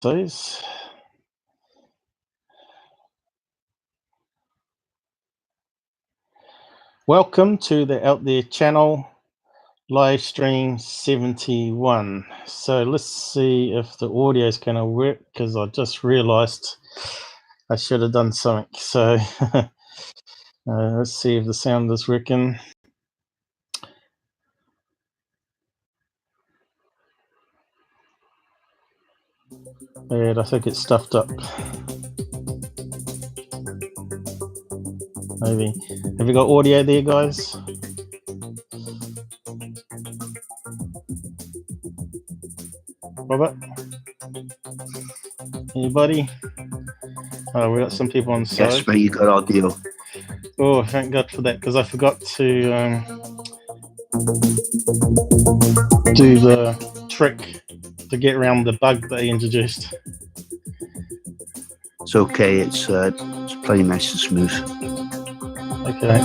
Please. Welcome to the Out There channel, live stream 71. So let's see if the audio is going to work, because I just realized I should have done something. So let's see if the sound is working. And I think it's stuffed up. Maybe. Have you got audio there, guys? Robert? Anybody? Oh, we got some people on the side. Yes, mate, you got audio. Oh, thank God for that, because I forgot to do the trick to get around the bug that he introduced. It's okay. It's playing nice and smooth. Okay.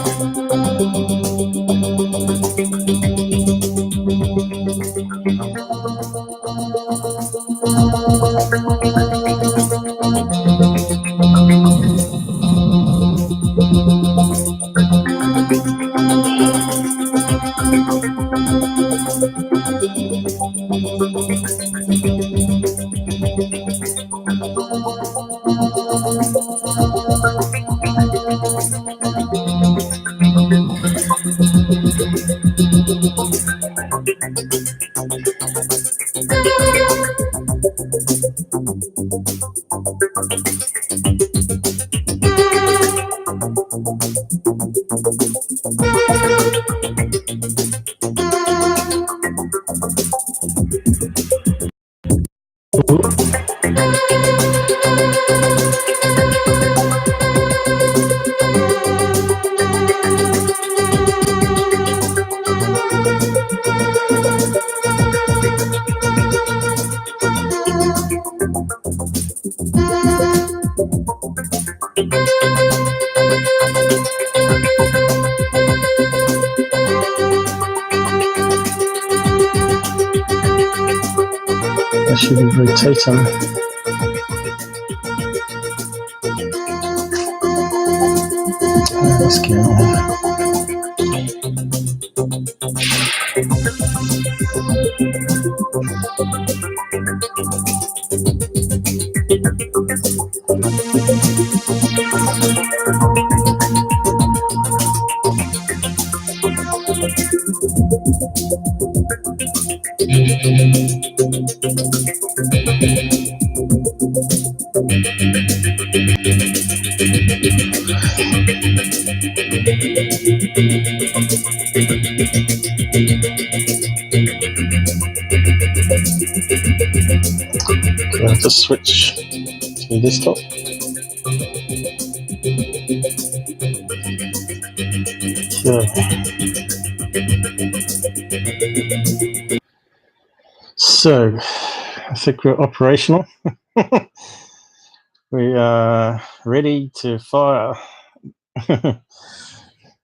I should be rotating. Let's go. Can I just switch to desktop? Okay. So, I think we're operational. We are ready to fire.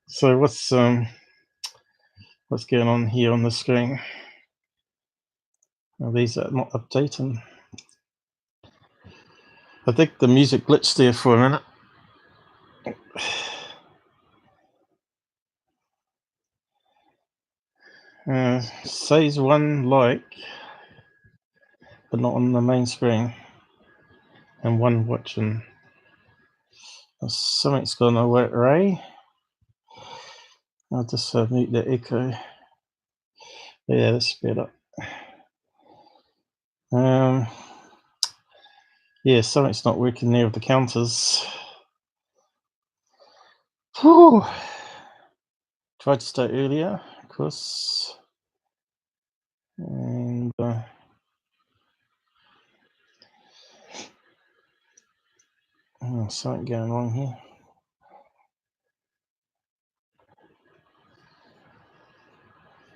So what's going on here on the screen? Well, these are not updating. I think the music glitched there for a minute. Says one like, but not on the main screen, and one watching. Something's gone away. I'll just mute the echo. Yeah, that's better. Yeah, something's not working there with the counters. Whew. Tried to start earlier, of course. And something going wrong here.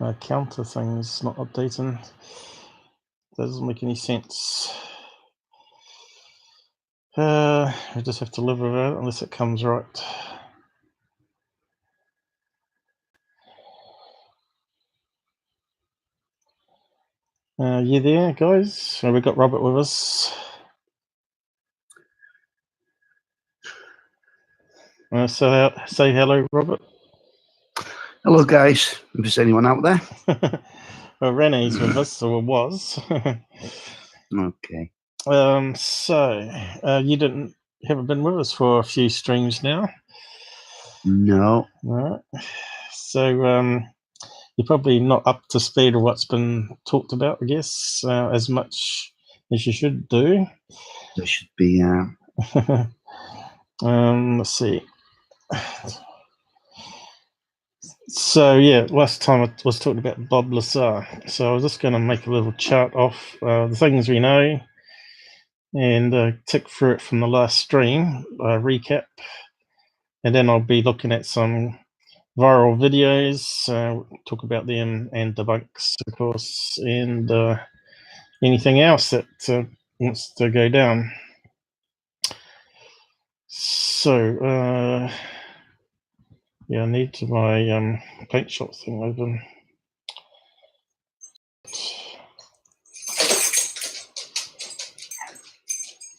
My counter thing's not updating. Doesn't make any sense. We just have to live with it unless it comes right. You there, guys? We got Robert with us. Say hello, Robert. Hello, guys. If there's anyone out there. Well, Renee's with us, or was. Okay. You haven't been with us for a few streams now. No. Right. So you're probably not up to speed of what's been talked about, I guess, as much as you should do. There should be. Let's see. So yeah, last time I was talking about Bob Lazar. So I was just going to make a little chart off the things we know and tick through it from the last stream, recap, and then I'll be looking at some viral videos, talk about them, and debunks, of course, and anything else that wants to go down. So yeah, I need my paint shop thing open.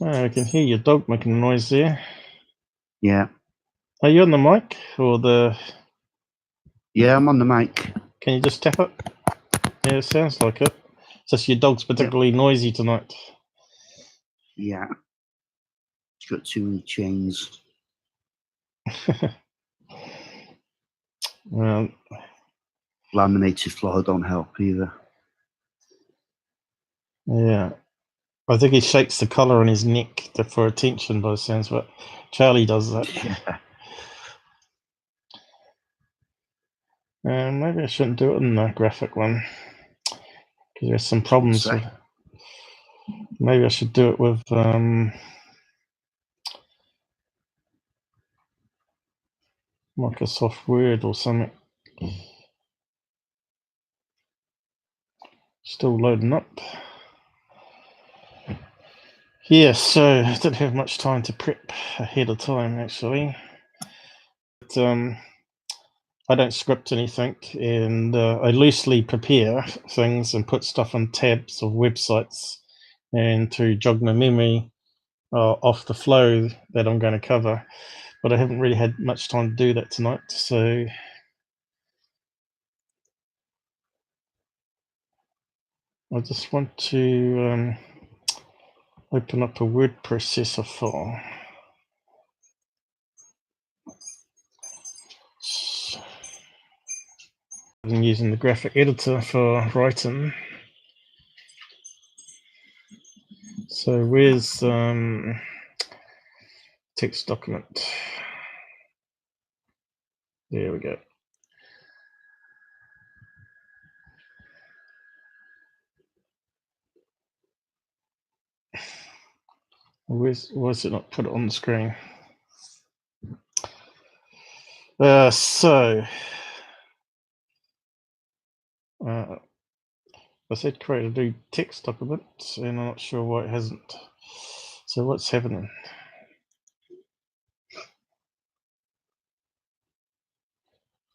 I can hear your dog making a noise there. Yeah. Are you on the mic or the? Yeah, I'm on the mic. Can you just tap it? Yeah, it sounds like it. It's just your dog's particularly noisy tonight. Yeah. It's got too many chains. Well, laminated floor don't help either. Yeah. I think he shakes the collar on his neck for attention by the sounds of it. Charlie does that. Yeah. Maybe I shouldn't do it in the graphic one because there's some problems with. Maybe I should do it with Microsoft Word or something. Still loading up. Yeah, so I didn't have much time to prep ahead of time actually. But, I don't script anything, and I loosely prepare things and put stuff on tabs of websites and to jog my memory off the flow that I'm going to cover. But I haven't really had much time to do that tonight, so I just want to open up a word processor file. I'm using the graphic editor for writing. So where's text document? There we go. Why is it not put it on the screen? I said create a new text document, and I'm not sure why it hasn't. So what's happening?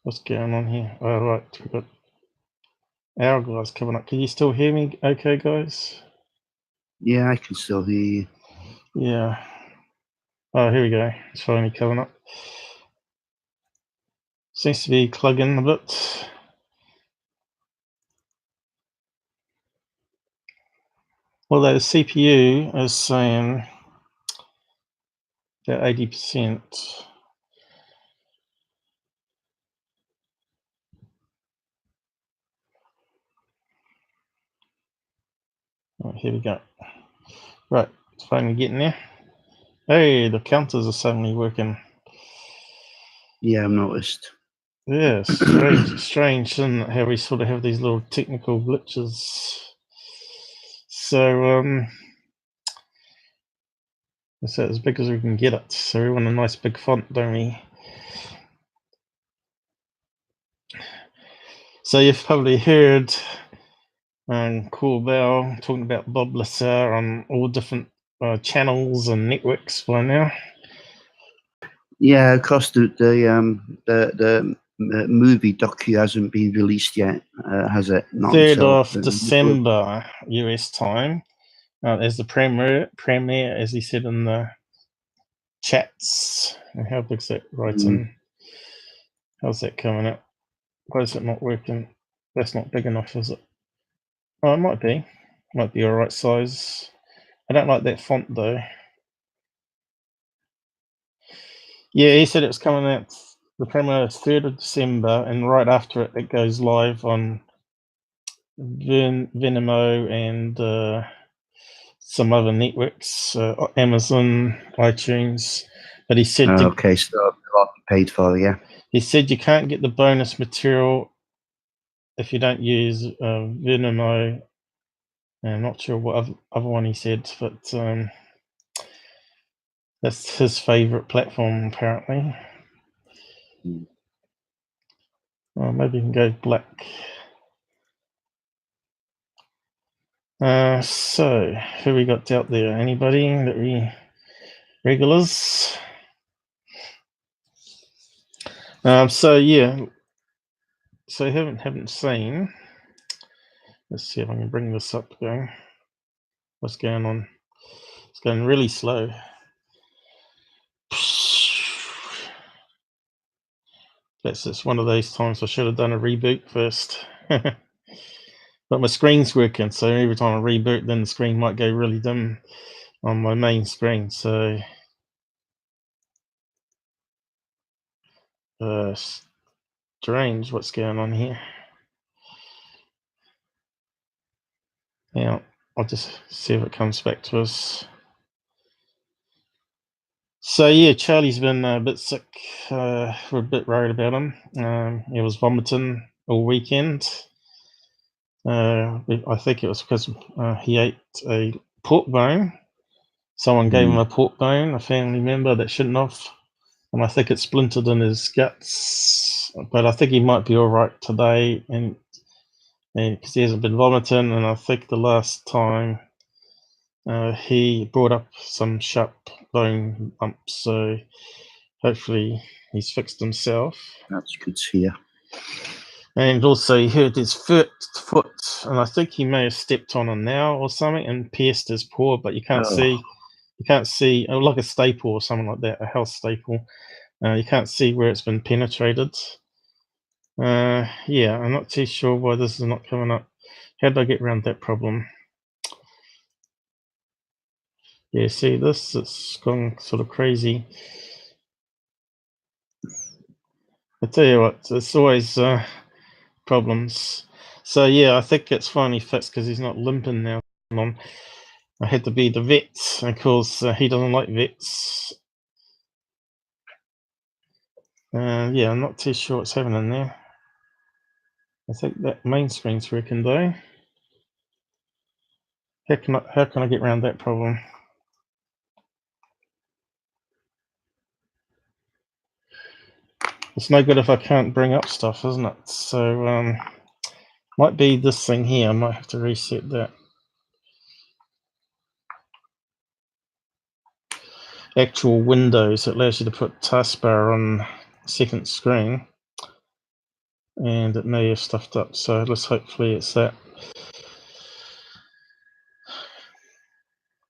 What's going on here? Oh, right, we've got hourglass coming up. Can you still hear me okay, guys? Yeah, I can still hear you. Yeah. Oh, here we go. It's finally coming up. Seems to be plugging a bit. Although the CPU is saying about 80%. Oh, here we go. Right, it's finally getting there. Hey, the counters are suddenly working. Yeah, I've noticed. Yeah, strange, isn't it? How we sort of have these little technical glitches. So, it's as big as we can get it. So we want a nice big font, don't we? So you've probably heard Corbells talking about Bob Lazar on all different channels and networks by now. Yeah, of course the movie docu hasn't been released yet, has it? Not 3rd of December US time. As the premiere, as he said in the chats. And how big's that writing? How's that coming up? Why is it not working? That's not big enough, is it? Oh, it might be. Might be alright size. I don't like that font though. Yeah, he said it was coming out the premiere 3rd of December, and right after it, it goes live on Venimo and some other networks, Amazon, iTunes. But he said, okay, so I'll be paid for, yeah. He said you can't get the bonus material if you don't use Venimo. I'm not sure what other one he said, but that's his favorite platform apparently. Well, maybe you can go black. So who we got out there? Anybody that we regulars? So yeah. So haven't seen. Let's see if I can bring this up. Going. What's going on? It's going really slow. That's just one of those times I should have done a reboot first. But my screen's working, so every time I reboot, then the screen might go really dim on my main screen. So strange what's going on here. Now I'll just see if it comes back to us. So yeah, Charlie's been a bit sick. We're a bit worried about him. He was vomiting all weekend. I think it was because he ate a pork bone. Someone gave him a pork bone, a family member that shouldn't have, and I think it splintered in his guts. But I think he might be all right today, and because he hasn't been vomiting. And I think the last time he brought up some sharp bone bumps, so hopefully he's fixed himself. That's good to hear. And also he hurt his foot, and I think he may have stepped on a nail or something and pierced his paw, but you can't see. You can't see, like a staple or something like that, a house staple. You can't see where it's been penetrated. Yeah, I'm not too sure why this is not coming up. How did I get around that problem? Yeah, see this? It's gone sort of crazy. I tell you what, it's always problems. So yeah, I think it's finally fixed because he's not limping now. I had to be the vet, and of course he doesn't like vets. Yeah, I'm not too sure what's happening there. I think that main screen's working though. How can I get around that problem? It's no good if I can't bring up stuff, isn't it? So might be this thing here. I might have to reset that. Actual Windows, it allows you to put taskbar on second screen, and it may have stuffed up. So let's hopefully it's that.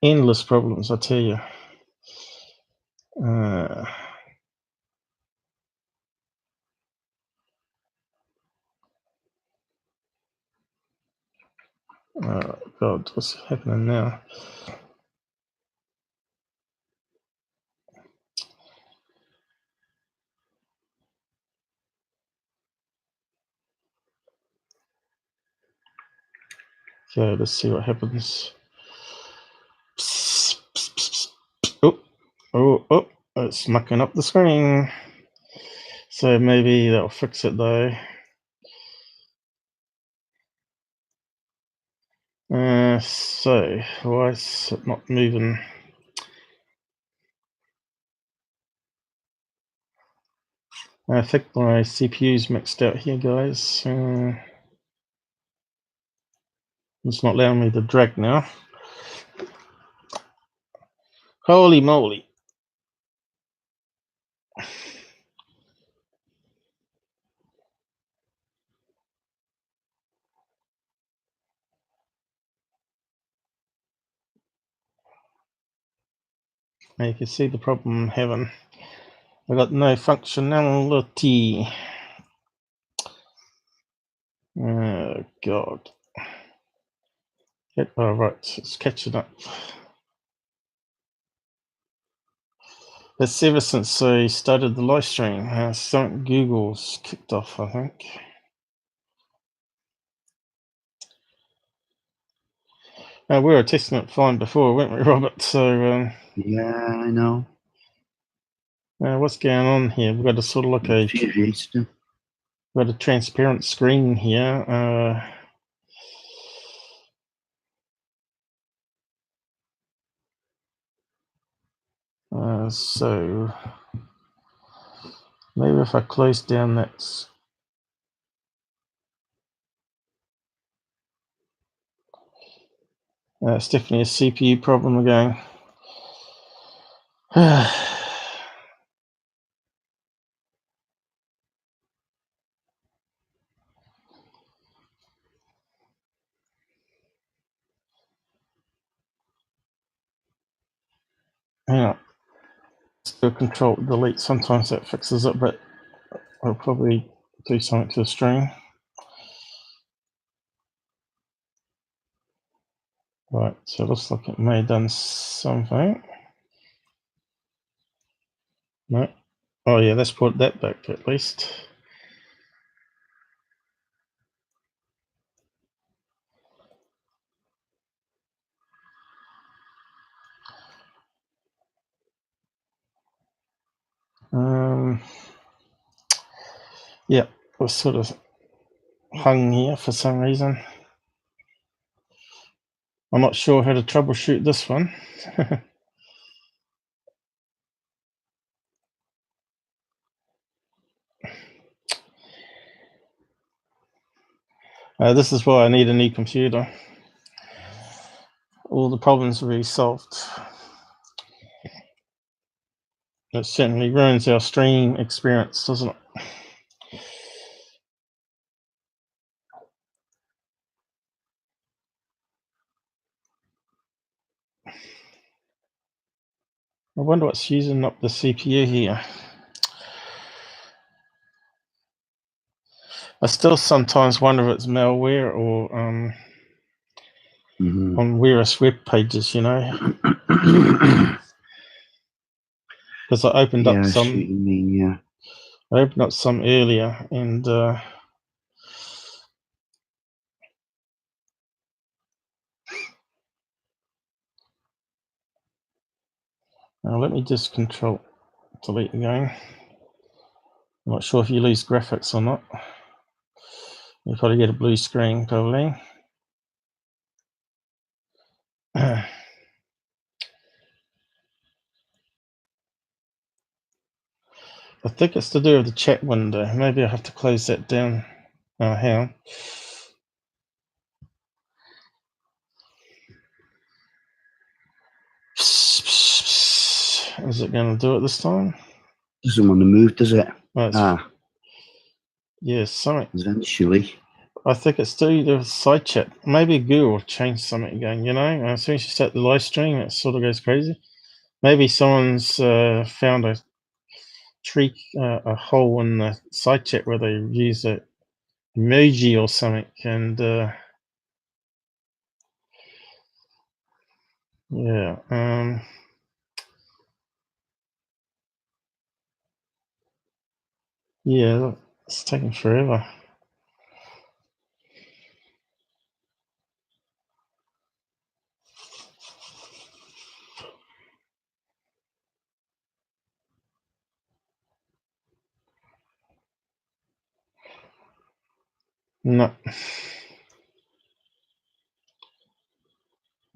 Endless problems, I tell you. Oh God, what's happening now? Okay, let's see what happens. Oh, it's mucking up the screen. So maybe that'll fix it though. So why is it not moving? I think my CPU's mixed out here, guys. It's not allowing me to drag now. Holy moly. Now you can see the problem I'm having. I got no functionality. Oh God. Yep, oh, right, it's catching up. That's ever since I started the live stream. Something Google's kicked off, I think. We were testing it fine before, weren't we, Robert? So yeah, I know. What's going on here? We've got a sort of like we've got a transparent screen here. So maybe if I close down that, it's definitely a CPU problem again. Hang on. Let's do a control delete. Sometimes that fixes it, but I'll probably do something to the stream. Right, so it looks like it may have done something. No. Oh yeah, let's put that back at least. Yeah, we're sort of hung here for some reason. I'm not sure how to troubleshoot this one. This is why I need a new computer. All the problems will be solved. It certainly ruins our stream experience, doesn't it? I wonder what's using up the CPU here. I still sometimes wonder if it's malware or on various web pages, you know. Because I opened up some. I see what you mean, yeah. I opened up some earlier, and now let me just control delete again. I'm not sure if you lose graphics or not. You probably get a blue screen, probably. I think it's to do with the chat window. Maybe I have to close that down. Oh, hang on. Is it going to do it this time? Doesn't want to move, does it? Yeah, something. Eventually. I think it's to do with side chat. Maybe Google changed something again, you know? As soon as you start the live stream, it sort of goes crazy. Maybe someone's found a trick, a hole in the side chat where they use a emoji or something, and yeah. Yeah, it's taking forever. No.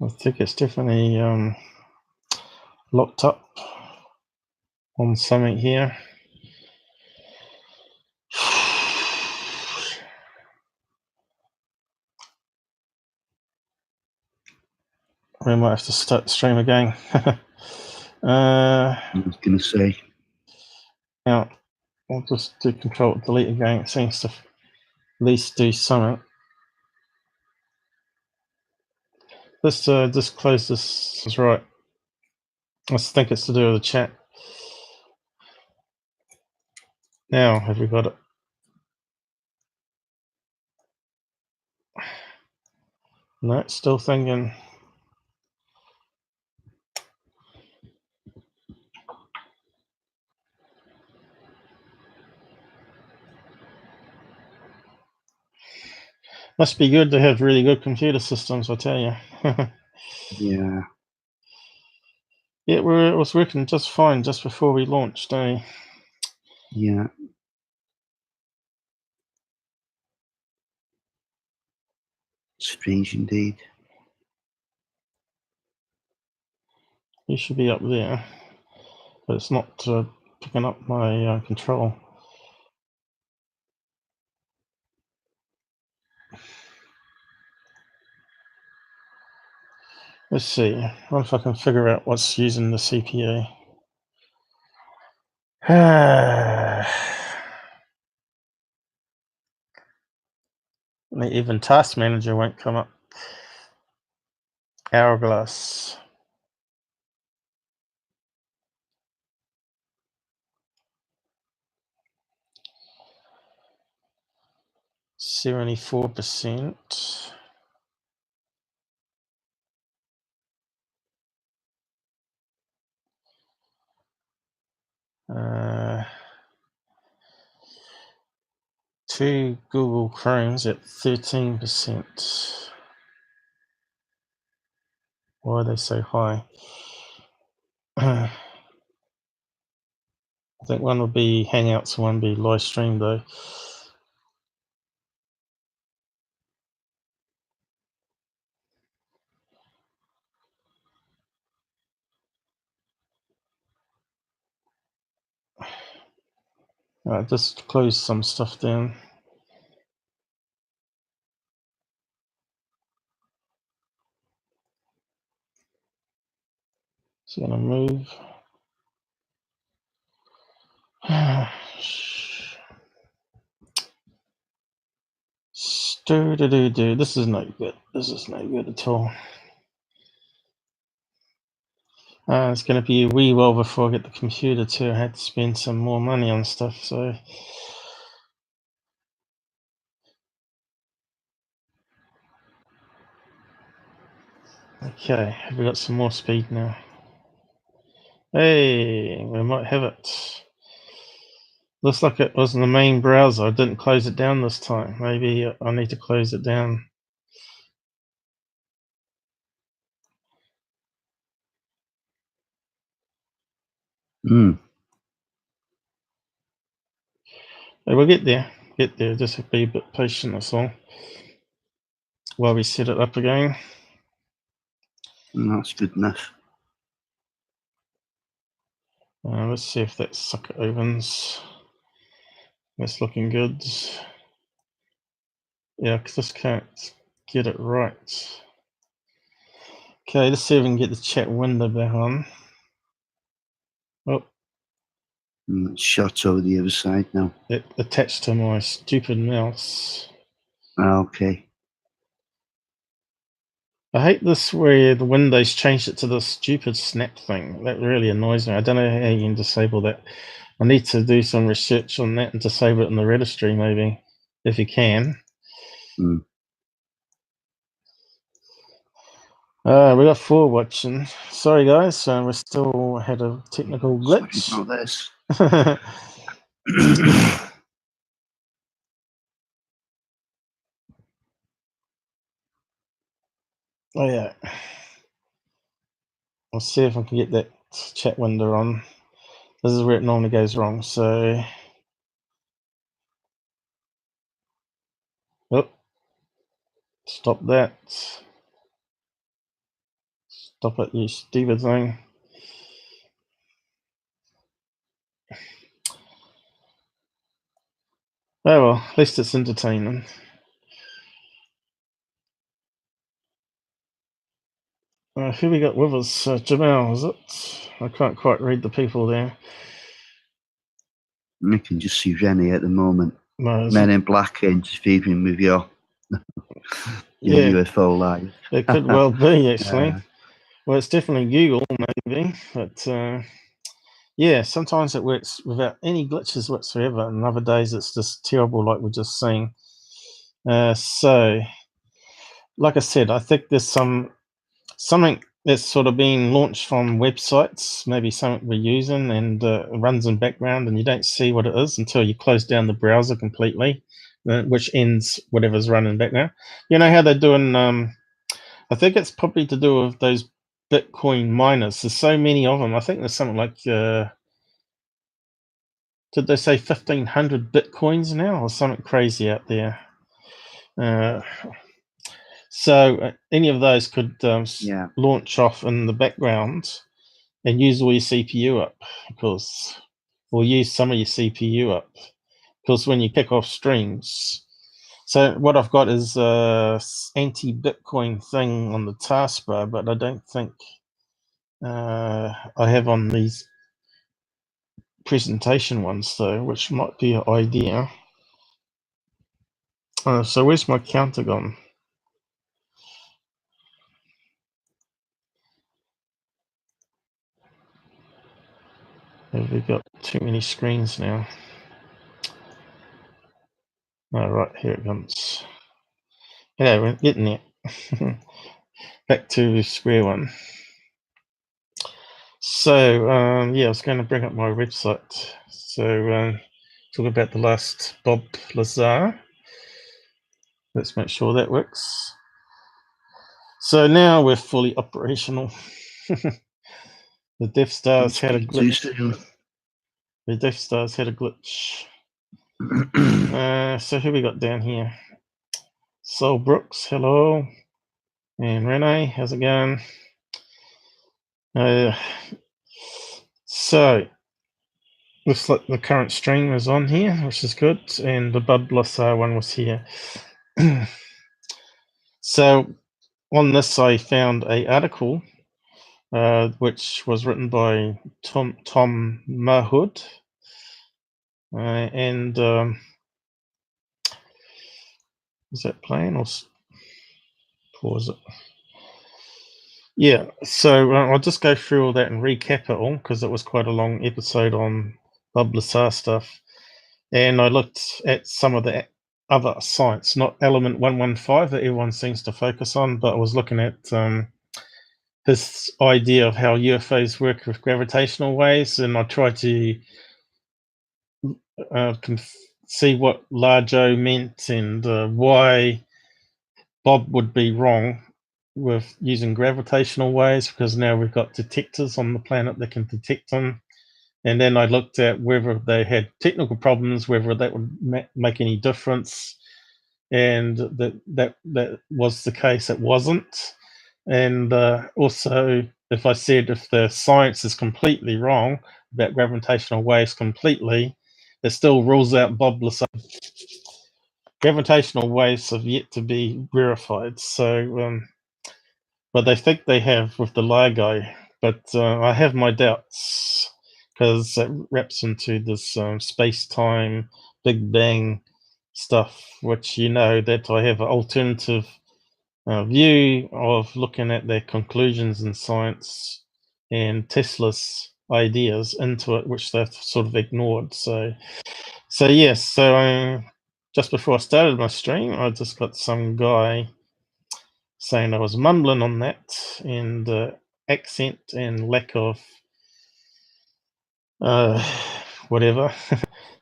I think it's definitely locked up on something here. We might have to start the stream again. I was going to say. Now, I'll just do control delete again. It seems to at least do something. Let's just close this. Is right. I think it's to do with the chat. Now, have we got it? No, it's still thinking. Must be good to have really good computer systems, I tell you. Yeah. Yeah, it was working just fine just before we launched, eh? Yeah. Strange indeed. You should be up there, but it's not picking up my control. Let's see. I wonder if I can figure out what's using the CPU. Even Task Manager won't come up. Hourglass. %. 2 Google Chromes at 13%. Why are they so high? I think one would be Hangouts and one would be live stream though. Alright, just close some stuff down. It's gonna move. This is no good. This is no good at all. It's going to be a wee while before I get the computer too. I had to spend some more money on stuff, so. Okay, have we got some more speed now? Hey, we might have it. Looks like it was in the main browser. I didn't close it down this time. Maybe I need to close it down. Mm. Hey, we'll get there. Just be a bit patient, that's all. While we set it up again. That's good enough. Let's see if that sucker opens. That's looking good. Yeah, I just can't get it right. Okay, let's see if we can get the chat window back on. Oh. It's shot over the other side now. It attached to my stupid mouse. Okay. I hate this where the Windows changed it to the stupid snap thing. That really annoys me. I don't know how you can disable that. I need to do some research on that and disable it in the registry, maybe, if you can. Mm. We got 4 watching. Sorry, guys. We still had a technical glitch. Sorry about this. Oh, yeah. I'll see if I can get that chat window on. This is where it normally goes wrong, so. Oh. Stop that. Stop it, you stupid thing. Oh well, at least it's entertaining. Who we got with us? Jamal, is it? I can't quite read the people there. You can just see Rennie at the moment. No, Men in Black interviewing with your yeah, UFO live. it could well be, actually. Well, it's definitely Google, maybe, but yeah, sometimes it works without any glitches whatsoever, and other days it's just terrible, like we're just seeing. So, like I said, I think there's something that's sort of being launched from websites, maybe something we're using, and runs in background, and you don't see what it is until you close down the browser completely, which ends whatever's running back now. You know how they're doing? I think it's probably to do with those Bitcoin miners. There's so many of them. I think there's something like, did they say 1,500 Bitcoins now, or something crazy out there? So any of those could launch off in the background and use all your CPU up, because, or use some of your CPU up, because when you kick off streams. So what I've got is a anti-Bitcoin thing on the taskbar, but I don't think I have on these presentation ones though, which might be an idea. So where's my counter gone? Have we got too many screens now? Oh, right, here it comes. Yeah, we're getting there. Back to square one. So, yeah, I was going to bring up my website. So, talk about the last Bob Lazar. Let's make sure that works. So now we're fully operational. The Death Star's had a glitch. The Death Star's had a glitch. So who we got down here? Sol Brooks, hello. And Renee, how's it going? So, looks like the current stream is on here, which is good, and the Bob Lazar one was here. So, on this, I found a article which was written by Tom Mahood, and is that playing or pause it? Yeah, so I'll just go through all that and recap it all, because it was quite a long episode on Bob Lazar stuff. And I looked at some of the other science, not element 115 that everyone seems to focus on, but I was looking at his idea of how UFOs work with gravitational waves, and I tried to see what large O meant and why Bob would be wrong with using gravitational waves, because now we've got detectors on the planet that can detect them. And then I looked at whether they had technical problems, whether that would make any difference, and that was the case. It wasn't. And also, if I said if the science is completely wrong about gravitational waves completely, it still rules out Bob Lazar. Gravitational waves have yet to be verified. So, but they think they have with the LIGO. But I have my doubts, because it wraps into this space-time Big Bang stuff, which you know that I have an alternative view of looking at their conclusions in science and Tesla's ideas into it, which they've sort of ignored. So yes. So just before I started my stream, I just got some guy saying I was mumbling on that, and accent and lack of whatever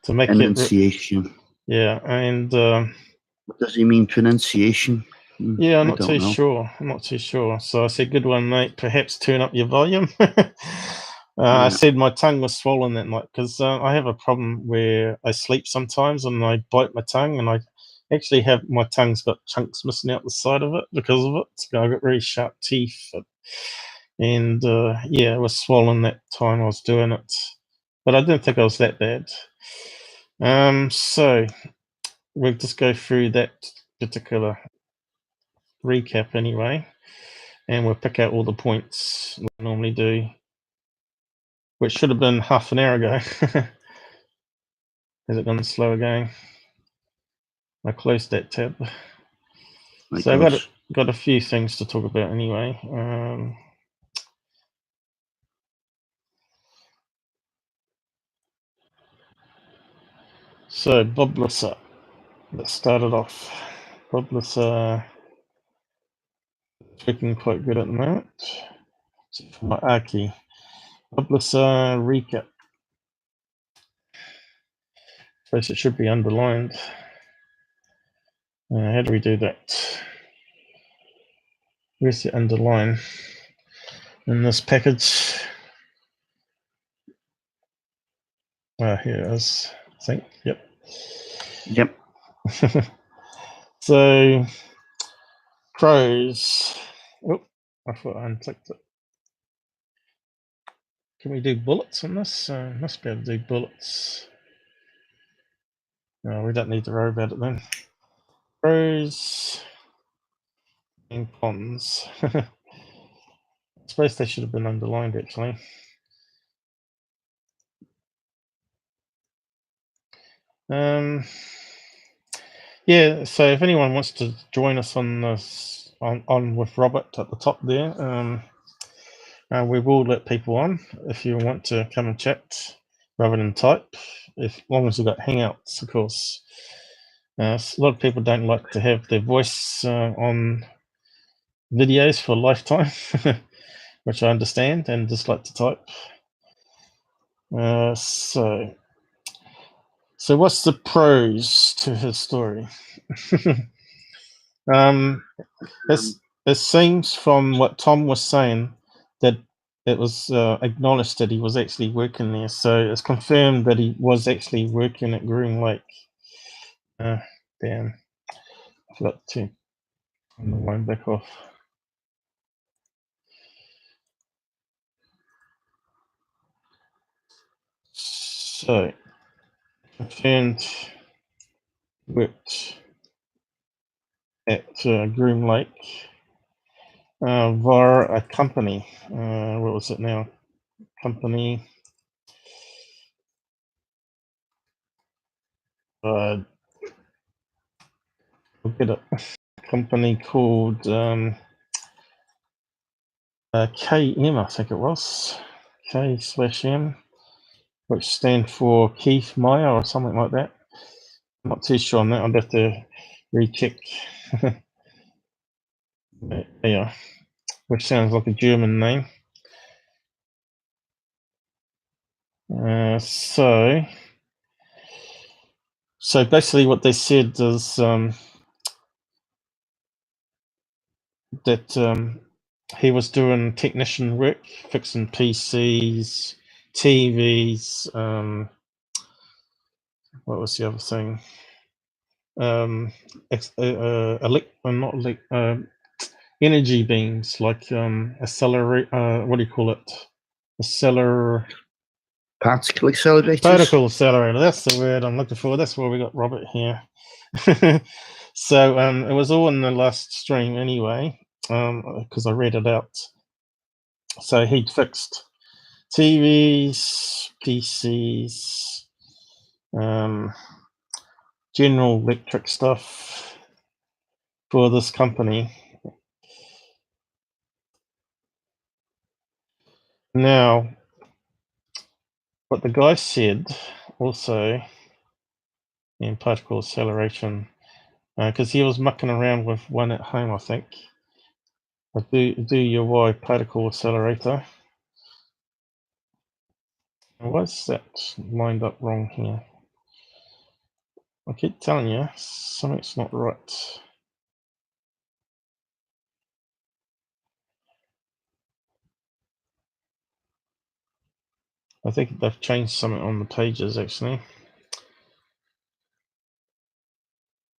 to make enunciation. Yeah, and what does he mean, pronunciation? Yeah, I'm not too sure. I'm not too sure. So I said, "Good one, mate. Perhaps turn up your volume." I said my tongue was swollen that night, because I have a problem where I sleep sometimes and I bite my tongue, and I actually have my tongue's got chunks missing out the side of it because of it. So I've got very sharp teeth, and yeah, it was swollen that time I was doing it, but I didn't think I was that bad. So we'll just go through that particular recap anyway, and we'll pick out all the points we normally do, which should have been half an hour ago. Has it gone slow again? I closed that tab. So I've got a few things to talk about anyway. So Bob Lazar, let's start it off. Bob Lazar looking quite good at the moment. For my Aki. Bob Lazar Recap. First it should be underlined. How do we do that? Where's the underline in this package? Here it is, I think. Yep. So, pros. Oh, I thought I unclicked it. Can we do bullets on this? Must be able to do bullets. No, we don't need to worry about it then. Pros and cons. I suppose they should have been underlined actually. Yeah, so if anyone wants to join us on this, on with Robert at the top there, we will let people on if you want to come and chat rather than type, as long as you've got Hangouts, of course. A lot of people don't like to have their voice on videos for a lifetime, which I understand, and just like to type. So what's the pros to his story? It seems from what Tom was saying that it was acknowledged that he was actually working there. So it's confirmed that he was actually working at Groom Lake. Damn, I forgot to turn the line back off. So, confirmed worked at Groom Lake via a company. What was it now? Company. I'll get it. Company called KM, I think it was. K/M, which stand for Keith Meyer or something like that. I'm not too sure on that. I'll have to recheck. Yeah, which sounds like a German name. So basically what they said is that he was doing technician work, fixing PCs, TVs, what was the other thing? Energy beams, like accelerate. What do you call it? Particle accelerators. Particle accelerator. That's the word I'm looking for. That's why we got Robert here. So it was all in the last stream anyway, because I read it out. So he'd fixed TVs, PCs, general electric stuff for this company. Now, what the guy said also in particle acceleration, because he was mucking around with one at home, I think. A do your Y particle accelerator. Why is that lined up wrong here? I keep telling you, something's not right. I think they've changed something on the pages actually.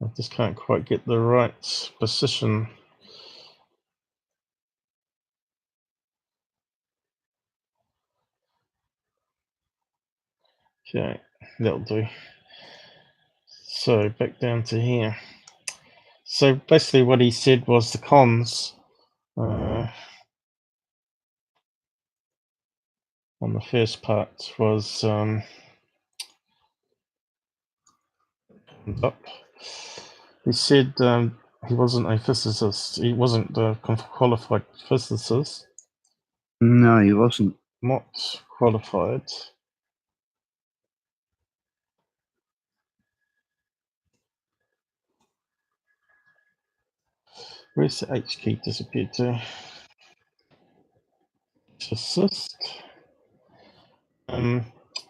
I just can't quite get the right position. Okay, that'll do. So back down to here. So basically what he said was the cons on the first part was he said he wasn't a physicist. He wasn't a qualified physicist. No, he wasn't. Not qualified. Where's the H key disappeared to? Assist.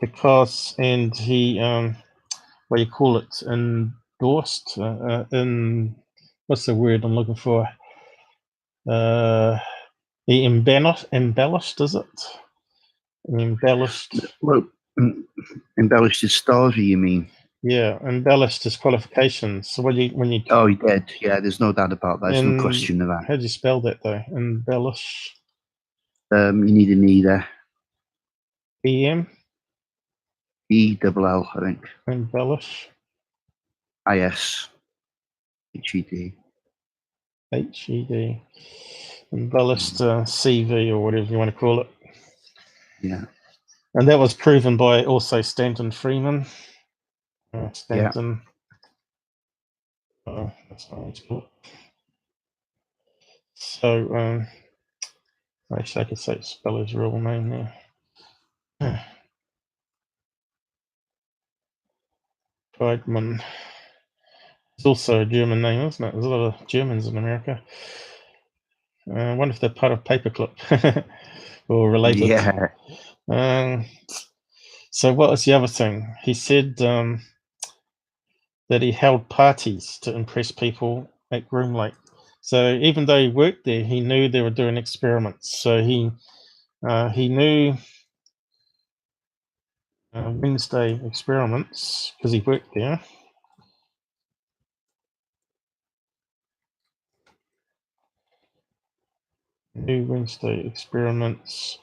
Because, and he, what do you call it, endorsed, what's the word I'm looking for? He embellished, is it? Embellished. Well, embellished his story, you mean? Yeah, embellished his qualifications. So when you Oh, he did. Yeah, there's no doubt about that. There's no question of that. How do you spell that though? Embellish. You need an E there. E-M? E-double-L, I think. Embellish. I-S. H-E-D. H-E-D. Embellished CV or whatever you want to call it. Yeah. And that was proven by also Stanton Freeman. Stanton. Yeah. Oh, that's not what it's called. So, actually, I could say spell his real name there. Friedman. It's also a German name, isn't it? There's a lot of Germans in America. I wonder if they're part of Paperclip or related. Yeah. So what was the other thing? He said that he held parties to impress people at Groom Lake. So even though he worked there, he knew they were doing experiments. So he knew Wednesday experiments because he worked there. New Wednesday experiments.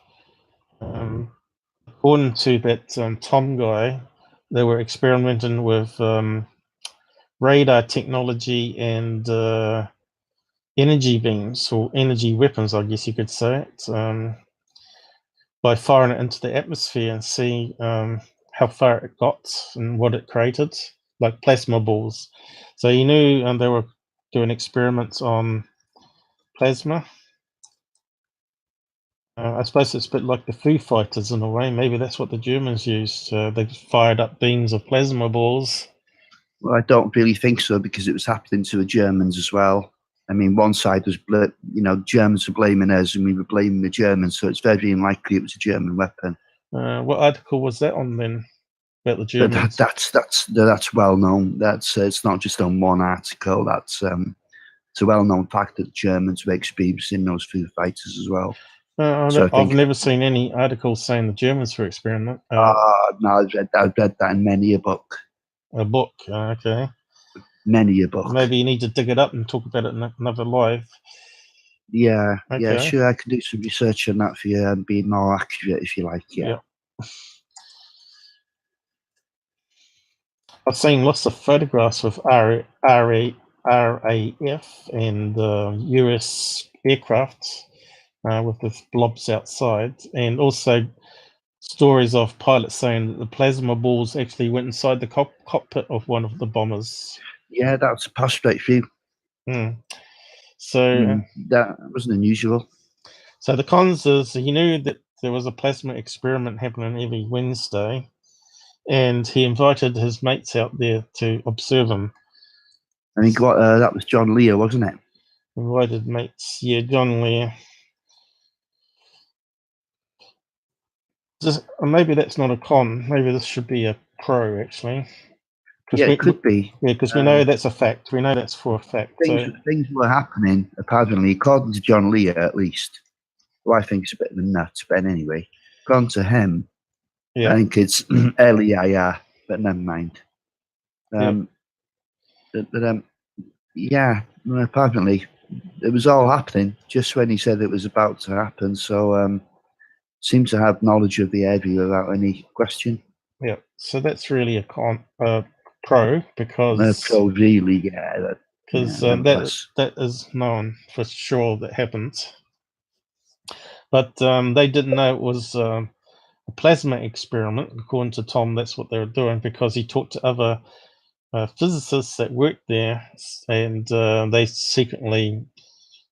According to that Tom guy, they were experimenting with radar technology and energy beams or energy weapons, I guess you could say it, by firing it into the atmosphere and see how far it got and what it created, like plasma balls. So he knew they were doing experiments on plasma. I suppose it's a bit like the Foo Fighters in a way. Maybe that's what the Germans used. They fired up beams of plasma balls. Well, I don't really think so because it was happening to the Germans as well. I mean, one side was, Germans were blaming us and we were blaming the Germans, so it's very unlikely it was a German weapon. What article was that on then? About the Germans? But that's well known. That's it's not just on one article. That's it's a well-known fact that the Germans were experiencing those Foo Fighters as well. So I've never seen any articles saying the Germans were experimenting. No, I've read that in many a book. A book, okay. Many a book. Maybe you need to dig it up and talk about it in another live. Yeah, okay. Yeah, sure. I can do some research on that for you and be more accurate if you like. Yeah. I've seen lots of photographs of RAF and US aircraft with the blobs outside, and also stories of pilots saying that the plasma balls actually went inside the cockpit of one of the bombers. Yeah, that's passed straight through. So that wasn't unusual. So the cons is he knew that there was a plasma experiment happening every Wednesday, and he invited his mates out there to observe him. I think that was John Lear, wasn't it? Invited mates, yeah, John Lear. Maybe that's not a con. Maybe this should be a pro, actually. Yeah, it could be. Yeah, because we know that's a fact. We know that's for a fact. Things were happening, apparently, according to John Lear, at least. Well, I think it's a bit of a nut, but anyway, according to him, I think it's L-E-I-R, but never mind. Apparently, it was all happening just when he said it was about to happen. So, seems to have knowledge of the area without any question. Yeah, so that's really a pro because pro, really, yeah. Because that is known for sure that happened. But they didn't know it was a plasma experiment. According to Tom, that's what they were doing because he talked to other physicists that worked there, and they secretly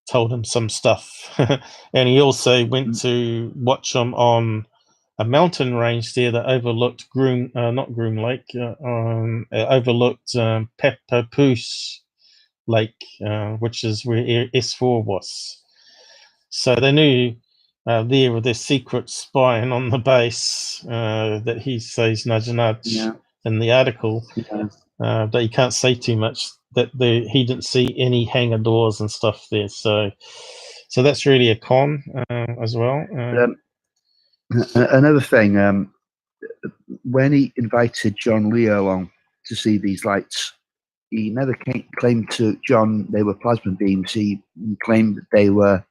told him some stuff. And he also went to watch them on a mountain range there that overlooked not Groom Lake, overlooked Papoose lake, which is where S4 was. So they knew there with their secret spying on the base that he says nudge in the article. But you can't say too much. That he didn't see any hangar doors and stuff there. So that's really a con as well. Another thing, when he invited John Leo along to see these lights, he never claimed to John they were plasma beams. He claimed that they were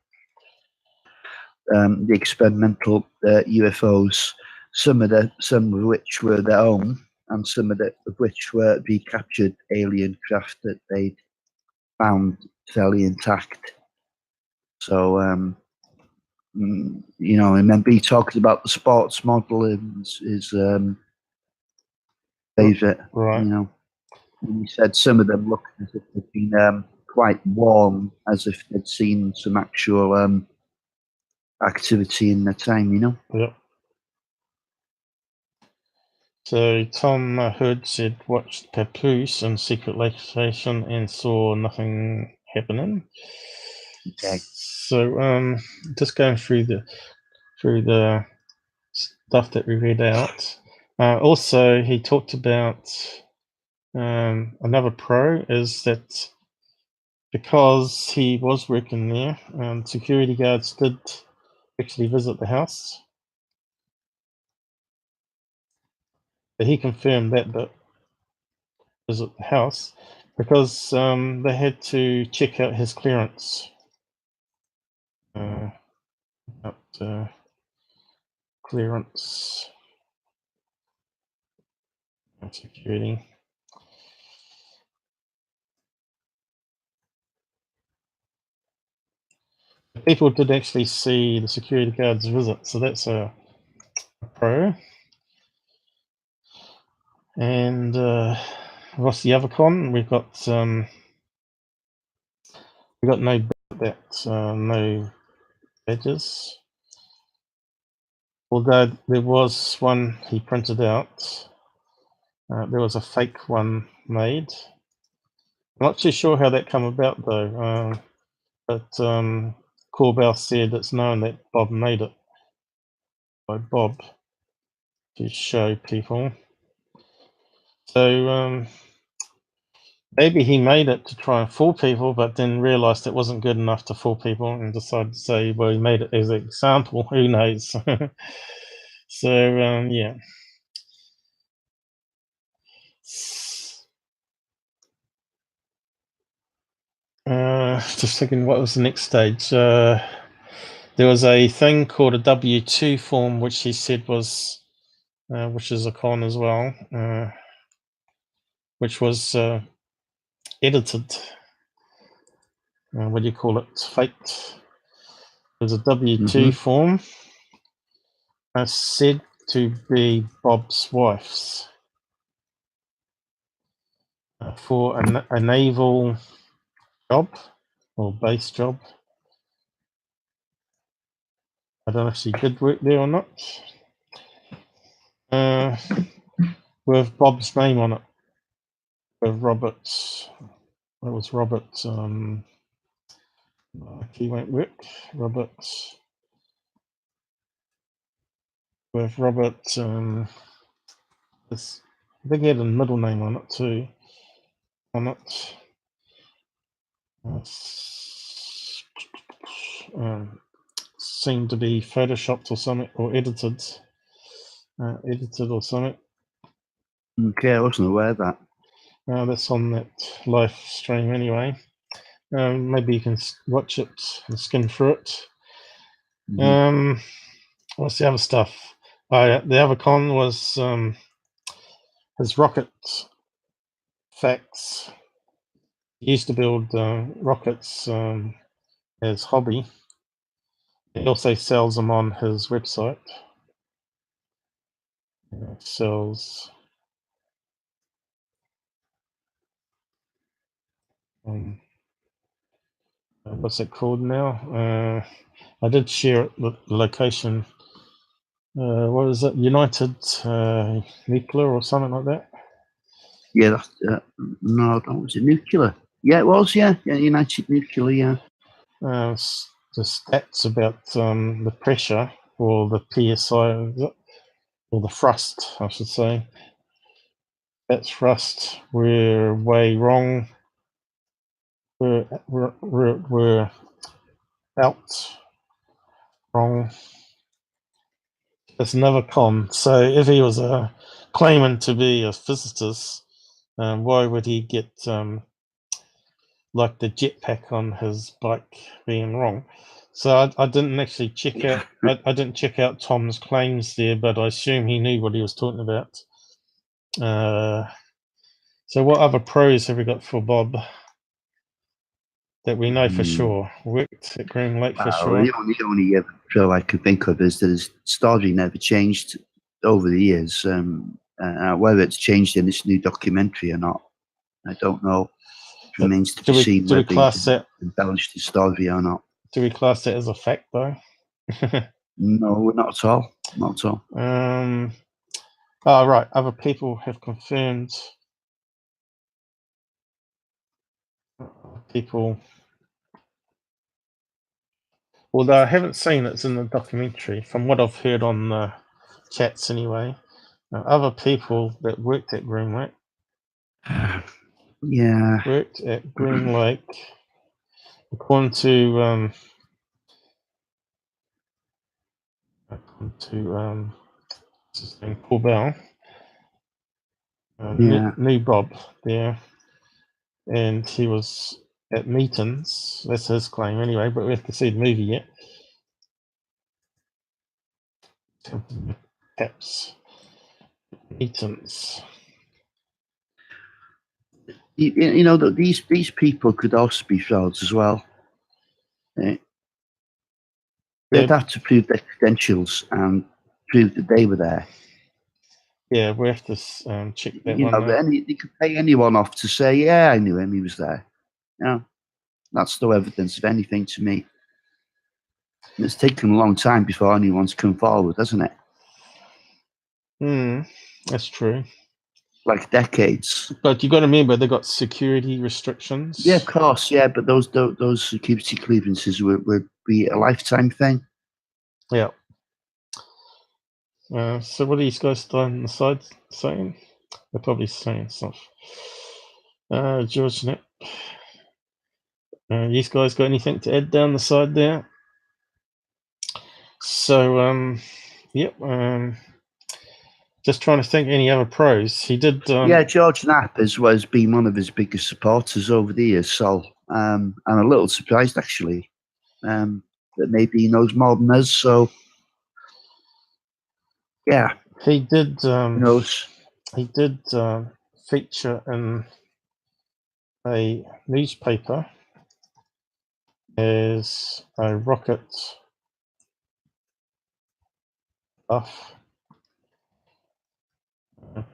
the experimental UFOs, some of which were their own, and some of which were recaptured alien craft that they'd found fairly intact. So, you know, I remember he talked about the sports model as his favourite. Right. You know, and he said some of them looked as if they'd been quite warm, as if they'd seen some actual activity in their time. You know. Yep. So Tom Hood said watched Papoose in secret location and saw nothing happening. Okay. So just going through the stuff that we read out. Also, he talked about another pro is that because he was working there, security guards did actually visit the house. But he confirmed that bit, visit the house, because they had to check out his clearance. Clearance and security. People did actually see the security guards visit, so that's a pro. And what's the other con? We've got no no badges. Although there was one he printed out, there was a fake one made. I'm not too sure how that came about though, but Corbells said it's known that Bob made it by Bob to show people. So maybe he made it to try and fool people, but then realized it wasn't good enough to fool people and decided to say, well, he made it as an example. Who knows? So, yeah. Just thinking, what was the next stage? There was a thing called a W2 form, which he said was, which is a con as well, which was edited. What do you call it? Faked. There's a W2 form said to be Bob's wife's for a naval job or base job. I don't know if she did work there or not. With Bob's name on it. With Robert. It was Robert. He won't work. Robert. With Robert. I think he had a middle name on it too. On it. Seemed to be photoshopped or something, or edited or something. Okay, I wasn't aware of that. That's on that live stream anyway. Maybe you can watch it and skim through it. What's the other stuff? The other con was his rocket facts. He used to build rockets as hobby. He also sells them on his website. Sells what's it called now? I did share it, the location. What is it? United Nuclear or something like that? Yeah, that's no, that was it. Nuclear. Yeah, it was. Yeah, United Nuclear. Yeah. The stats about the pressure or the PSI or the thrust, I should say. That thrust were way wrong. We're out wrong. That's another con. So if he was claiming to be a physicist, why would he get like the jetpack on his bike being wrong? So I didn't actually check out. I didn't check out Tom's claims there, but I assume he knew what he was talking about. So what other pros have we got for Bob that we know for sure? Worked at Green Lake for sure. The only pro I could think of is that his story never changed over the years. Whether it's changed in this new documentary or not, I don't know. It remains to be seen whether he embellished his story or not. Do we class that as a fact, though? No, not at all. Not at all. Oh, right. Other people have confirmed. Although I haven't seen it's in the documentary, from what I've heard on the chats anyway, other people that worked at Green Lake. Yeah. Worked at Green Lake. According to what's his name, Corbell, knew Bob there, and he was at meetings. That's his claim anyway, but we have to see the movie yet. Perhaps meetings. You know that these people could also be frauds as well. They'd have to prove their credentials and prove that they were there. Yeah, we have to check that you one out. You could pay anyone off to say, yeah, I knew him, he was there. That's no evidence of anything to me. And it's taken a long time before anyone's come forward, hasn't it? That's true. Like decades. But you got to remember, they got security restrictions. Yeah, of course. Yeah, but those security clearances would be a lifetime thing. Yeah. So what are these guys on the side saying? They're probably saying stuff. George Nick. These guys got anything to add down the side there? So, yep. Just trying to think any other pros. He did. George Knapp was been one of his biggest supporters over the years. So I'm a little surprised actually that maybe he knows more than us. So yeah, he did. Who knows? He did feature in a newspaper as a rocket buff.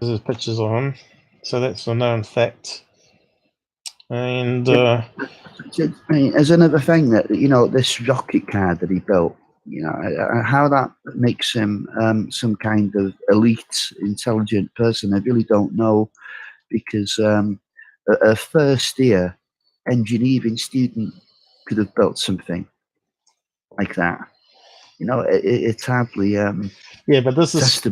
There's pictures of him, so that's a known fact. And there's another thing that this rocket car that he built. How that makes him some kind of elite, intelligent person, I really don't know, because a first-year engineering student could have built something like that. It's hardly but this is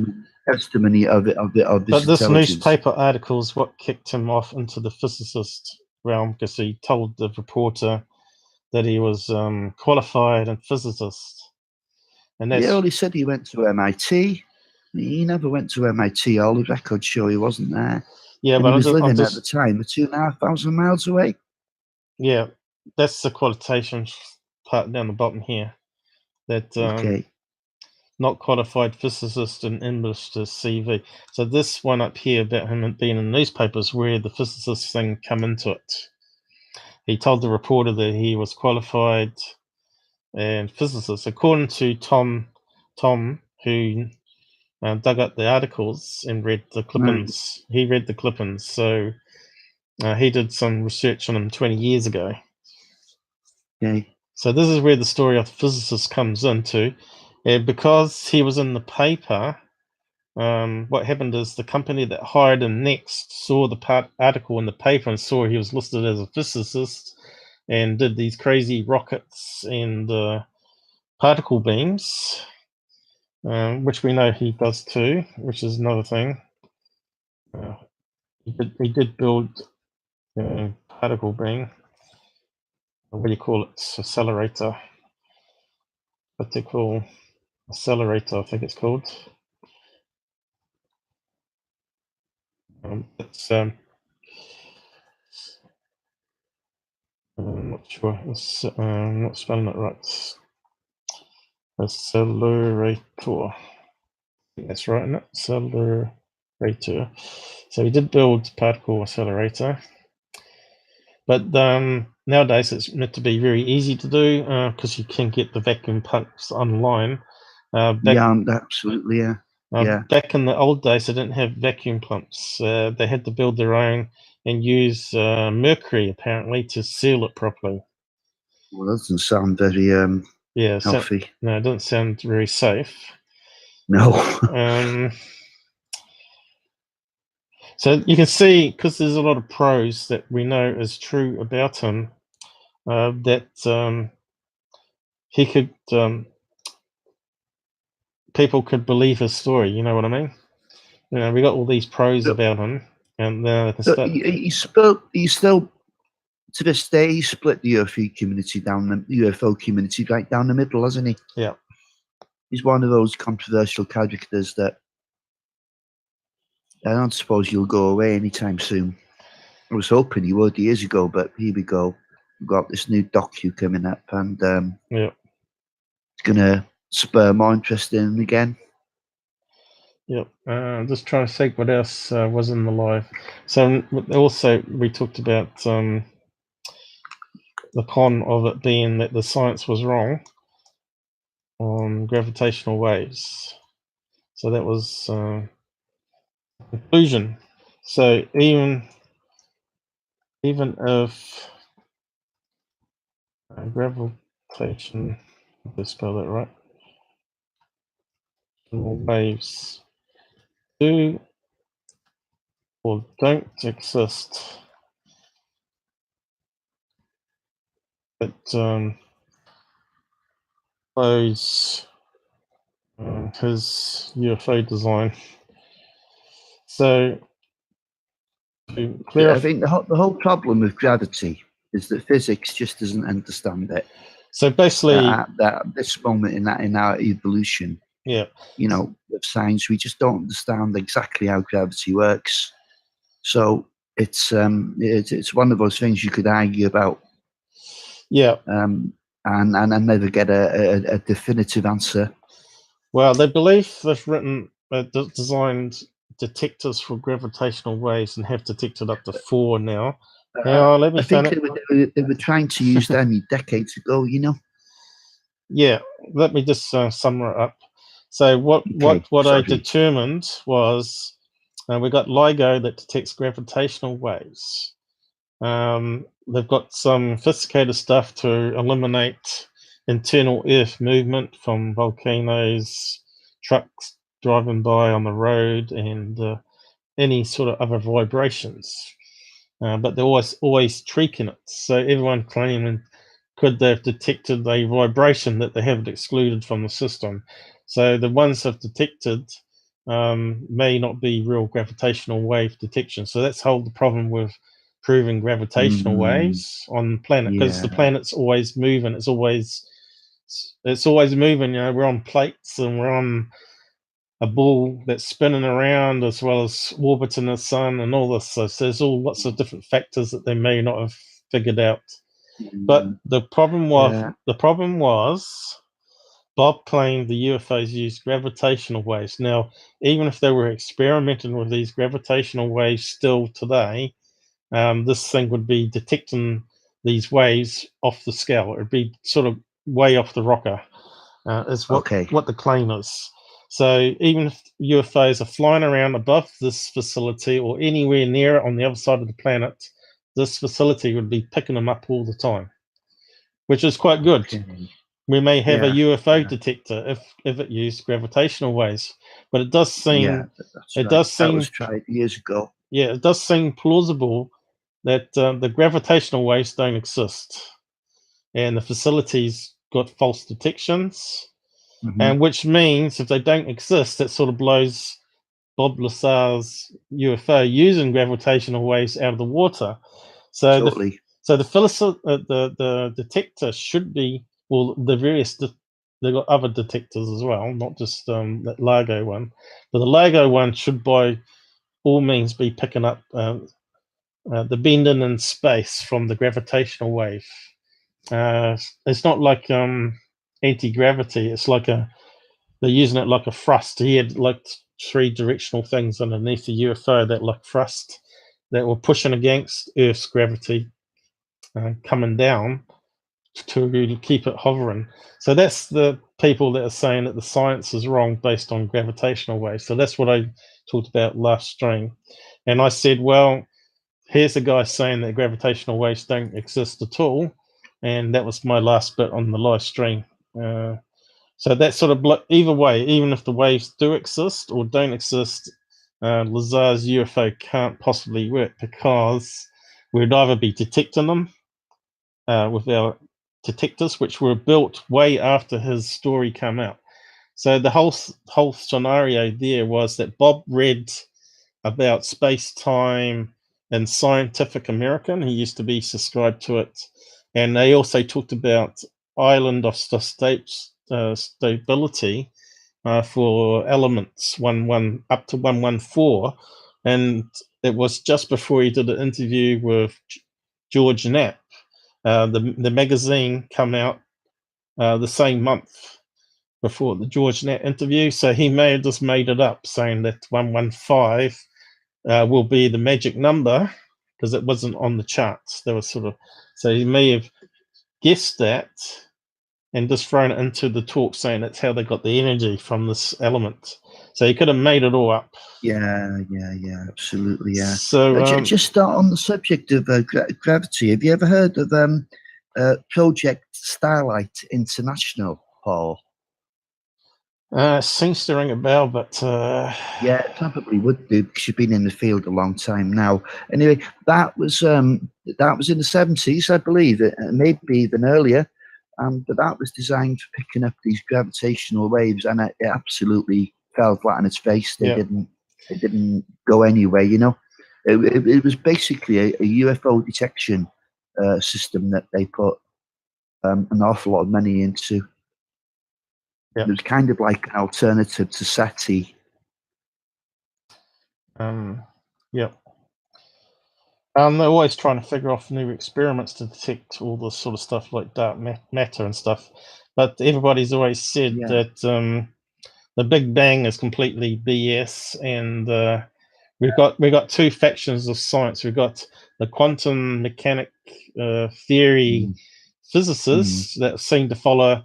testimony of this but this intelligence. Newspaper article is what kicked him off into the physicist realm, because he told the reporter that he was qualified and physicist. And that's, he said he went to MIT. He never went to MIT. All the records show he wasn't there. Yeah, and but he was living at the time 2,500 miles away. Yeah, that's the quotation part down the bottom here. That not qualified physicist in English to CV. So this one up here about him being in the newspapers, where the physicist thing come into it. He told the reporter that he was qualified and physicist. According to Tom, who dug up the articles and read the clippings. Right. He read the clippings, so he did some research on him 20 years ago. Okay. So this is where the story of the physicist comes into. Because he was in the paper, what happened is the company that hired him next saw the article in the paper and saw he was listed as a physicist and did these crazy rockets and particle beams, which we know he does too, which is another thing. He did build particle beam. What do you call it? Accelerator. Particle accelerator, I think it's called. It's I'm not sure. I'm not spelling it right. Accelerator. I think that's right, isn't it? Accelerator. So he did build particle accelerator, but nowadays it's meant to be very easy to do because you can get the vacuum pumps online. Absolutely, yeah. Back in the old days, they didn't have vacuum pumps. They had to build their own and use mercury apparently to seal it properly. Well, that doesn't sound very healthy. No, it doesn't sound very safe. No. So you can see, because there's a lot of pros that we know is true about him, that he could, people could believe his story. You know what I mean? You know, we got all these pros about him, and he still to this day he split the UFO community right down the middle, hasn't he? Yeah. He's one of those controversial characters that I don't suppose he'll go away anytime soon. I was hoping he would years ago, but here we go. We've got this new docu coming up, and it's gonna spur more interest in him again. Yep. Just trying to think what else was in the live. So also we talked about the con of it being that the science was wrong on gravitational waves. So that was conclusion. So even if gravitation, did I spell that right? Waves do or don't exist, but those his UFO design. So I think the whole problem with gravity is that physics just doesn't understand it. So basically, at this moment in our evolution, yeah, you know, with science, we just don't understand exactly how gravity works. So it's one of those things you could argue about. Yeah. And never get a definitive answer. Well, they believe they've designed detectors for gravitational waves and have detected up to 4 now. Let me I think they were trying to use them decades ago, you know. Yeah, let me just sum it up. So what I determined was we got LIGO that detects gravitational waves. They've got some sophisticated stuff to eliminate internal earth movement from volcanoes, trucks driving by on the road, and any sort of other vibrations. But they're always tweaking it. So everyone claiming could they have detected a vibration that they haven't excluded from the system. So the ones they've detected may not be real gravitational wave detection. So that's the problem with proving gravitational waves on the planet, because the planet's always moving. It's always moving. You know, we're on plates and we're on a ball that's spinning around, as well as orbiting the sun and all this. So there's lots of different factors that they may not have figured out. But the problem was Bob claimed the UFOs used gravitational waves. Now, even if they were experimenting with these gravitational waves still today, this thing would be detecting these waves off the scale. It would be sort of way off the rocker, is what the claim is. So even if UFOs are flying around above this facility or anywhere near it on the other side of the planet, this facility would be picking them up all the time, which is quite good. we may have a Yeah, UFO yeah. detector if it used gravitational waves. But it does seem that's it right. does That seem was tried years ago. yeah, it does seem plausible that the gravitational waves don't exist, and the facilities got false detections, Hmm. and which means if they don't exist, that sort of blows Bob Lazar's UFO using gravitational waves out of the water. So Totally. the detector should be, well, the various they've got other detectors as well, not just that Largo one, but the Largo one should by all means be picking up the bending in space from the gravitational wave. It's not like anti-gravity. It's like they're using it like a thrust. He had like three directional things underneath the UFO that like thrust that were pushing against Earth's gravity, coming down to keep it hovering. So that's the people that are saying that the science is wrong based on gravitational waves. So that's what I talked about last stream. And I said, well, here's a guy saying that gravitational waves don't exist at all. And that was my last bit on the live stream. So that sort of either way, even if the waves do exist or don't exist, Lazar's UFO can't possibly work because we'd either be detecting them with our detectors, which were built way after his story came out. So the whole scenario there was that Bob read about space time in Scientific American. He used to be subscribed to it, and they also talked about island of stability for elements 1 up to 114, and it was just before he did an interview with George Knapp. The magazine come out the same month before the George Knapp interview, so he may have just made it up, saying that 115 will be the magic number because it wasn't on the charts. There was sort of, so he may have guessed that and just thrown it into the talk, saying that's how they got the energy from this element. So he could have made it all up. Yeah, absolutely, yeah. So just on the subject of gravity, have you ever heard of Project Starlight International, Paul? Seems to ring a bell, but yeah, it probably would do because you've been in the field a long time now. Anyway, that was in the 70s, I believe, maybe even earlier. But that was designed for picking up these gravitational waves, and it absolutely fell flat on its face. They didn't go anywhere. You know, it was basically a UFO detection system that they put an awful lot of money into. It was kind of like an alternative to SETI. They're always trying to figure out new experiments to detect all this sort of stuff like dark matter and stuff. But everybody's always said that the Big Bang is completely BS, and we've got two factions of science. We've got the quantum mechanic theory physicists that seem to follow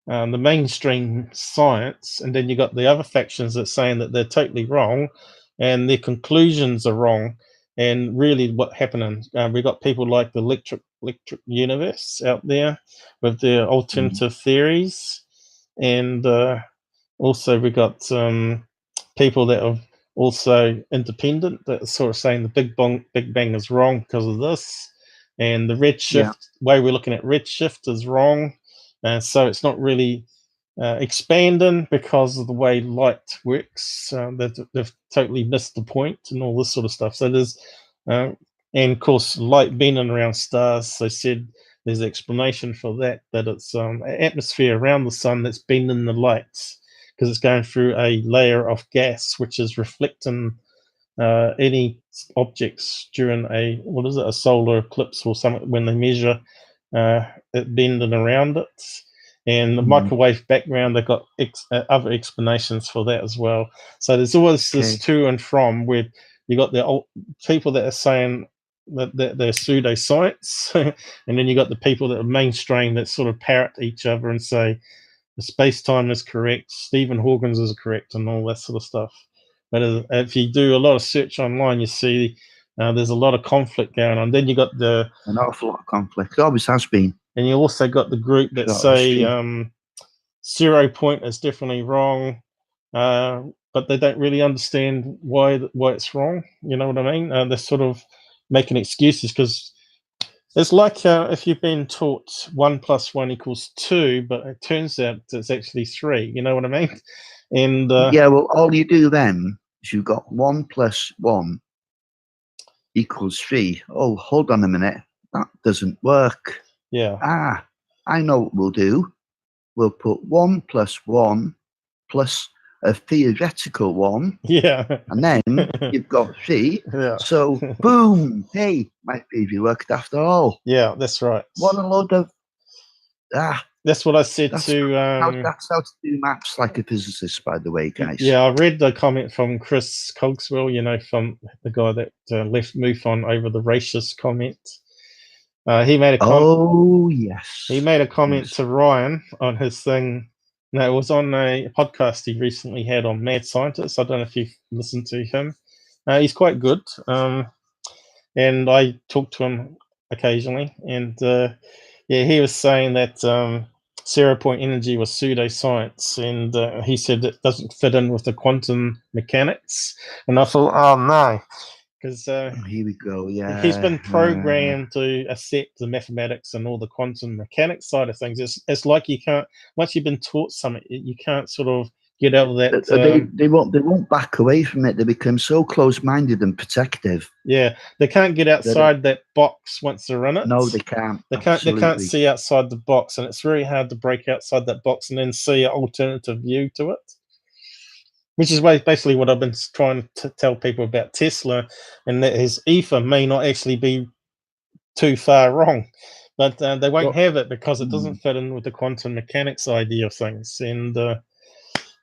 the mainstream science, and then you got the other factions that saying that they're totally wrong and their conclusions are wrong. And really what happening, we got people like the electric universe out there with their alternative theories, and also we got people that are also independent that are sort of saying the Big Bang is wrong because of this, and the redshift way we're looking at redshift is wrong. So it's not really expanding because of the way light works. They've totally missed the point and all this sort of stuff. So there's, and of course, light bending around stars. They said there's an explanation for that, that it's an atmosphere around the sun that's bending the light because it's going through a layer of gas which is reflecting any objects during a solar eclipse or something when they measure it bending around it. And the microwave background, they've got other explanations for that as well. So there's always this to and from where you got the old people that are saying that they're pseudoscience, and then you got the people that are mainstream that sort of parrot each other and say the space-time is correct, Stephen Hawkins is correct, and all that sort of stuff. But if you do a lot of search online, you see there's a lot of conflict going on. Then you got an awful lot of conflict. It always has been. and you also got the group that say 0 point is definitely wrong, but they don't really understand why it's wrong. You know what I mean? They're sort of making excuses because it's like if you've been taught 1 + 1 = 2, but it turns out it's actually 3. You know what I mean? And yeah, well, all you do then is you've got 1 + 1 = 3. Oh, hold on a minute, that doesn't work. Yeah. Ah, I know what we'll do. We'll put 1 + 1 plus a theoretical 1. Yeah. And then you've got 3. Yeah. So, boom, hey, my theory worked after all. Yeah, that's right. What a load of... That's what I said that's to... that's how to do maths like a physicist, by the way, guys. Yeah, I read the comment from Chris Cogswell, you know, from the guy that left MUFON over the racist comment. He made a Oh, yes. He made a comment to Ryan on his thing. No, it was on a podcast he recently had on Mad Scientist. I don't know if you've listened to him. He's quite good. And I talk to him occasionally. And yeah, he was saying that 0 point energy was pseudoscience. And he said it doesn't fit in with the quantum mechanics. And I thought, oh no. Because here we go. Yeah, he's been programmed to accept the mathematics and all the quantum mechanics side of things. It's like you can't, once you've been taught something, you can't sort of get out of that. They won't back away from it. They become so close-minded and protective. Yeah, they can't get outside that box once they're in it. No, they can't. They can't see outside the box, and it's very hard to break outside that box and then see an alternative view to it. Which is basically what I've been trying to tell people about Tesla, and that his ether may not actually be too far wrong, but they won't have it because it doesn't fit in with the quantum mechanics idea of things. And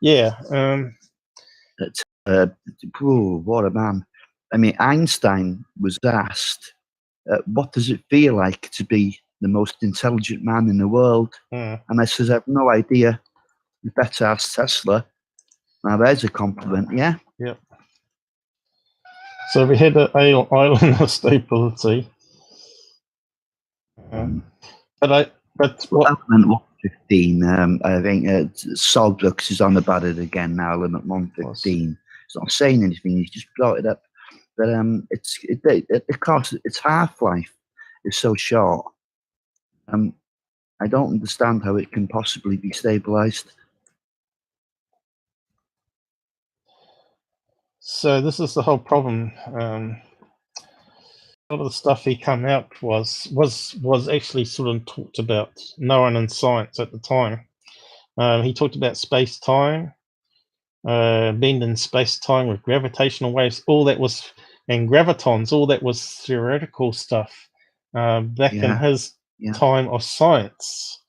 yeah. What a man. I mean, Einstein was asked, what does it feel like to be the most intelligent man in the world? And I says, I have no idea. You better ask Tesla. Now there's a compliment, yeah? Yep. So we had an island of stability. But element 115, I think Soldrux is on about it again now, element 115. It's not saying anything, he's just brought it up. But of course, its half-life is so short. I don't understand how it can possibly be stabilized. So this is the whole problem. A lot of the stuff he came out was actually sort of talked about known in science at the time. He talked about space-time, bending space-time with gravitational waves, all that was, and gravitons, all that was theoretical stuff back in his time of science.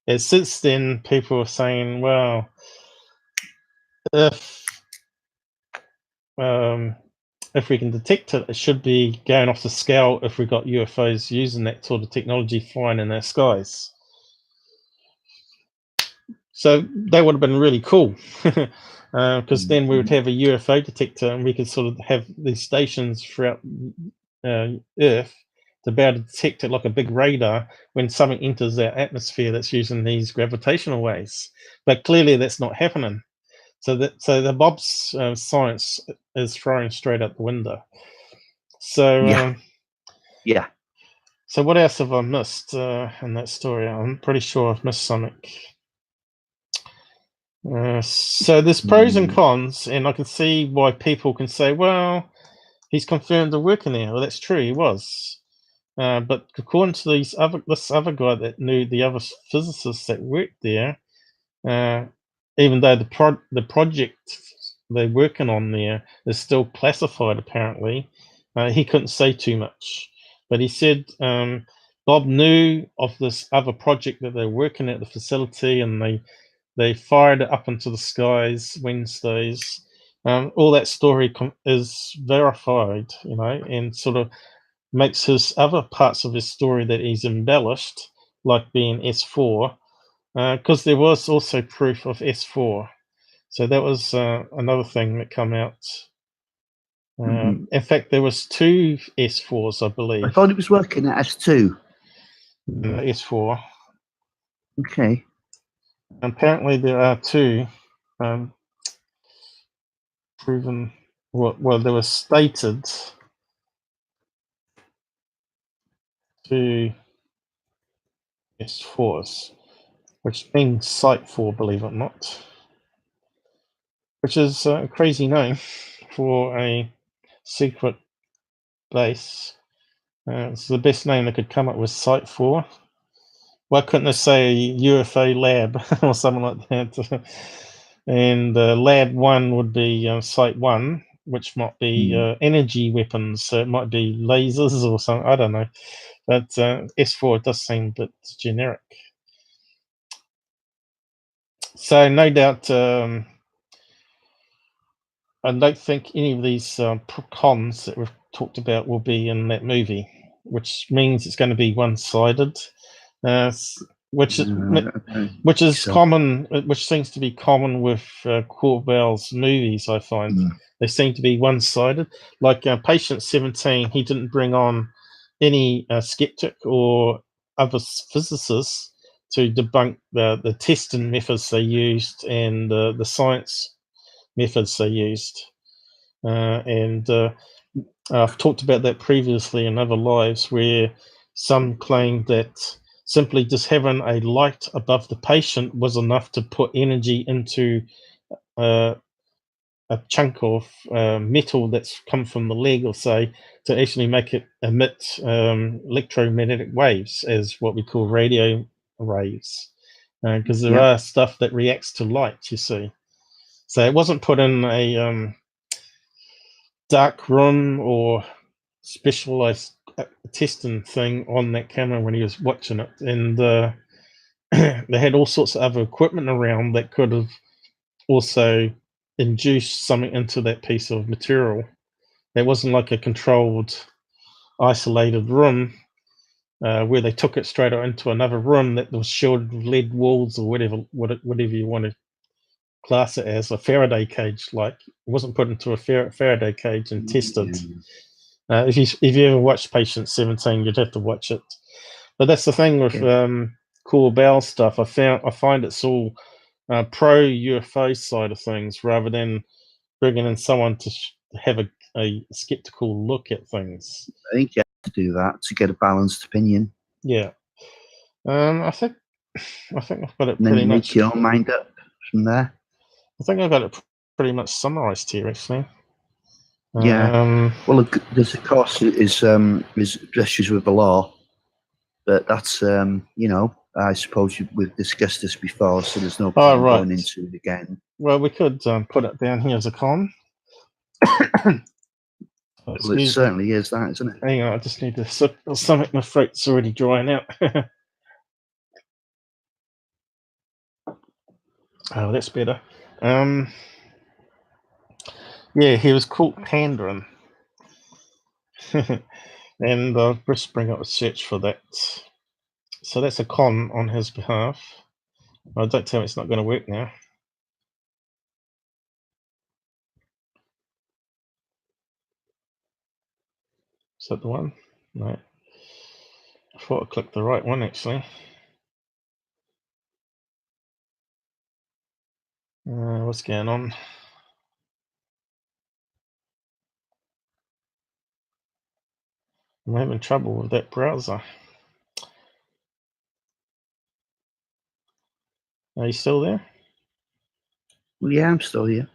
And since then, people are saying, well, if we can detect it, it should be going off the scale if we got UFOs using that sort of technology flying in our skies. So that would have been really cool, because then we would have a UFO detector and we could sort of have these stations throughout Earth to be able to detect it like a big radar when something enters our atmosphere that's using these gravitational waves. But clearly that's not happening. So the Bob's science is thrown straight out the window. So yeah. So what else have I missed in that story? I'm pretty sure I've missed something. So there's pros and cons, and I can see why people can say, "Well, he's confirmed the working there." Well, that's true, he was. But according to this other guy that knew the other physicists that worked there, even though the project they're working on there is still classified, apparently, he couldn't say too much. But he said Bob knew of this other project that they're working at the facility, and they fired it up into the skies Wednesdays. All that story is verified, you know, and sort of makes his other parts of his story that he's embellished, like being S4, because there was also proof of S4. So that was another thing that came out. In fact, there was 2 S4s, I believe. I thought it was working at S2. S4. Okay. Apparently, there are two proven. Well, there was stated two S4s, which means Site 4, believe it or not, which is a crazy name for a secret base. It's the best name they could come up with, Site 4. Why couldn't they say UFO Lab or something like that? And Lab 1 would be Site 1, which might be energy weapons. So it might be lasers or something. I don't know. But S4 does seem a bit generic. So no doubt, I don't think any of these cons that we've talked about will be in that movie, which means it's going to be one-sided, which is so. common, which seems to be common with Corbells movies. I find they seem to be one-sided. Like Patient 17, he didn't bring on any skeptic or other physicists to debunk the testing methods they used and the science methods they used. And I've talked about that previously in other lives, where some claim that simply just having a light above the patient was enough to put energy into a chunk of metal that's come from the leg, or say, to actually make it emit electromagnetic waves, as what we call radio waves, because there are stuff that reacts to light, you see. So it wasn't put in a dark room or specialized testing thing on that camera when he was watching it, and they had all sorts of other equipment around that could have also induced something into that piece of material. It wasn't like a controlled, isolated room where they took it straight into another room that was shielded with lead walls or whatever you want to class it as, a Faraday cage. Like, it wasn't put into a Faraday cage and tested. If you ever watched Patient 17, you'd have to watch it. But that's the thing with Corbell stuff. I find it's all pro UFO side of things, rather than bringing in someone to have a skeptical look at things. I think you have to do that to get a balanced opinion. Yeah. I think I've got it and then pretty you much. make your own mind up from there. I think I've got it pretty much summarized here, actually. Yeah. Well, there's of course is issues with the law, but that's I suppose we've discussed this before, so there's no point going into it again. Well, we could put it down here as a con. Well, it certainly is that, isn't it? Hang on, I just need to sip something. My throat's already drying out. Oh, that's better. Yeah, he was caught pandering. And I'll just bring up a search for that. So that's a con on his behalf. Oh, don't tell me it's not going to work now. Is that the one? No. I thought I clicked the right one, actually. What's going on? I'm having trouble with that browser. Are you still there? Well, yeah, I'm still here.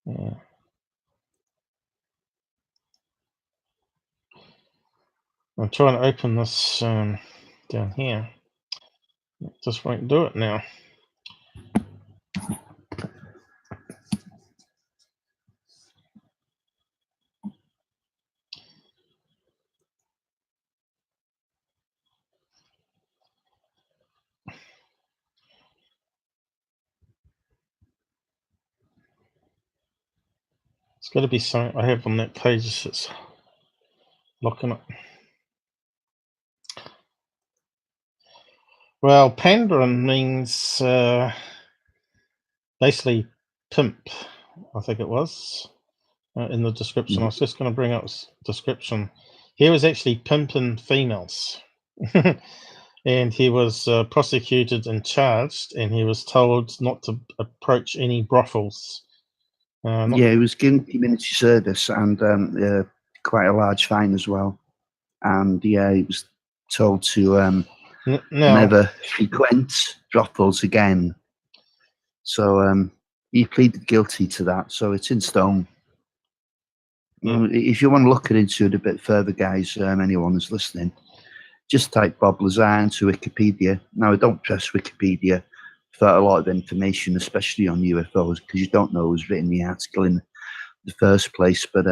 Yeah. I'm trying to open this down here. It just won't do it now. It's got to be something I have on that page that's locking it. Well, pandering means basically pimp, I think it was, in the description. I was just going to bring up description. He was actually pimping females. And he was prosecuted and charged, and he was told not to approach any brothels. Yeah, he was given community service and quite a large fine as well. And yeah, he was told to never frequent brothels again. So he pleaded guilty to that. So it's in stone. Yeah. If you want to look into it a bit further, guys, anyone who's listening, just type Bob Lazar into Wikipedia. Now, I don't trust Wikipedia for a lot of information, especially on UFOs, because you don't know who's written the article in the first place. But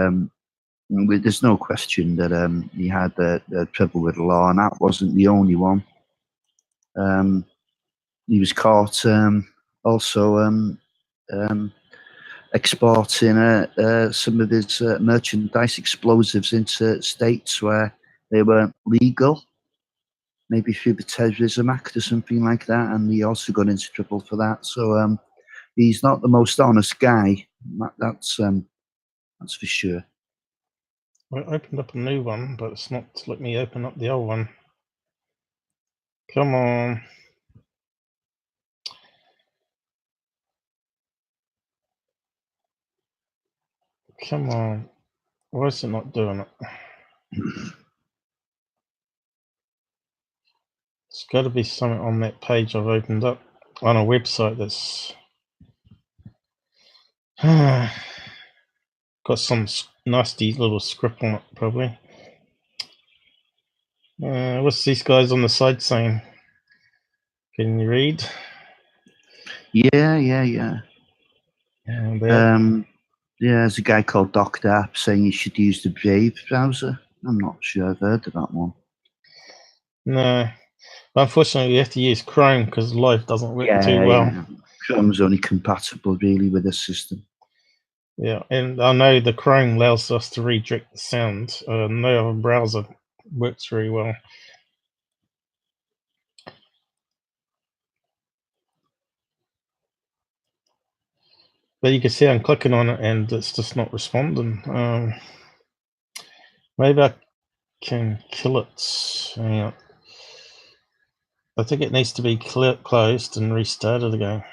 there's no question that he had trouble with the law, and that wasn't the only one. He was caught also exporting some of his merchandise, explosives, into states where they weren't legal, maybe through the Terrorism Act or something like that, and he also got into trouble for that. So he's not the most honest guy. That's for sure. I opened up a new one, but it's not letting me open up the old one. Come on. Come on. Why is it not doing it? It's got to be something on that page I've opened up on a website that's got some nasty little script on it, probably. What's these guys on the side saying? Can you read? Yeah, there's a guy called Dr. App saying you should use the Brave browser. I'm not sure I've heard of that one. No. Unfortunately, you have to use Chrome because Live doesn't work too well. Yeah. Chrome's only compatible, really, with this system. Yeah, and I know the Chrome allows us to redirect the sound. No other browser works very well. But you can see I'm clicking on it and it's just not responding. Maybe I can kill it. Yeah. I think it needs to be closed and restarted again.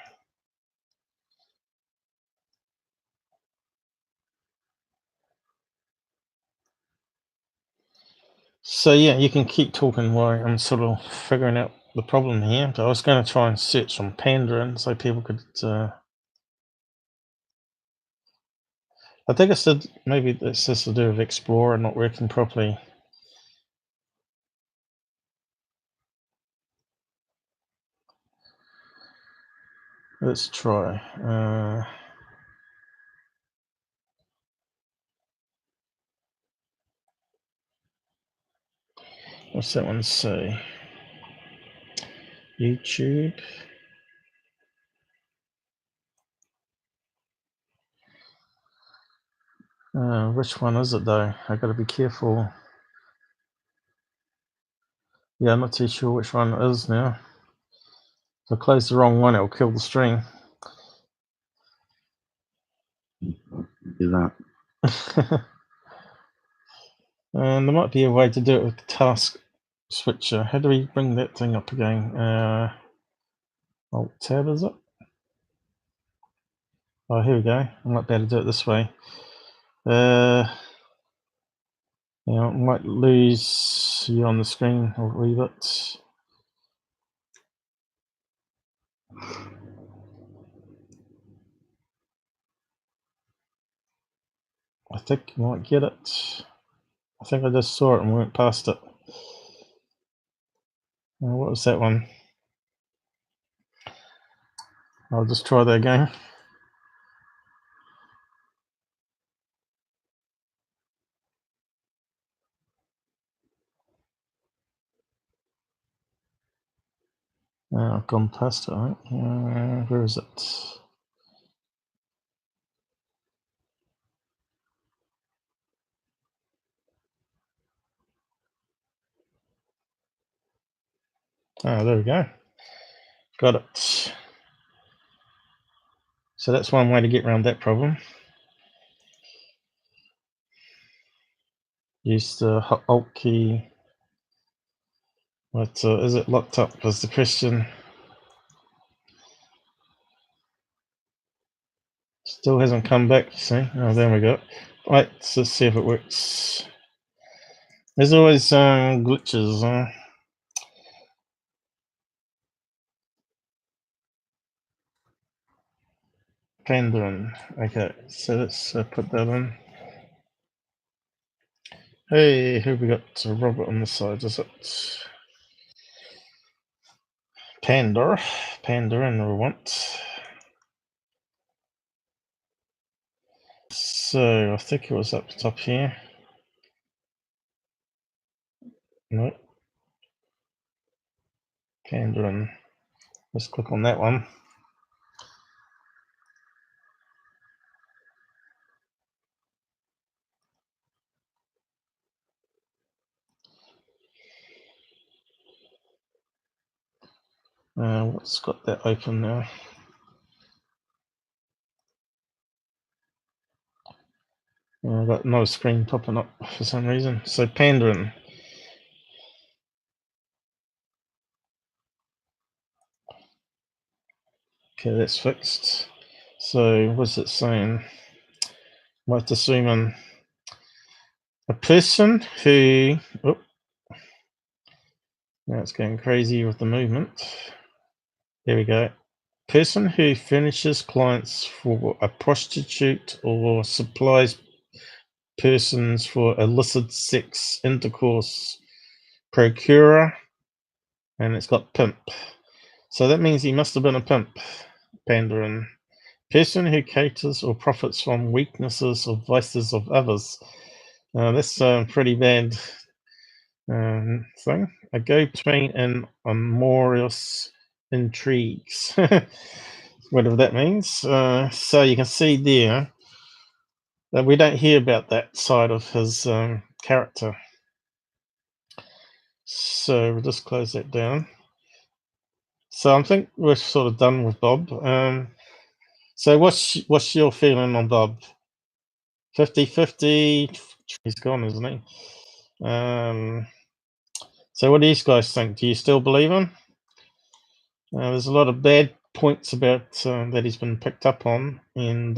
So yeah, you can keep talking while I'm sort of figuring out the problem here. But I was going to try and search on Pandaren so people could. I think I said maybe it's just to do with Explorer not working properly. Let's try. What's that one say? YouTube. Which one is it though? I got to be careful. Yeah, I'm not too sure which one it is now. If I close the wrong one, it'll kill the stream. Do that. And there might be a way to do it with the task switcher. How do we bring that thing up again? Alt tab, is it? Oh, here we go. I might be able to do it this way. Yeah, I might lose you on the screen a wee bit. I think you might get it. I think I just saw it and went past it. What was that one? I'll just try that again. I've gone past it, right? Where is it? Oh, there we go. Got it. So that's one way to get around that problem. Use the Alt key. But is it locked up is the question. Still hasn't come back, you see. Oh, there we go. Right, so let's see if it works. There's always glitches. Pandering. Okay, so let's put that in. Hey, who we got? Robert on the side, is it? Pandering we want. So I think it was up top here. No. Pandering. Let's click on that one. What's got that open now? I've got no screen popping up for some reason. So pandering. Okay, that's fixed. So what's it saying? Might assuming a person who now it's going crazy with the movement. There we go. Person who furnishes clients for a prostitute or supplies persons for illicit sex intercourse. Procurer, and it's got pimp. So that means he must have been a pimp. Pandering. Person who caters or profits from weaknesses or vices of others. That's a pretty bad thing. A go-between in amorous intrigues. Whatever that means. So you can see there that we don't hear about that side of his character. So we'll just close that down. So I think we're sort of done with Bob. So what's your feeling on Bob? 50-50. He's gone, isn't he? So what do you guys think? Do you still believe him? There's a lot of bad points about that he's been picked up on, and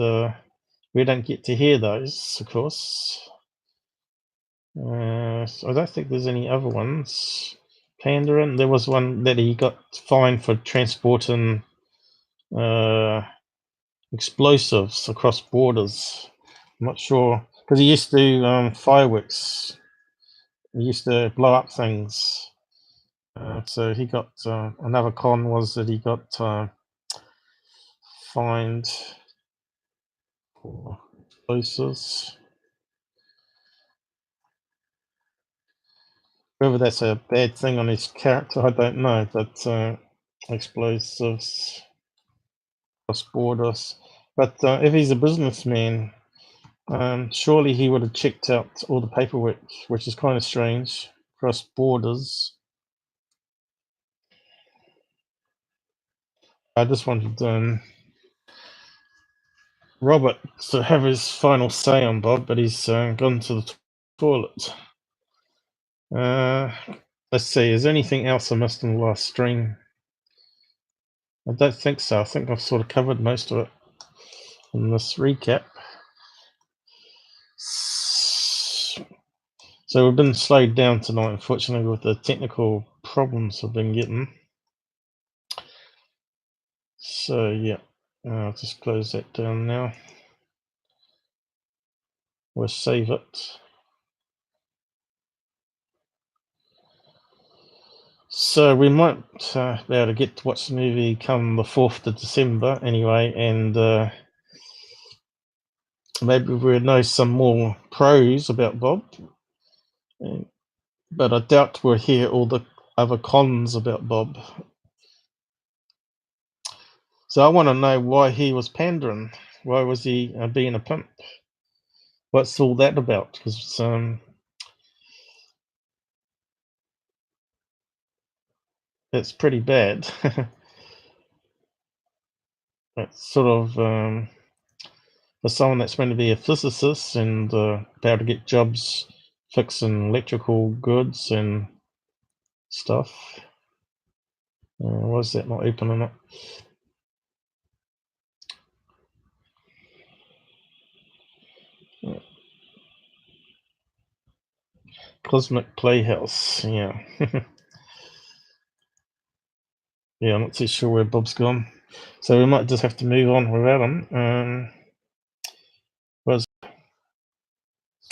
we don't get to hear those, of course. So I don't think there's any other ones. Pandering. There was one that he got fined for transporting explosives across borders. I'm not sure, because he used to do fireworks. He used to blow up things. So he got another con was that he got fined for explosives. Whether that's a bad thing on his character, I don't know. But explosives across borders. But if he's a businessman, surely he would have checked out all the paperwork, which is kind of strange, across borders. I just wanted Robert to have his final say on Bob, but he's gone to the toilet. Let's see, is there anything else I missed in the last stream? I don't think so. I think I've sort of covered most of it in this recap. So we've been slowed down tonight, unfortunately, with the technical problems I've been getting. So yeah, I'll just close that down now. We'll save it. So we might be able to get to watch the movie come the 4th of December anyway, and maybe we'll know some more pros about Bob. But I doubt we'll hear all the other cons about Bob. So I want to know why he was pandering. Why was he being a pimp? What's all that about? Because it's pretty bad. It's sort of for someone that's going to be a physicist and be able to get jobs fixing electrical goods and stuff. Why is that not opening up? Cosmic Playhouse, yeah. Yeah, I'm not too sure where Bob's gone. So we might just have to move on without him.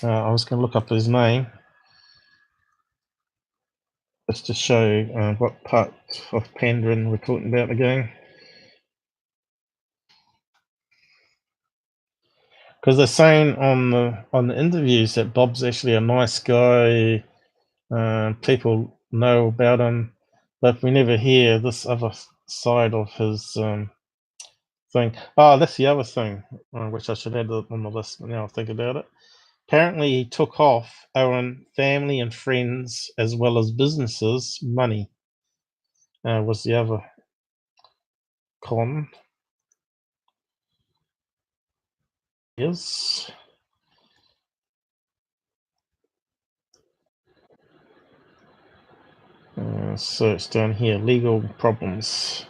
I was going to look up his name just to show what part of pandering we're talking about again. Because they're saying on the interviews that Bob's actually a nice guy. People know about him, but we never hear this other side of his thing. Oh, that's the other thing, which I should add on the list now I think about it. Apparently, he took off owing family and friends as well as businesses money. Was the other con. Yes. So it's down here, legal problems.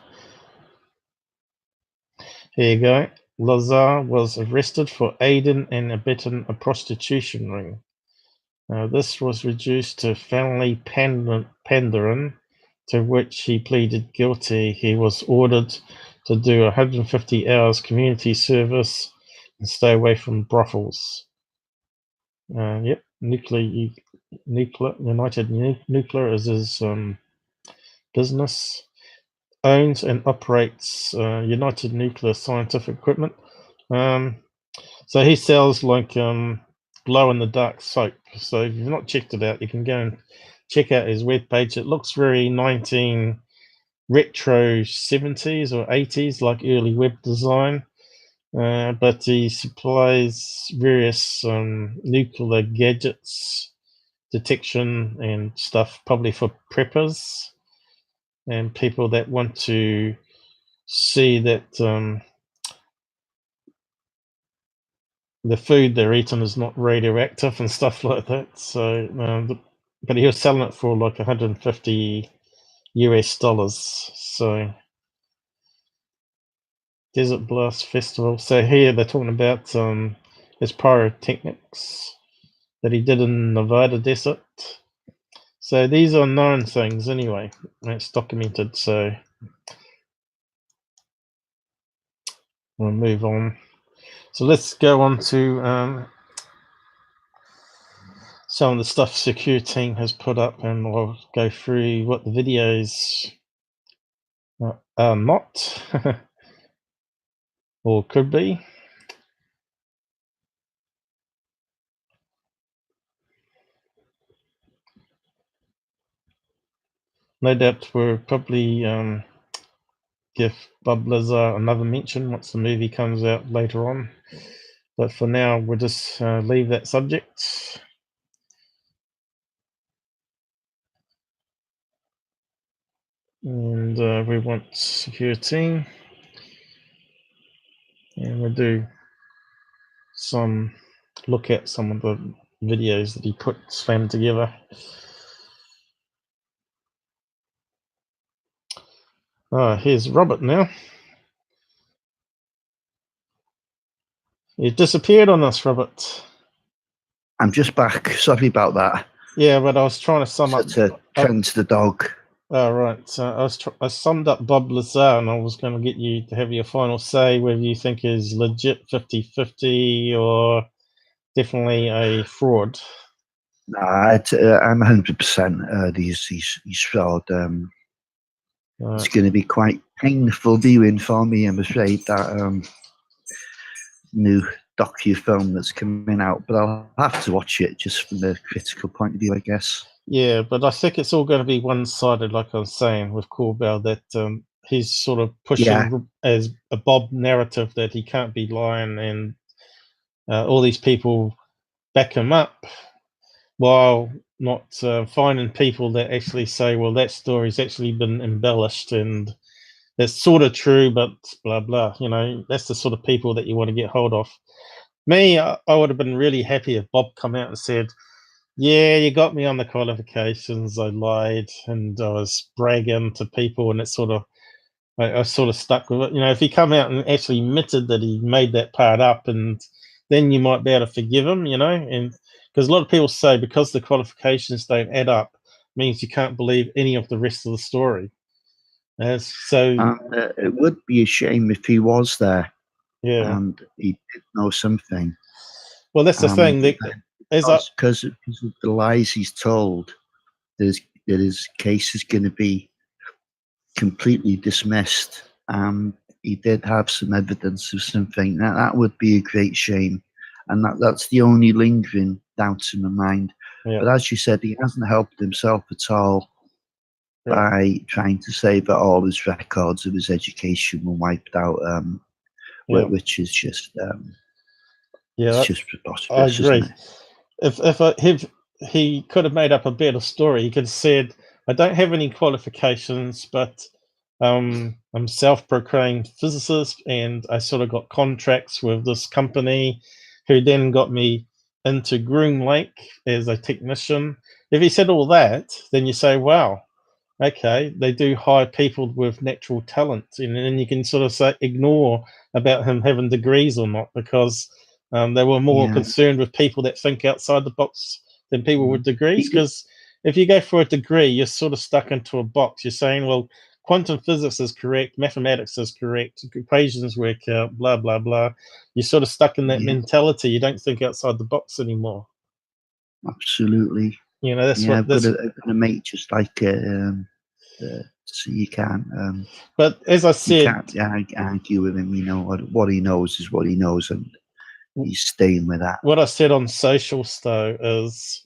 Here you go. Lazar was arrested for aiding and abetting a prostitution ring. This was reduced to family pandering, to which he pleaded guilty. He was ordered to do 150 hours community service and stay away from brothels. Yep, United Nuclear is his business. Owns and operates United Nuclear Scientific Equipment. So he sells like glow in the dark soap. So if you've not checked it out, you can go and check out his webpage. It looks very retro 70s or 80s, like early web design. But he supplies various nuclear gadgets, detection and stuff, probably for preppers and people that want to see that the food they're eating is not radioactive and stuff like that. So, but he was selling it for like $150 US. So, Desert Blast Festival. So here they're talking about his pyrotechnics that he did in Nevada desert. So these are known things anyway. It's documented. So we'll move on. So let's go on to some of the stuff Secureteam has put up, and we'll go through what the videos are not or could be. No doubt we'll probably give Bob Lazar another mention once the movie comes out later on. But for now, we'll just leave that subject. And we want Secureteam. And we'll do some look at some of the videos that he slammed together. Here's Robert now. You disappeared on us, Robert. I'm just back. Sorry about that. Yeah, but I was trying to sum up. To tend to the dog. Oh, right. So I summed up Bob Lazar, and I was going to get you to have your final say whether you think is legit 50-50 or definitely a fraud. No, I'm 100%. He's fraud. It's going to be quite painful viewing for me, I'm afraid, that new docu-film that's coming out. But I'll have to watch it just from the critical point of view, I guess. Yeah, but I think it's all going to be one-sided, like I was saying with Corbell, that he's sort of pushing as a Bob narrative that he can't be lying, and all these people back him up, while not finding people that actually say, well, that story's actually been embellished and that's sort of true, but blah, blah. You know, that's the sort of people that you want to get hold of. Me, I would have been really happy if Bob come out and said, Yeah, you got me on the qualifications. I lied and I was bragging to people, and it sort of I sort of stuck with it. You know, if he come out and actually admitted that he made that part up, and then you might be able to forgive him. You know, and because a lot of people say because the qualifications don't add up means you can't believe any of the rest of the story. So it would be a shame if he was there yeah. and he did know something. Well, that's the thing. Because of the lies he's told, that his case is going to be completely dismissed. He did have some evidence of something. That would be a great shame, and that's the only lingering doubt in my mind. Yeah. But as you said, he hasn't helped himself at all by trying to say that all his records of his education were wiped out, which is just it's just preposterous, I agree. isn't it? If he could have made up a better story, he could have said, "I don't have any qualifications, but I'm self-proclaimed physicist, and I sort of got contracts with this company, who then got me into Groom Lake as a technician." If he said all that, then you say, "Wow, okay, they do hire people with natural talent," and then you can sort of say ignore about him having degrees or not, because they were more concerned with people that think outside the box than people with degrees. Because if you go for a degree, you're sort of stuck into a box. You're saying, well, quantum physics is correct, mathematics is correct, equations work out, blah blah blah. You're sort of stuck in that mentality. You don't think outside the box anymore. Absolutely. You know, that's I've got a mate just like so you can't. But as I said, you can't argue with him. You know what he knows is what he knows, and he's staying with that. What I said on socials though is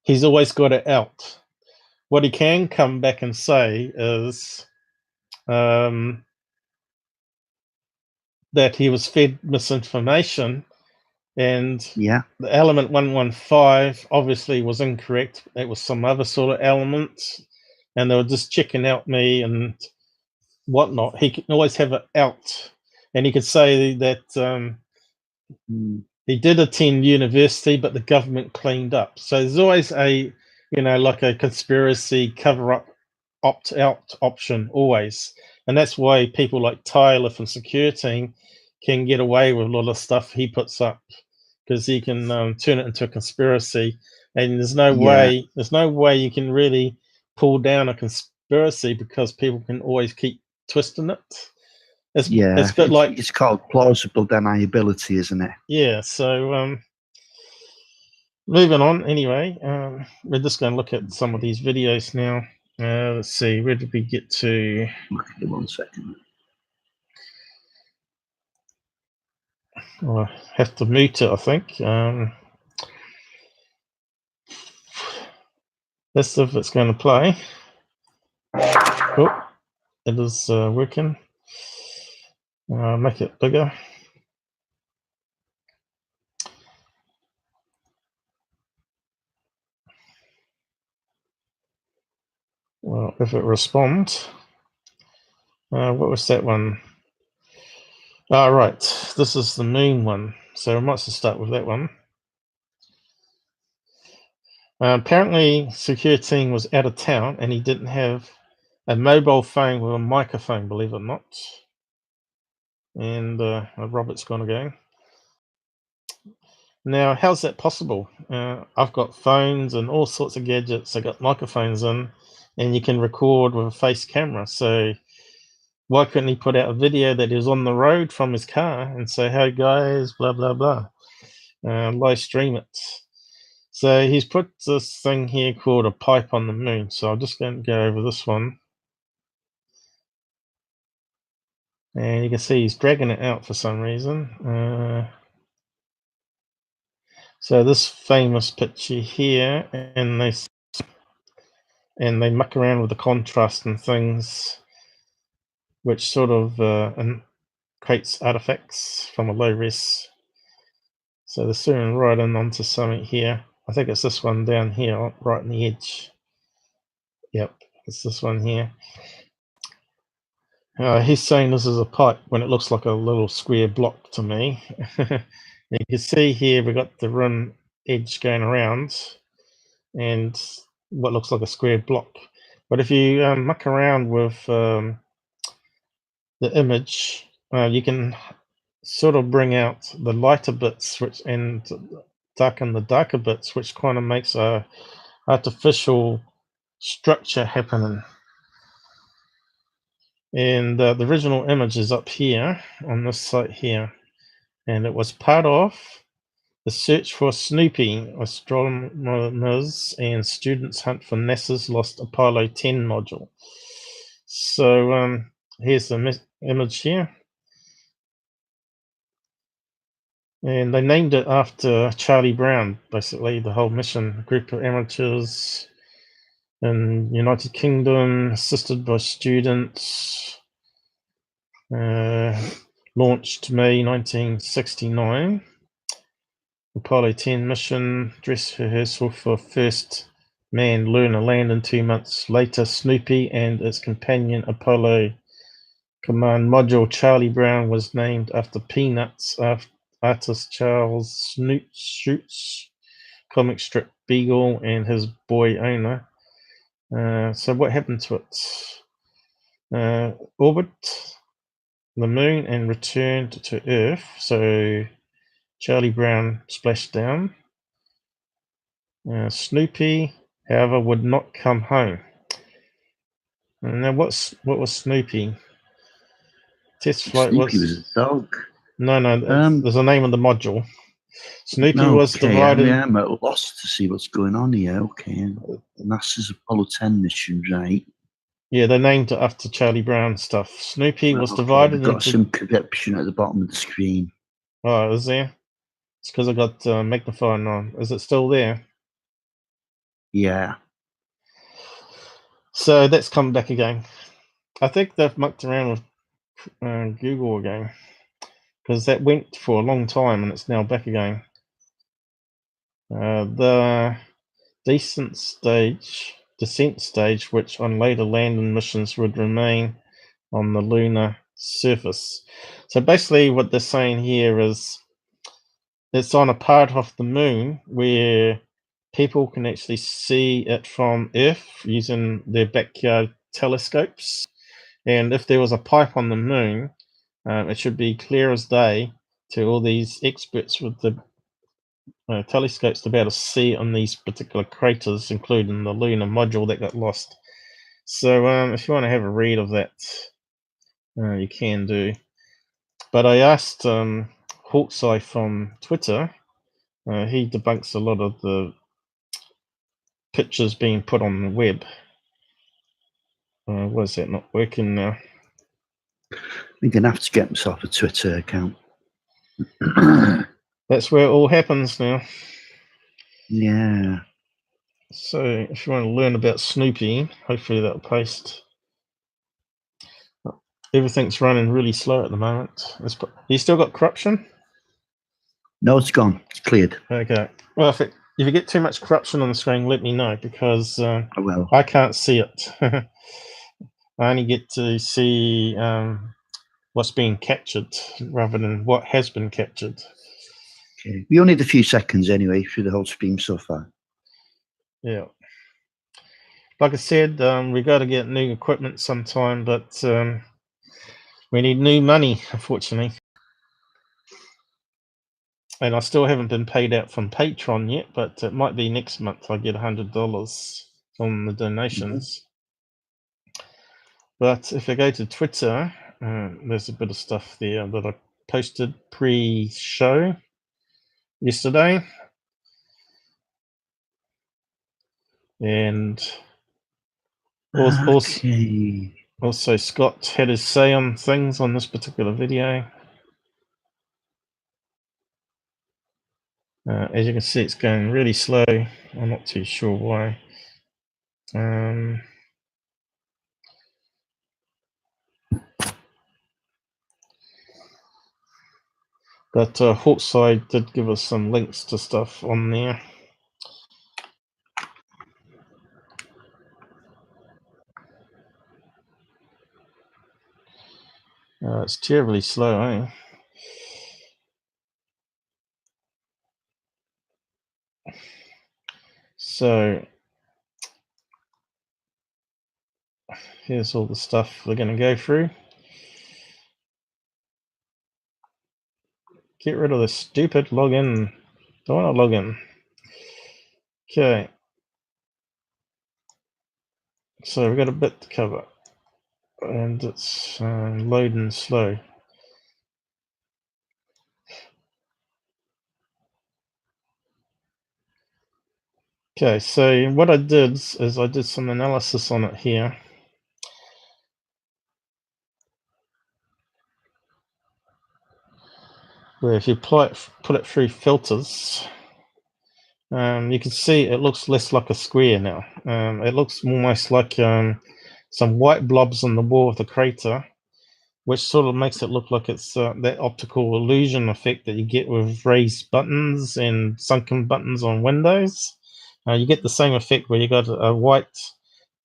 he's always got it out. What he can come back and say is that he was fed misinformation, and the element 115 obviously was incorrect. It was some other sort of element, and they were just checking out me and whatnot. He can always have it out, and he could say that he did attend university, but the government cleaned up. So there's always a, like a conspiracy cover-up opt-out option always, and that's why people like Tyler from Secureteam can get away with a lot of stuff he puts up, because he can turn it into a conspiracy, and there's no way you can really pull down a conspiracy, because people can always keep twisting it. It's a bit like, it's called plausible deniability, isn't it? Yeah. So moving on. Anyway, we're just going to look at some of these videos now. Let's see, where did we get to? Okay, 1 second. I have to mute it, I think. Let's see if it's going to play. Oh, it is working. Make it bigger. Well, if it responds, what was that one? Oh, right, this is the moon one. So we might just start with that one. Apparently, Secureteam was out of town, and he didn't have a mobile phone with a microphone, believe it or not. And Robert's gone again. Now, how's that possible? I've got phones and all sorts of gadgets. I got microphones in, and you can record with a face camera. So why couldn't he put out a video that he was on the road from his car and say, "Hey guys, blah blah blah," live stream it? So he's put this thing here called a pipe on the moon. So I'm just going to go over this one. And you can see he's dragging it out for some reason. So this famous picture here, and they muck around with the contrast and things, which sort of creates artifacts from a low res. So they're zooming right in onto something here. I think it's this one down here, right on the edge. Yep, it's this one here. He's saying this is a pipe when it looks like a little square block to me. You can see here we've got the rim edge going around and what looks like a square block. But if you muck around with the image, you can sort of bring out the lighter bits and darken the darker bits, which kind of makes a artificial structure happening. And the original image is up here on this site here, and it was part of the search for Snoopy. Astronomers and students hunt for NASA's lost Apollo 10 module. So here's the image here. And they named it after Charlie Brown, basically, the whole mission. A group of amateurs in United Kingdom, assisted by students, launched May 1969. Apollo 10 mission, dress rehearsal for first manned lunar landing 2 months later. Snoopy and its companion Apollo Command Module Charlie Brown was named after Peanuts artist Charles Schulz, comic strip Beagle, and his boy owner. So what happened to it? Orbit the moon and returned to Earth. So Charlie Brown splashed down. Snoopy, however, would not come home. And now what was Snoopy? Test flight Snoopy was a dog. No, there's a name on the module. Snoopy okay, was divided. I'm at a loss to see what's going on here. Okay, NASA's Apollo 10 mission, right? Yeah, they named it after Charlie Brown stuff. Snoopy was divided got into... some corruption at the bottom of the screen. Oh, is there? It's because I got magnifying on. Is it still there? Yeah. So that's come back again. I think they've mucked around with Google again, because that went for a long time and it's now back again. The descent stage, which on later landing missions would remain on the lunar surface. So basically what they're saying here is it's on a part of the moon where people can actually see it from Earth using their backyard telescopes. And if there was a pipe on the moon, it should be clear as day to all these experts with the telescopes to be able to see on these particular craters, including the lunar module that got lost. So if you want to have a read of that, you can do. But I asked Hawkseye from Twitter. He debunks a lot of the pictures being put on the web. Why is that not working now? I'm going to have to get myself a Twitter account. That's where it all happens now. Yeah. So if you want to learn about Snoopy, hopefully that'll post. Everything's running really slow at the moment. You still got corruption? No, it's gone. It's cleared. Okay. Well, if you get too much corruption on the screen, let me know, because I can't see it. I only get to see what's being captured rather than what has been captured. Okay. We only need a few seconds anyway through the whole stream so far. Yeah. Like I said, we got to get new equipment sometime, but we need new money, unfortunately. And I still haven't been paid out from Patreon yet, but it might be next month I get $100 from the donations. But if I go to Twitter, there's a bit of stuff there that I posted pre-show yesterday. And also Scott had his say on things on this particular video. As you can see, it's going really slow. I'm not too sure why. But Hawkseye did give us some links to stuff on there. It's terribly slow, eh? So here's all the stuff we're going to go through. Get rid of the stupid login. Don't want to log in. Okay. So we've got a bit to cover. And it's loading slow. Okay, so what I did is I did some analysis on it here. Where if you put it through filters, you can see it looks less like a square now. It looks almost like some white blobs on the wall of the crater, which sort of makes it look like it's that optical illusion effect that you get with raised buttons and sunken buttons on Windows. You get the same effect where you got a white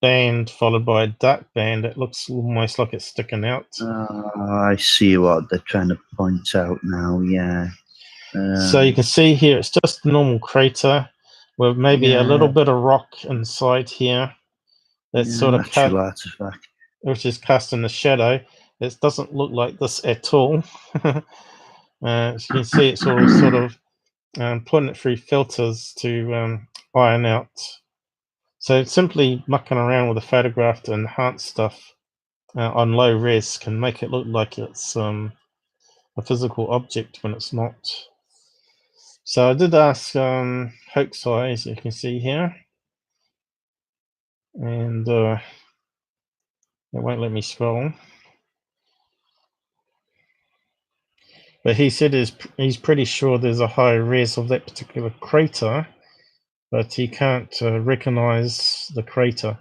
band followed by a dark band. It looks almost like it's sticking out. I see what they're trying to point out now, yeah. So you can see here it's just a normal crater with maybe a little bit of rock inside here that's sort of cut, artifact, which is cast in the shadow. It doesn't look like this at all. As you can see, it's all sort of putting it through filters to iron out. So simply mucking around with a photograph to enhance stuff on low res can make it look like it's a physical object when it's not. So I did ask Hoaxeye, as you can see here, and it won't let me scroll. But he said he's pretty sure there's a high res of that particular crater, but he can't recognize the crater.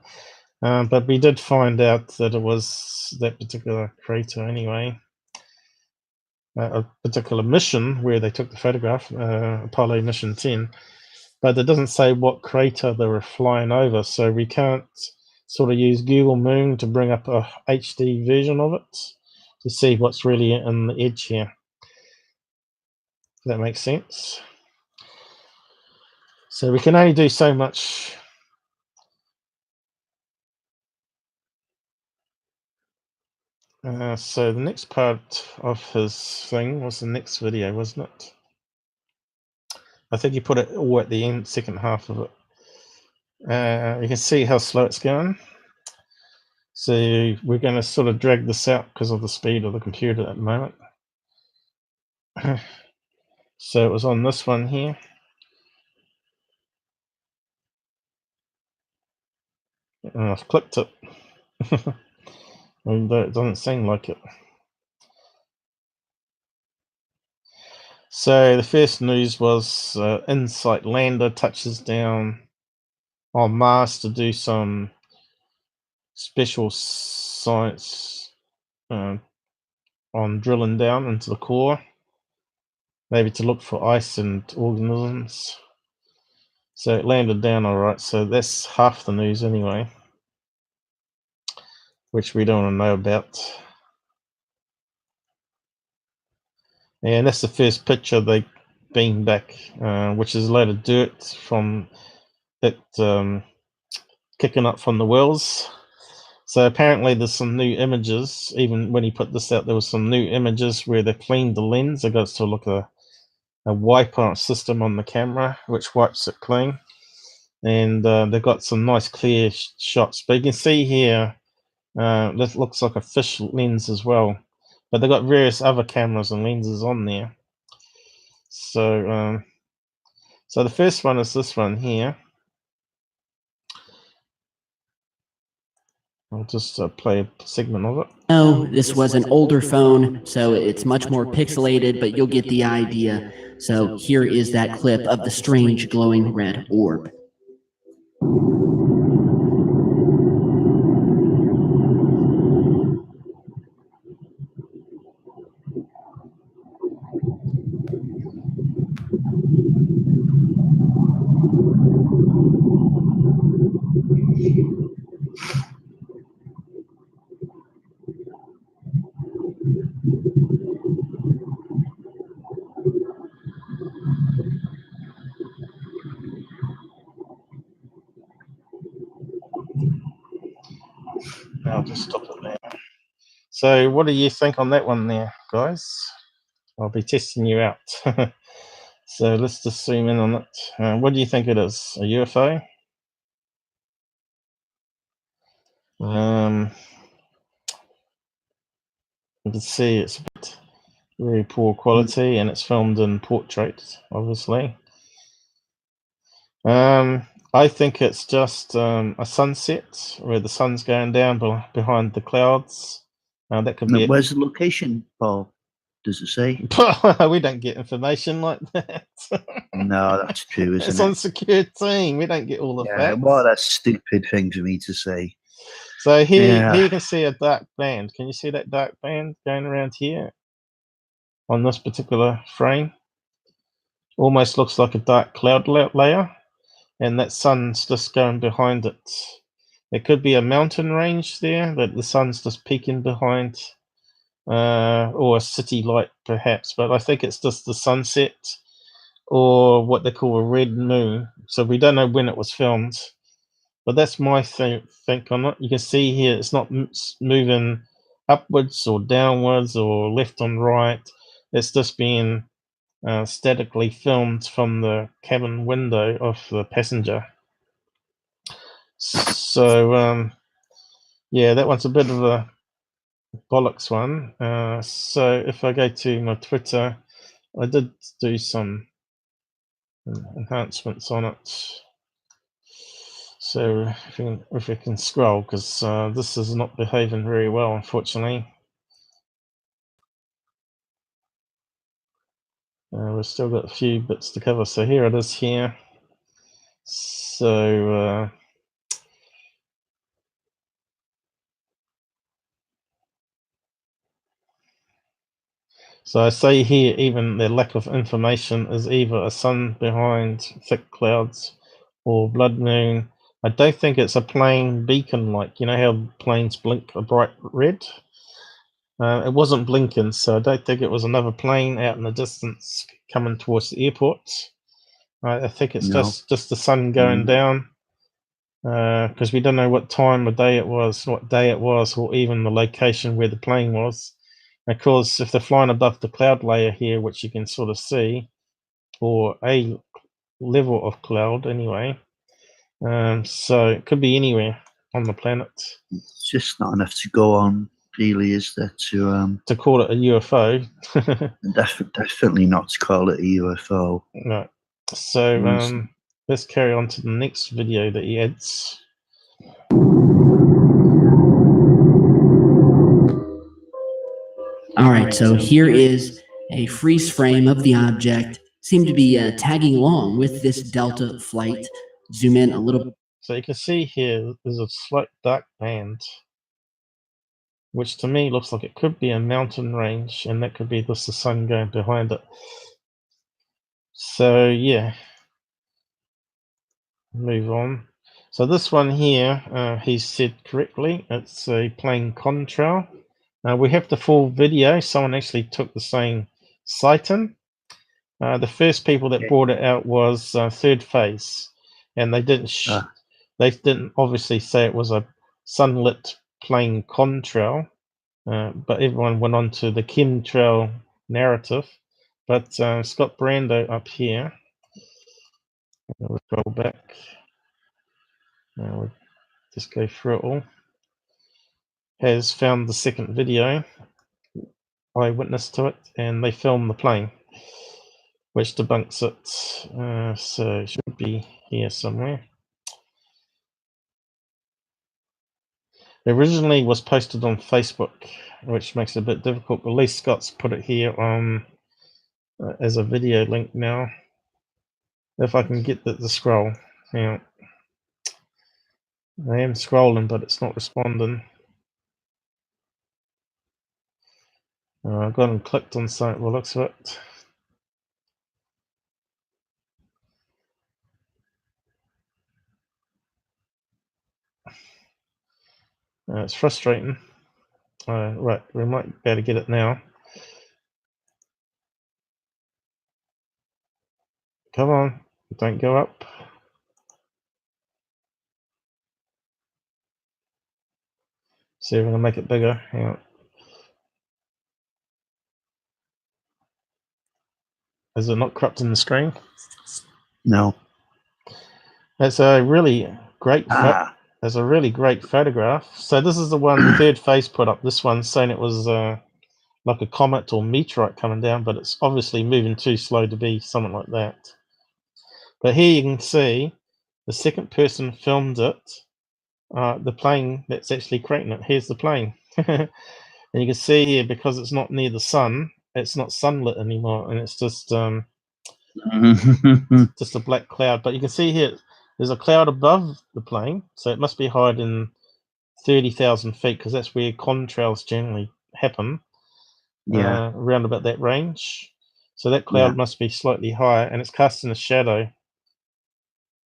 But we did find out that it was that particular crater anyway. A particular mission where they took the photograph, Apollo Mission 10, but it doesn't say what crater they were flying over, so we can't sort of use Google Moon to bring up a HD version of it to see what's really in the edge here. Does that make sense? So we can only do so much. So the next part of his thing was the next video, wasn't it? I think he put it all at the end, second half of it. You can see how slow it's going. So we're going to sort of drag this out because of the speed of the computer at the moment. So it was on this one here. And I've clicked it. And it doesn't seem like it. So the first news was InSight lander touches down on Mars to do some special science on drilling down into the core, maybe to look for ice and organisms. So it landed down all right. So that's half the news anyway, which we don't want to know about. And that's the first picture they beamed back, which is a load of dirt from it kicking up from the wells. So apparently there's some new images. Even when he put this out, there was some new images where they cleaned the lens. They got to look a wiper system on the camera, which wipes it clean. And they've got some nice clear shots. But you can see here, this looks like a fish lens as well. But they've got various other cameras and lenses on there. So, so the first one is this one here. I'll just play a segment of it. Oh, this was an older phone, so it's much more pixelated, but you'll get the idea. So here is that clip of the strange glowing red orb. I'll just stop it there. So what do you think on that one there, guys? I'll be testing you out. So let's just zoom in on it. What do you think it is? A UFO? You can see it's very poor quality, and it's filmed in portrait, obviously. I think it's just a sunset where the sun's going down behind the clouds. That could be. Where's the location, Paul? Does it say? We don't get information like that. No, that's true, isn't it's it? on Secureteam. We don't get all the facts. What a stupid thing for me to say. So here you can see a dark band. Can you see that dark band going around here on this particular frame? Almost looks like a dark cloud layer, and that sun's just going behind it. There could be a mountain range there that the sun's just peeking behind, or a city light perhaps, but I think it's just the sunset or what they call a red moon. So we don't know when it was filmed, but that's my think on it. You can see here it's not moving upwards or downwards or left and right. It's just being statically filmed from the cabin window of the passenger. So yeah, that one's a bit of a bollocks one. So if I go to my Twitter, I did do some enhancements on it. So if we can scroll, because this is not behaving very well, unfortunately. We've still got a few bits to cover. So here it is here. So so I say here, even the lack of information is either a sun behind thick clouds or blood moon. I don't think it's a plane beacon, like, you know how planes blink a bright red? It wasn't blinking, so I don't think it was another plane out in the distance coming towards the airport. I think it's just the sun going down, because we don't know what time of day it was, what day it was, or even the location where the plane was. Of course, if they're flying above the cloud layer here, which you can sort of see, or a level of cloud anyway, so it could be anywhere on the planet. It's just not enough to go on, really, is there, to call it a UFO? Definitely not to call it a UFO. No. So let's carry on to the next video that he adds. All right, so here is a freeze frame of the object. Seemed to be tagging along with this Delta flight. Zoom in a little. So you can see here there's a slight dark band, which to me looks like it could be a mountain range, and that could be just the sun going behind it. So yeah, move on. So this one here, he said correctly, it's a plane contrail. We have the full video. Someone actually took the same sighting. The first people that brought it out was Third Phase, and they didn't obviously say it was a sunlit plane contrail, but everyone went on to the chemtrail narrative. But Scott Brando up here, we'll scroll back. We'll just go through it all. Has found the second video, eyewitness to it, and they filmed the plane, which debunks it. So it should be here somewhere. It originally was posted on Facebook, which makes it a bit difficult, but at least Scott's put it here on as a video link now. If I can get the scroll. Yeah. I am scrolling, but it's not responding. I've gone and clicked on something by the looks of it. It's frustrating. Right, we might be able to get it now. Come on, don't go up. See if I'm going to make it bigger. Hang on. Is it not cropped in the screen? No. That's a really great That's a really great photograph. So this is the one Third Face put up. This one saying it was like a comet or meteorite coming down, but it's obviously moving too slow to be something like that. But here you can see the second person filmed it, the plane that's actually creating it. Here's the plane. And you can see here, because it's not near the sun, it's not sunlit anymore, and it's just a black cloud. But you can see here there's a cloud above the plane, so it must be hiding 30,000 feet, because that's where contrails generally happen. Around about that range. So that cloud must be slightly higher, and it's casting a shadow.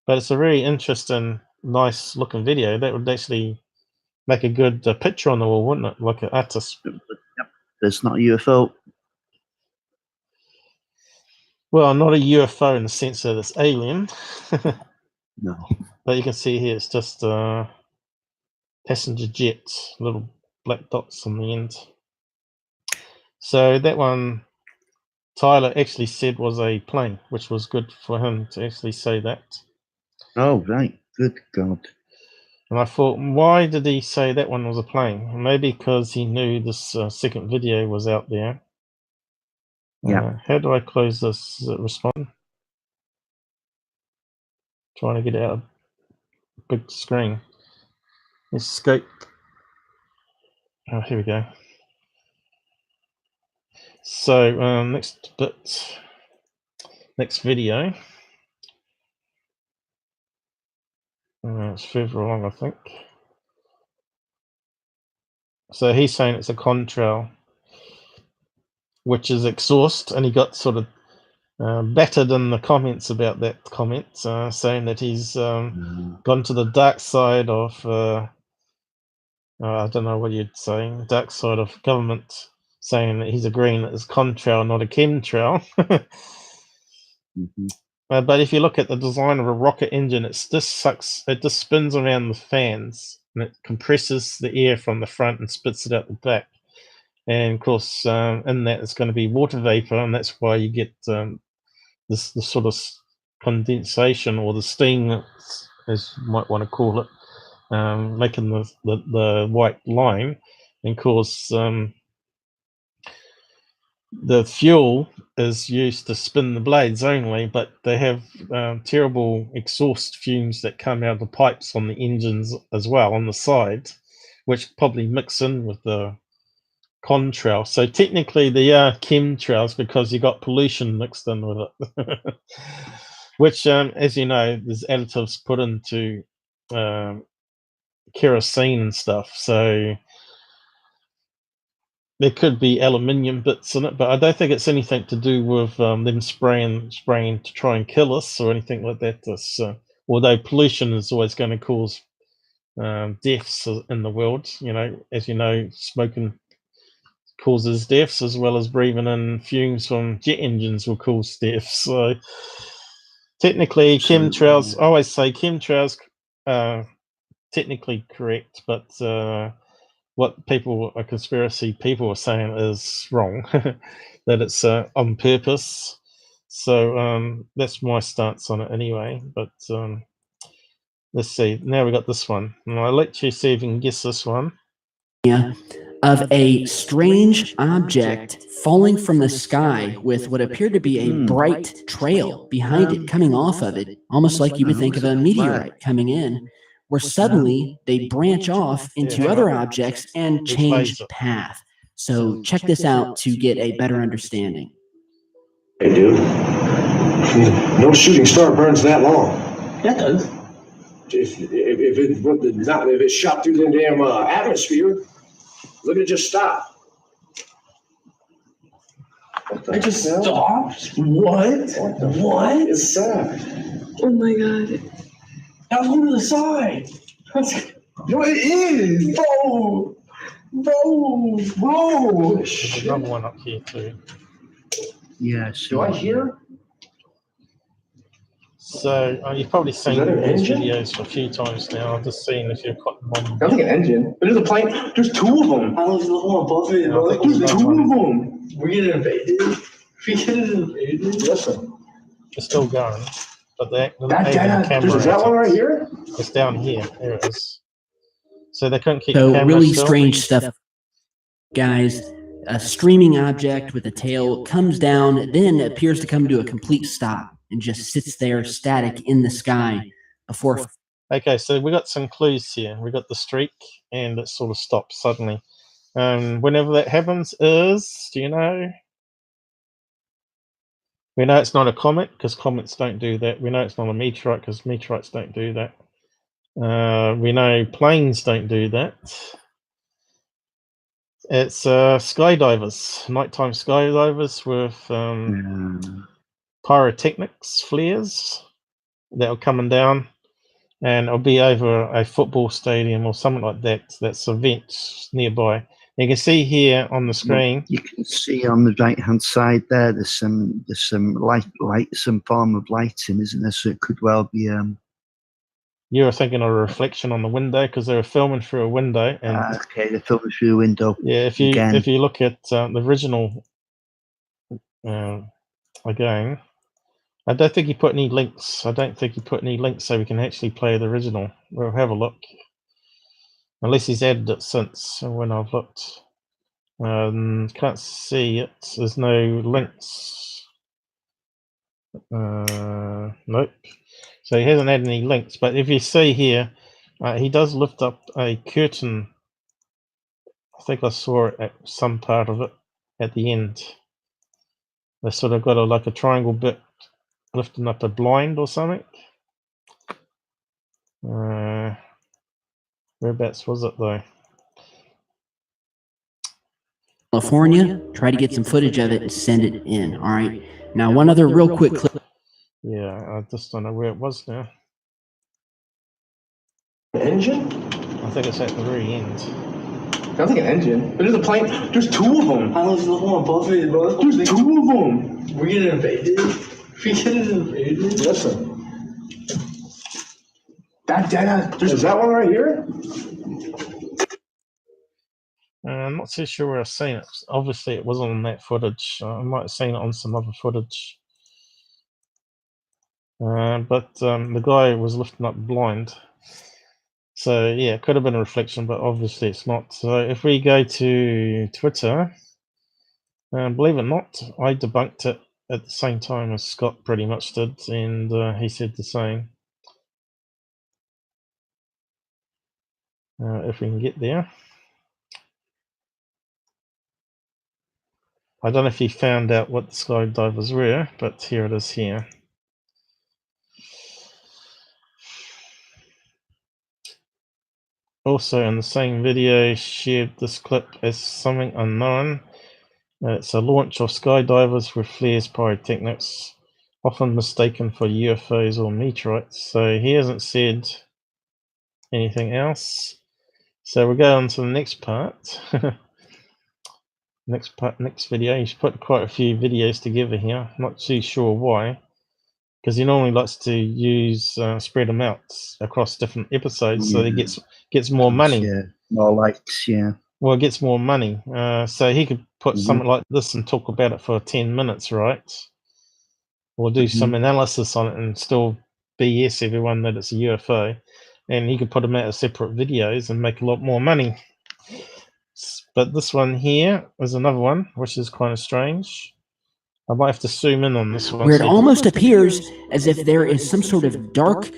But it's a very interesting, nice looking video. That would actually make a good picture on the wall, wouldn't it? Like an artist. It's not a UFO. Well, not a UFO in the sense that it's alien. No. But you can see here it's just passenger jets, little black dots on the end. So that one, Tyler actually said was a plane, which was good for him to actually say that. Oh, right. Good God. And I thought, why did he say that one was a plane? Maybe because he knew this second video was out there. Yeah. How do I close this? Does it respond? Trying to get it out of big screen. Escape. Oh, here we go. So next bit, next video. It's further along, I think. So he's saying it's a contrail, which is exhaust, and he got sort of battered in the comments about that comment, saying that he's gone to the dark side of, I don't know what you'd say, dark side of government, saying that he's agreeing that it's contrail, not a chemtrail. But if you look at the design of a rocket engine, it just spins around the fans, and it compresses the air from the front and spits it out the back. And of course, in that it's going to be water vapor, and that's why you get this sort of condensation, or the steam, as you might want to call it, making the white line. And of course, the fuel is used to spin the blades only, but they have terrible exhaust fumes that come out of the pipes on the engines as well on the side, which probably mix in with the contrail. So technically they are chemtrails because you got pollution mixed in with it. Which, as you know, there's additives put into kerosene and stuff. So there could be aluminium bits in it, but I don't think it's anything to do with them spraying to try and kill us or anything like that. Although pollution is always going to cause deaths in the world, as you know, smoking causes deaths, as well as breathing in fumes from jet engines will cause deaths. So technically, chemtrails, I always say chemtrails technically correct, but what conspiracy people are saying is wrong, that it's on purpose. So that's my stance on it anyway. But let's see. Now we got this one. And I'll let you see if you can guess this one. Of a strange object falling from the sky with what appeared to be a bright trail behind it, coming off of it, almost like you would think of a meteorite coming in, where suddenly they branch off into other objects and change path. So check this out to get a better understanding. Hey, dude. No shooting star burns that long. That does. If it shot through the damn atmosphere, would it just stop? I just stopped? What? What? It's sad. Oh my god. Now go to the side. No, it is. Bro. There's another one up here too. Yes. Do I hear? So you've probably seen that an these engine? videos a few times now. I've just seen if you've got one. Sounds like an engine. But there's a plane. There's two of them. I was looking above it. No, I think There's there's two another of one. them. We're getting invaded. We getting invaded. Listen. It's still going, but they're That aiming the data. camera Is that at one it. right here? It's down here. There it is. So they couldn't keep the So camera really still. strange stuff, guys. A streaming object with a tail comes down, then appears to come to a complete stop and just sits there static in the sky before. Okay, so we got some clues here. We got the streak, and it sort of stops suddenly. Whenever that happens is, do you know? We know it's not a comet because comets don't do that. We know it's not a meteorite because meteorites don't do that. We know planes don't do that. It's skydivers, nighttime skydivers with pyrotechnics flares that are coming down, and it'll be over a football stadium or something like that. That's a vent nearby. You can see here on the screen. You can see on the right hand side there. There's some light, some form of lighting, isn't there? So it could well be. You were thinking of a reflection on the window because they were filming through a window. And Okay, they're filming through a window. yeah, if you look at the original again, I don't think he put any links. I don't think he put any links so we can actually play the original. We'll have a look. Unless he's added it since when I've looked. Can't see it. There's no links. Nope. So he hasn't added any links. But if you see here, he does lift up a curtain. I think I saw it at some part of it at the end. They sort of got like a triangle bit lifting up a blind or something. Whereabouts was it though? California, try to get some footage of it and send it in. All right. Now, one other real quick clip. Yeah, I just don't know where it was now. Engine? I think it's at the very end. Sounds like an engine. But there's a plane. There's two of them. I was looking above it. There's two of them. We're getting invaded. We getting invaded. Listen. That data. Is that one right here? I'm not too sure where I've seen it. Obviously, it wasn't on that footage. I might have seen it on some other footage. But the guy was lifting up blind. So, yeah, it could have been a reflection, but obviously it's not. So, if we go to Twitter, believe it or not, I debunked it at the same time as Scott pretty much did, and he said the same. If we can get there. I don't know if he found out what the skydivers were, but here it is here. Also in the same video, shared this clip as something unknown. It's a launch of skydivers with flares pyrotechnics, often mistaken for UFOs or meteorites. So he hasn't said anything else. So we'll go on to the next part. Next video. He's put quite a few videos together here. Not too sure why, because he normally likes to use spread them out across different episodes, so he gets more money. Yeah, more likes. Yeah. Well, it gets more money. So he could put something like this and talk about it for 10 minutes, right? Or do some analysis on it and still BS everyone that it's a UFO. And he could put them out as separate videos and make a lot more money. But this one here is another one, which is kind of strange. I might have to zoom in on this one. Where it almost appears as if there is some sort of dark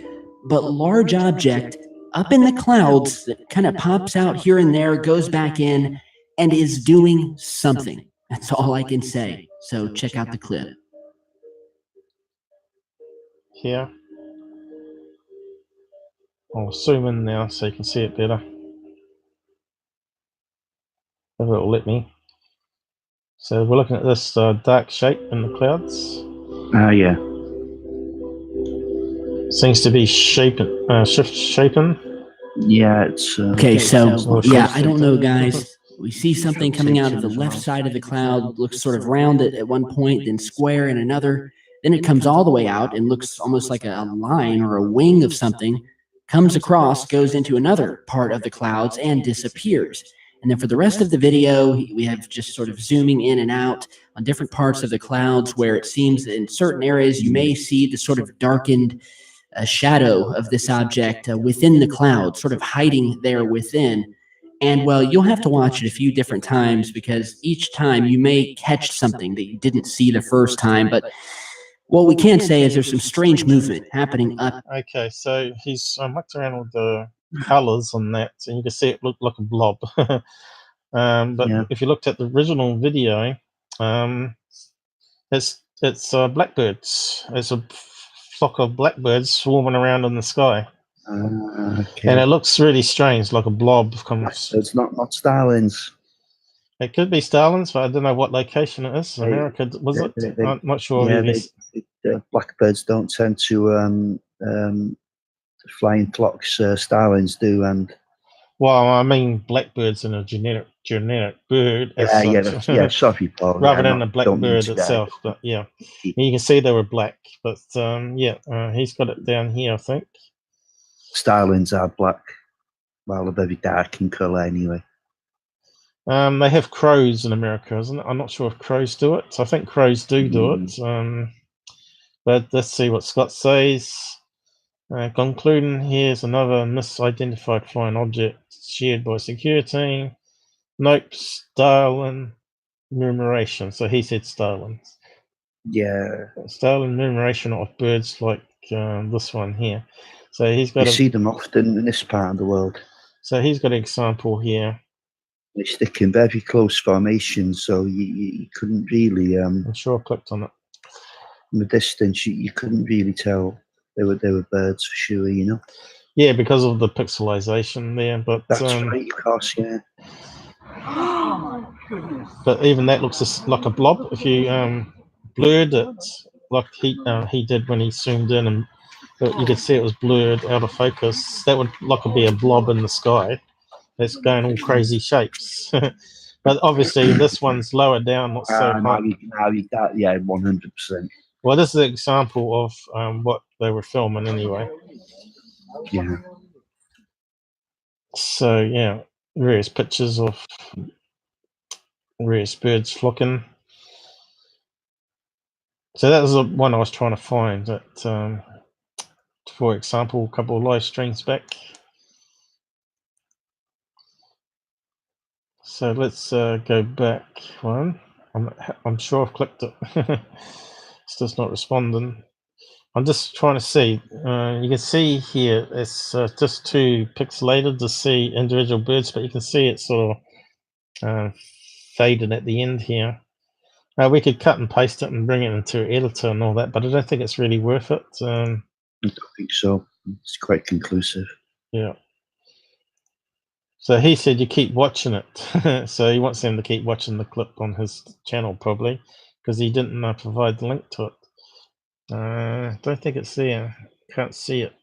but large object up in the clouds that kind of pops out here and there, goes back in, and is doing something. That's all I can say. So check out the clip. Here. I'll zoom in now so you can see it better. If it'll let me. So we're looking at this dark shape in the clouds. Yeah. Seems to be shaping. Yeah, it's okay. So yeah, I don't know, guys. We see something coming out of the left side of the cloud. Looks sort of round at one point, then square in another. Then it comes all the way out and looks almost like a line or a wing of something, comes across, goes into another part of the clouds, and disappears. And then for the rest of the video, we have just sort of zooming in and out on different parts of the clouds where it seems that in certain areas you may see the sort of darkened shadow of this object within the cloud, sort of hiding there within. And well, you'll have to watch it a few different times because each time you may catch something that you didn't see the first time. But what we can say is there's some strange movement happening up. Okay, so he's mucked around with the colors on that, and you can see it looked like a blob. But if you looked at the original video, it's blackbirds. It's a flock of blackbirds swarming around in the sky. Okay. And it looks really strange, like a blob comes. It's not starlings. It could be starlings, but I don't know what location it is. America, was it? I'm not sure. Yeah, blackbirds don't tend to fly in flocks. Starlings do, and well, I mean blackbirds in a generic bird. Yeah. Sorry, Paul. Rather than the blackbird itself, but yeah, you can see they were black. But he's got it down here, I think. Starlings are black. Well, they're very dark in colour anyway. They have crows in America, isn't it? I'm not sure if crows do it. I think crows do it. But let's see what Scott says. Concluding, here's another misidentified flying object shared by Secureteam. Nope, starling murmuration. So he said starlings. Yeah. Starling murmuration of birds like this one here. So he's got. You see them often in this part of the world. So he's got an example here. They stick in very close formations, so you couldn't really. I'm sure I clicked on it. From the distance, you couldn't really tell they were birds for sure, you know. Yeah, because of the pixelization there, but that's right, of course, yeah. But even that looks just like a blob. If you blurred it, like he did when he zoomed in, and you could see it was blurred out of focus. That would be a blob in the sky. That's going all crazy shapes. But obviously, this one's lower down, not so high. Yeah, 100%. Well, this is an example of what they were filming anyway. Yeah. So, yeah, various pictures of various birds flocking. So that was the one I was trying to find. That, for example, a couple of live streams back. So let's go back one. I'm sure I've clicked it. It's just not responding. I'm just trying to see. You can see here it's just too pixelated to see individual birds, but you can see it sort of faded at the end here. We could cut and paste it and bring it into editor and all that, but I don't think it's really worth it. I don't think so. It's quite conclusive. Yeah. So he said you keep watching it. So he wants them to keep watching the clip on his channel probably, because he didn't provide the link to it. Don't think it's there. Can't see it.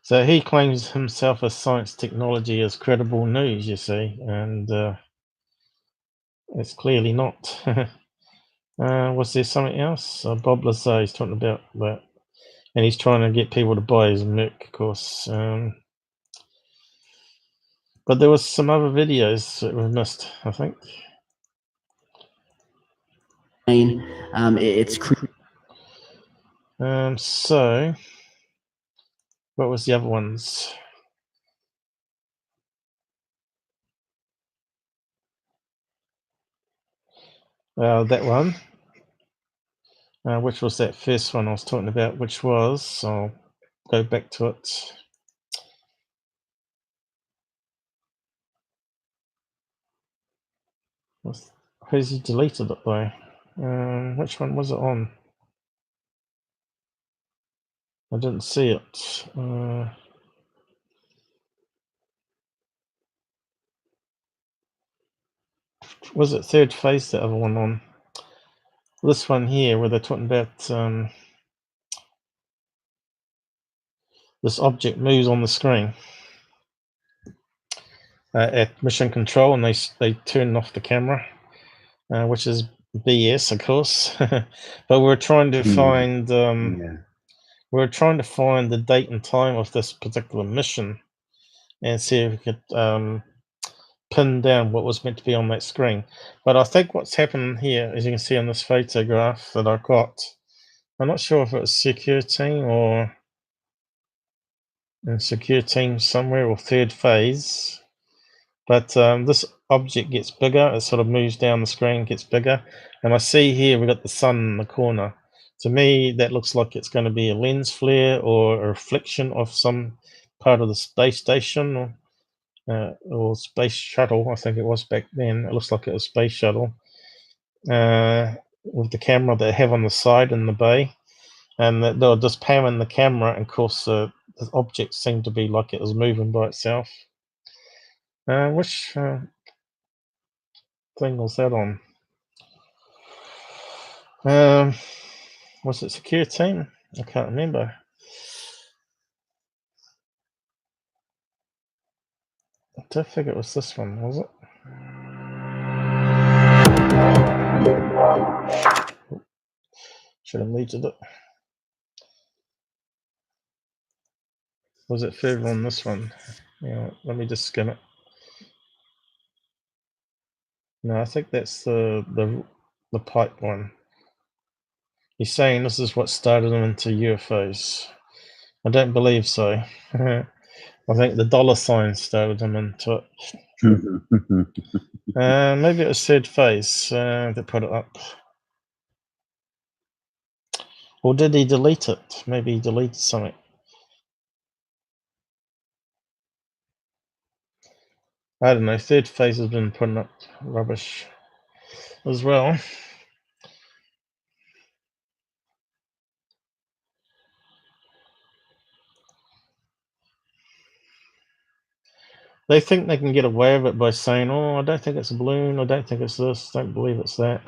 So he claims himself as science technology as credible news, you see, and it's clearly not. Was there something else? Bob Lazar is talking about that, and he's trying to get people to buy his Merc, of course. But there was some other videos that we missed, I think. So what was the other ones? That one, which was that first one I was talking about, which was, I'll go back to it. Who's he deleted it by? Which one was it on? I didn't see it. Was it third phase, the other one on? This one here, where they're talking about this object moves on the screen at mission control, and they turn off the camera, which is BS, of course. But we're trying to find we're trying to find the date and time of this particular mission and see if we could pin down what was meant to be on that screen. But I think what's happened here, as you can see on this photograph that I got, I'm not sure if it was Secureteam or in Secureteam somewhere or third phase, but this object gets bigger. It sort of moves down the screen, gets bigger, and I see here we've got the sun in the corner. To me, that looks like it's going to be a lens flare or a reflection of some part of the space station or space shuttle. I think it was back then. It looks like it was space shuttle with the camera they have on the side in the bay, and they were just panning the camera, and of course the object seemed to be like it was moving by itself. Which thing was that on? Was it Secureteam? I can't remember. I don't think it was this one, was it? Should have muted it. Was it further on this one? Yeah, let me just skim it. No, I think that's the pipe one. He's saying this is what started them into UFOs. I don't believe so. I think the dollar sign started them into it. Maybe it was third phase that put it up. Or did he delete it? Maybe he deleted something. I don't know. Third phase has been putting up rubbish as well. They think they can get away with it by saying, "Oh, I don't think it's a balloon. I don't think it's this. Don't believe it's that."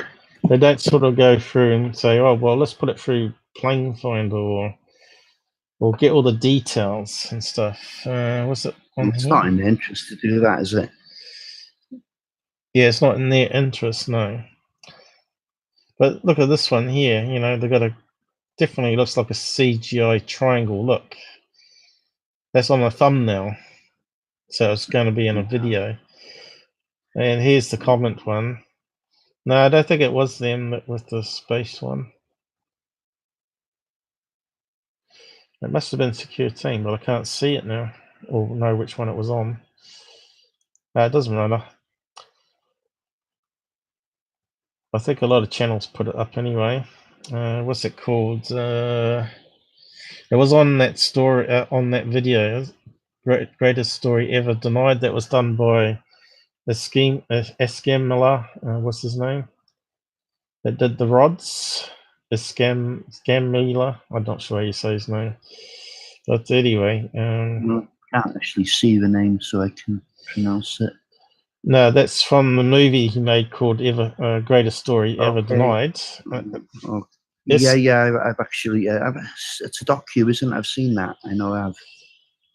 They don't sort of go through and say, "Oh, well, let's put it through plane finder or get all the details and stuff." Was it on It's here? not in their interest to do that, is it? Yeah, it's not in their interest, no. But look at this one here. You know, they've got a definitely looks like a CGI triangle. Look, that's on the thumbnail, so it's going to be in a video. And here's the comment one. No, I don't think it was them with the space one. It must have been Secureteam, but I can't see it now or know which one it was on. It doesn't matter. I think a lot of channels put it up anyway. What's it called? It was on that story, on that video, greatest story ever denied. That was done by the skim Miller. What's his name? That did the rods. The scam Miller. I'm not sure how you say his name. But anyway, I can't actually see the name, so I can pronounce it. No, that's from the movie he made called Greatest Story Ever Denied. Yeah, I've actually, it's a docu, isn't it? I've seen that. I know I have.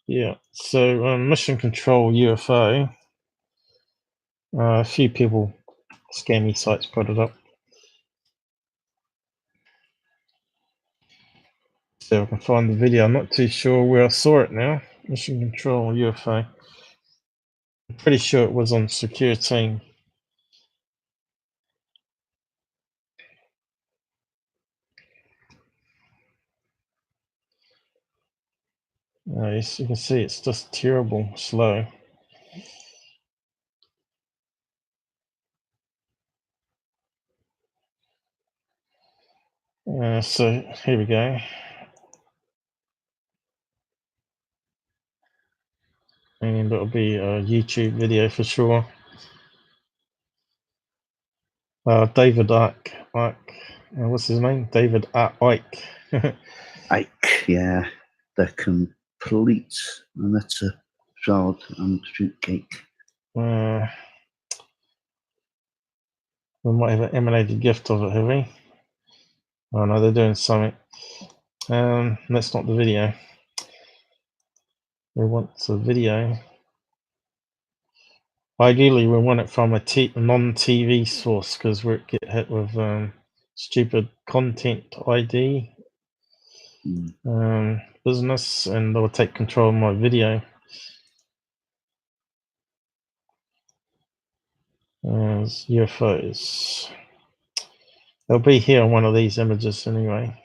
Yeah, so Mission Control UFO. A few people, scammy sites put it up. So I can find the video. I'm not too sure where I saw it now. Mission Control UFO. I'm pretty sure it was on Secureteam. Yes, you can see it's just terrible slow. So here we go. And it'll be a YouTube video for sure. David Icke. What's his name? David Icke. Ike, yeah. The complete and that's a fraud and fruitcake. We might have an emanated gift of it, have we? Oh no, they're doing something. That's not the video. They want the video. Ideally, we want it from a non-TV source because we get hit with stupid content ID business, and they'll take control of my video. UFOs. They'll be here on one of these images anyway.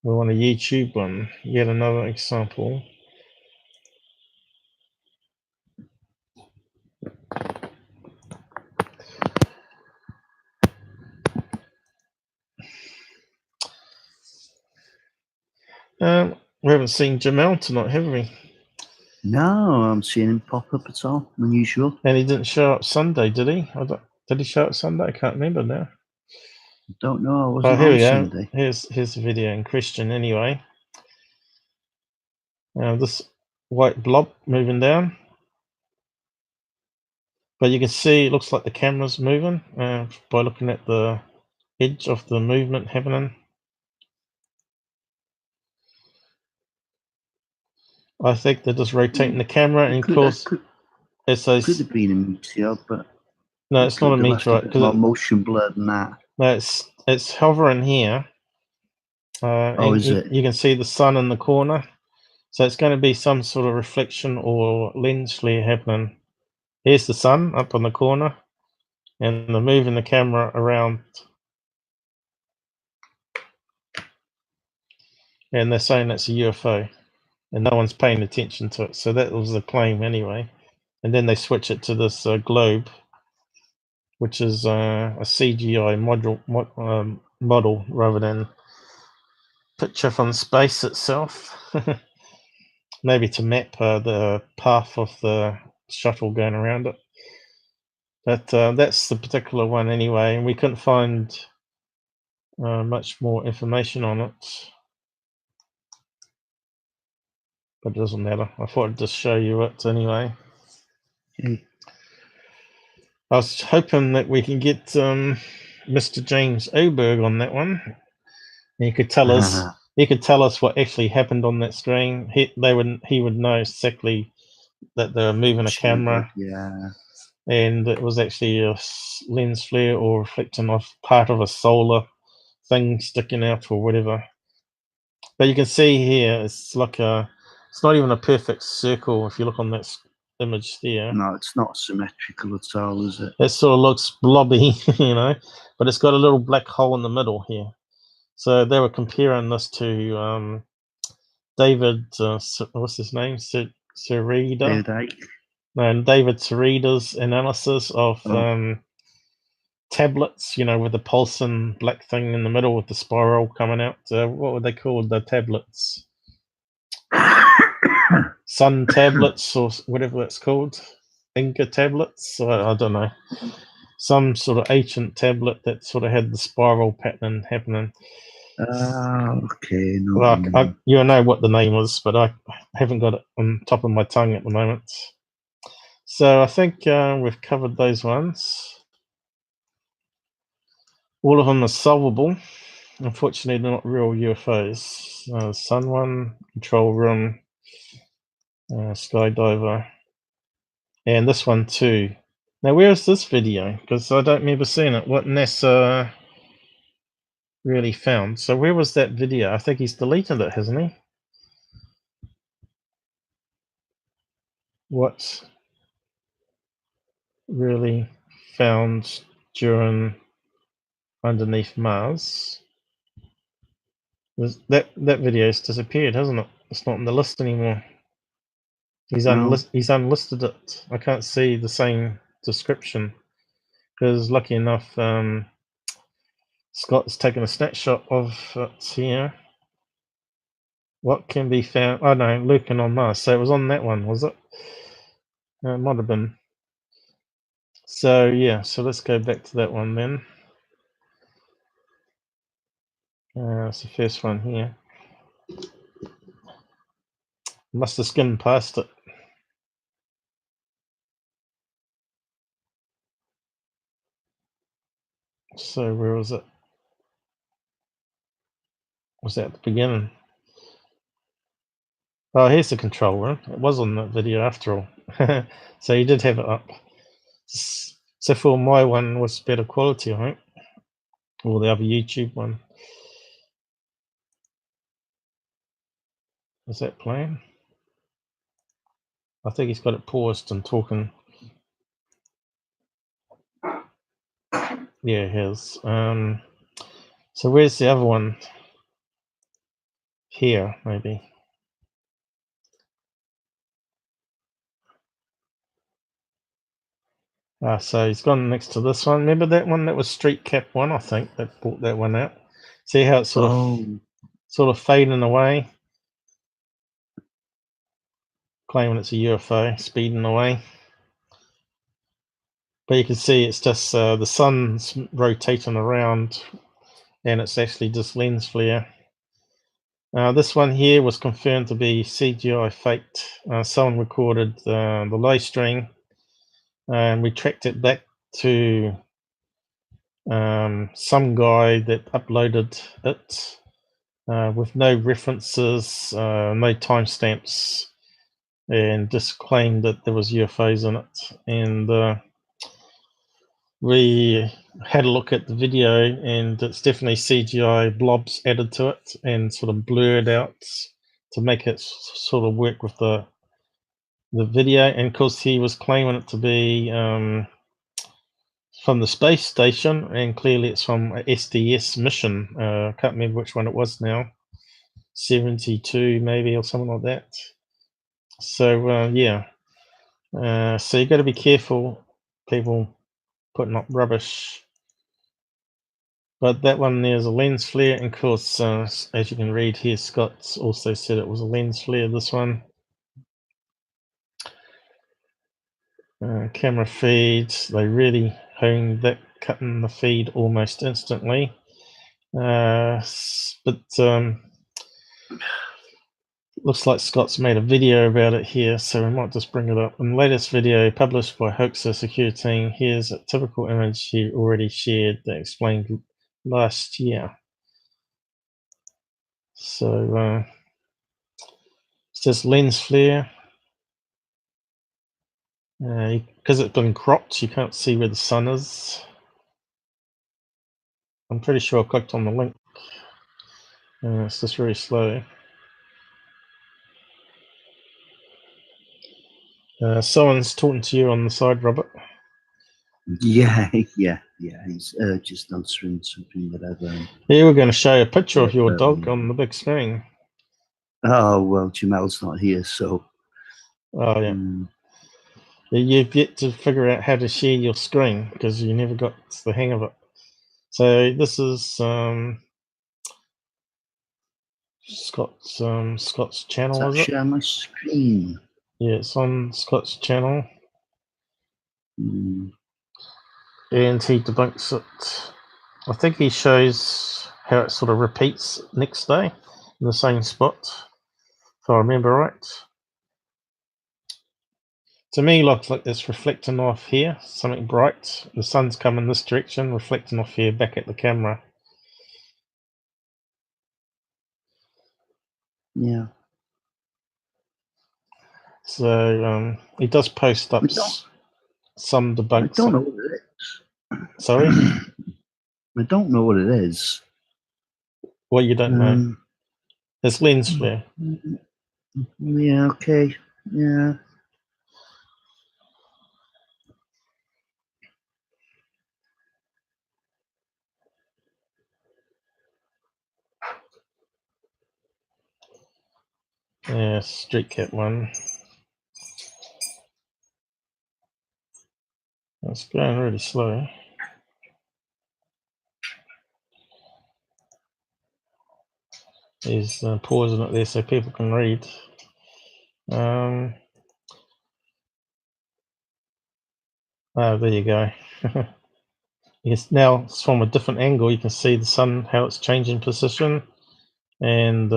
We want a YouTube one. Yet another example. We haven't seen Jamel tonight, have we? No, I haven't seen him pop up at all. Unusual. And he didn't show up Sunday, did he? Did he show up Sunday? I can't remember now. Don't know. I wasn't here on we go. Sunday. Here's the video in question anyway. This white blob moving down. But you can see it looks like the camera's moving by looking at the edge of the movement happening. I think they're just rotating the camera, and of course, it's those. Could have been a meteor, but no, it's not a meteor because more motion blur than that. No, it's hovering here. Is it? You can see the sun in the corner, so it's going to be some sort of reflection or lens flare happening. Here's the sun up in the corner, and they're moving the camera around. And they're saying it's a UFO, and no one's paying attention to it. So that was the claim anyway. And then they switch it to this globe, which is a CGI model rather than picture from space itself. Maybe to map the path of the shuttle going around it. But that's the particular one anyway, and we couldn't find much more information on it. But it doesn't matter. I thought I'd just show you it anyway. Okay. I was hoping that we can get Mr. James Oberg on that one. And he could tell us. He could tell us what actually happened on that screen. He would know exactly that they were moving a camera. Yeah. And it was actually a lens flare or reflecting off part of a solar thing sticking out or whatever. But you can see here, it's like it's not even a perfect circle if you look on that image there. No, it's not symmetrical at all, is it? It sort of looks blobby, but it's got a little black hole in the middle here. So they were comparing this to David, what's his name? Sereda? No, David Sereda's analysis of tablets, with the pulsing black thing in the middle with the spiral coming out. What were they called? The tablets? Sun tablets or whatever it's called. Inca tablets? I don't know. Some sort of ancient tablet that sort of had the spiral pattern happening. Okay. No, well, you know what the name was, but I haven't got it on top of my tongue at the moment. So I think we've covered those ones. All of them are solvable. Unfortunately, they're not real UFOs. Sun one, control room, skydiver, and this one too. Now, where is this video? Because I don't remember seeing it. What NASA really found. So where was that video? I think he's deleted it, hasn't he? What really found during underneath Mars? That video's disappeared, hasn't it? It's not on the list anymore. He's unlisted it. I can't see the same description because, lucky enough, Scott's taken a snapshot of it here. What can be found? Oh no, Lupin on Mars. So it was on that one, was it? It might have been. So yeah, so let's go back to that one then. It's the first one here. Must have skimmed past it. So where was it? Was that at the beginning? Oh, here's the control room. It was on the video after all. So you did have it up. So for my one was better quality, I think. Or the other YouTube one. Is that playing? I think he's got it paused and talking. Yeah, he has. So where's the other one? Here, maybe. So he's gone next to this one. Remember that one that was Street Cap 1, I think, that brought that one out. See how it's sort of fading away? Claiming it's a UFO, speeding away. But you can see it's just the sun's rotating around and it's actually just lens flare. This one here was confirmed to be CGI faked. Someone recorded the live stream and we tracked it back to some guy that uploaded it with no references, no timestamps, and just claimed that there was UFOs in it. And we had a look at the video, and it's definitely CGI blobs added to it and sort of blurred out to make it sort of work with the video. And of course, he was claiming it to be from the space station, and clearly it's from a SDS mission. I can't remember which one it was now, 72 maybe, or something like that. So yeah, so you got to be careful, people putting up rubbish. But that one there's a lens flare, and of course, as you can read here, Scott's also said it was a lens flare. This one, camera feeds, they really honed that, cutting the feed almost instantly. But looks like Scott's made a video about it here, so we might just bring it up. In the latest video published by hoaxer Secureteam, here's a typical image he already shared that explained last year. So it's just lens flare. Because it's been cropped, you can't see where the sun is. I'm pretty sure I clicked on the link. It's just very slow. Someone's talking to you on the side, Robert. Yeah. He's just answering something that I've. Yeah, we're going to show a picture of your dog on the big screen. Oh well, Jamel's not here, so. Oh yeah. You've yet to figure out how to share your screen because you never got the hang of it. So this is Scott's channel. Does that is it? share my screen? Yeah, it's on Scott's channel. And he debunks it. I think he shows how it sort of repeats next day in the same spot, if I remember right. To me, looks like it's reflecting off here, something bright. The sun's coming this direction, reflecting off here back at the camera. Yeah. So he does post up some debunks. I don't know what it is. Sorry? I don't know what it is. Well, you don't know. It's lens flare. Yeah, okay. Yeah. Yeah, Street Cat 1. It's going really slow. He's pausing it there so people can read. Oh, there you go. Yes, now it's from a different angle. You can see the sun, how it's changing position, and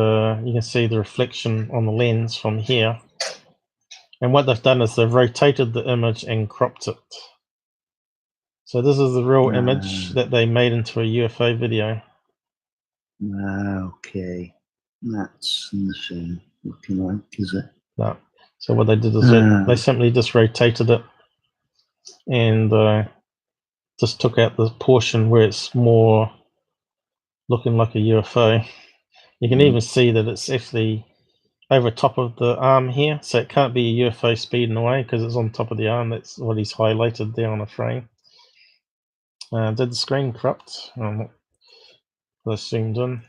you can see the reflection on the lens from here. And what they've done is they've rotated the image and cropped it. So this is the real image that they made into a UFO video. Okay. That's nothing looking like, is it? No. So what they did is they simply just rotated it and just took out the portion where it's more looking like a UFO. You can even see that it's actually over top of the arm here, so it can't be a UFO speeding away because it's on top of the arm. That's what he's highlighted there on the frame. Did the screen corrupt? I zoomed in.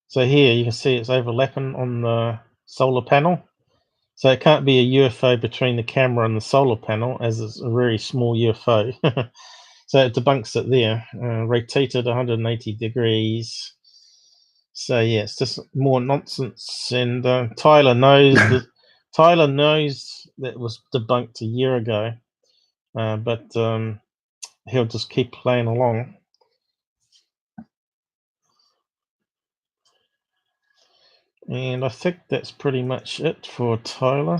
So here you can see it's overlapping on the solar panel. So it can't be a UFO between the camera and the solar panel, as it's a very small UFO. So it debunks it there. Rotated 180 degrees. So yeah, it's just more nonsense. And Tyler knows Tyler knows that was debunked a year ago, but he'll just keep playing along. And I think that's pretty much it for Tyler.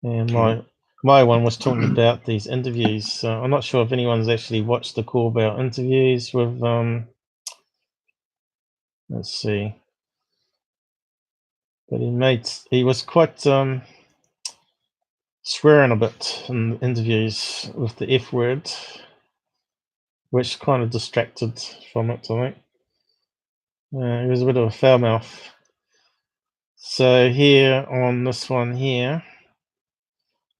And my one was talking about these interviews. I'm not sure if anyone's actually watched the Corbells interviews with let's see. But he was quite swearing a bit in the interviews with the F word, which kind of distracted from it, I think. He was a bit of a foul mouth. So here on this one here,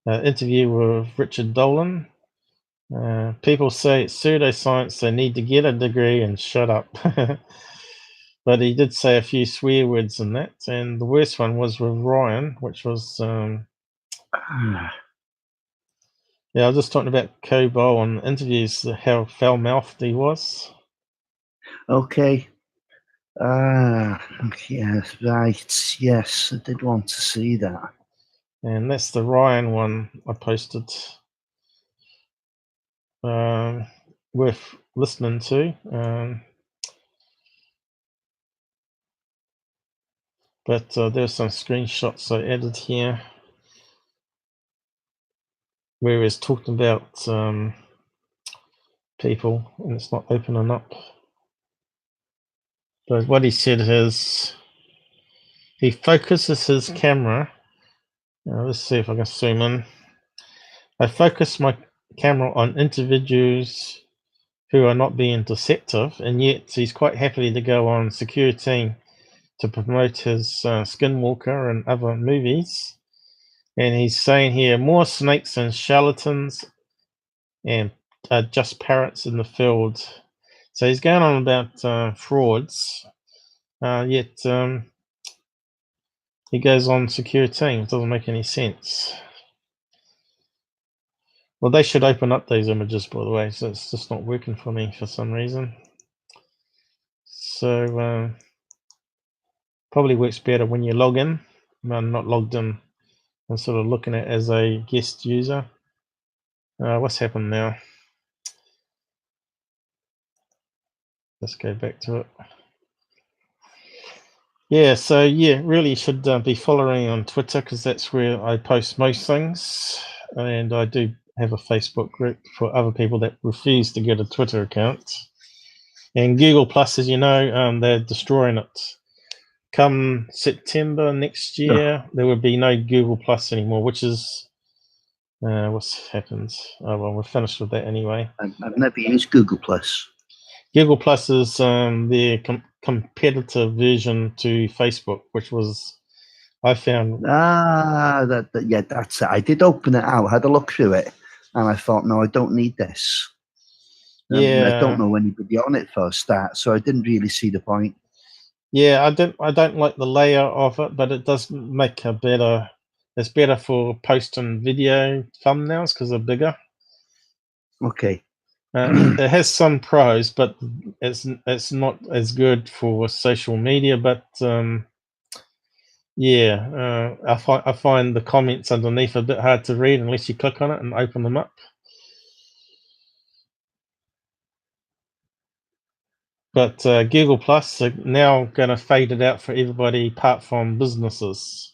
interview with Richard Dolan. People say it's pseudoscience, they need to get a degree and shut up. But he did say a few swear words in that, and the worst one was with Ryan, which was yeah, I was just talking about Corbells on interviews, how foul-mouthed he was. Okay. Yes, right. Yes, I did want to see that. And that's the Ryan one I posted. Worth listening to. But there's some screenshots I added here where he's talking about people, and it's not opening up. But what he said is he focuses his camera. Let's see if I can zoom in. I focus my camera on individuals who are not being deceptive, and yet he's quite happy to go on Secureteam to promote his Skinwalker and other movies. And he's saying here, more snakes and charlatans and just parrots in the field. So he's going on about frauds, yet he goes on Secureteam. It doesn't make any sense. Well, they should open up those images, by the way, so it's just not working for me for some reason. So probably works better when you log in. I'm not logged in. I'm sort of looking at it as a guest user. What's happened now? Let's go back to it. Yeah, so yeah, really should be following on Twitter because that's where I post most things. And I do have a Facebook group for other people that refuse to get a Twitter account. And Google Plus, as you know, they're destroying it. Come September next year, there will be no Google Plus anymore, which is what's happened. Oh well, we're finished with that anyway. I've never used Google Plus. Google Plus is their competitor version to Facebook, which was I found. Yeah, that's it. I did open it out, had a look through it, and I thought, no, I don't need this. Yeah, I don't know anybody on it for a start, so I didn't really see the point. Yeah, I don't like the layout of it, but it does make a better. It's better for posting video thumbnails because they're bigger. Okay. It has some pros, but it's not as good for social media. But yeah, I find the comments underneath a bit hard to read unless you click on it and open them up. But Google Plus are now going to fade it out for everybody apart from businesses.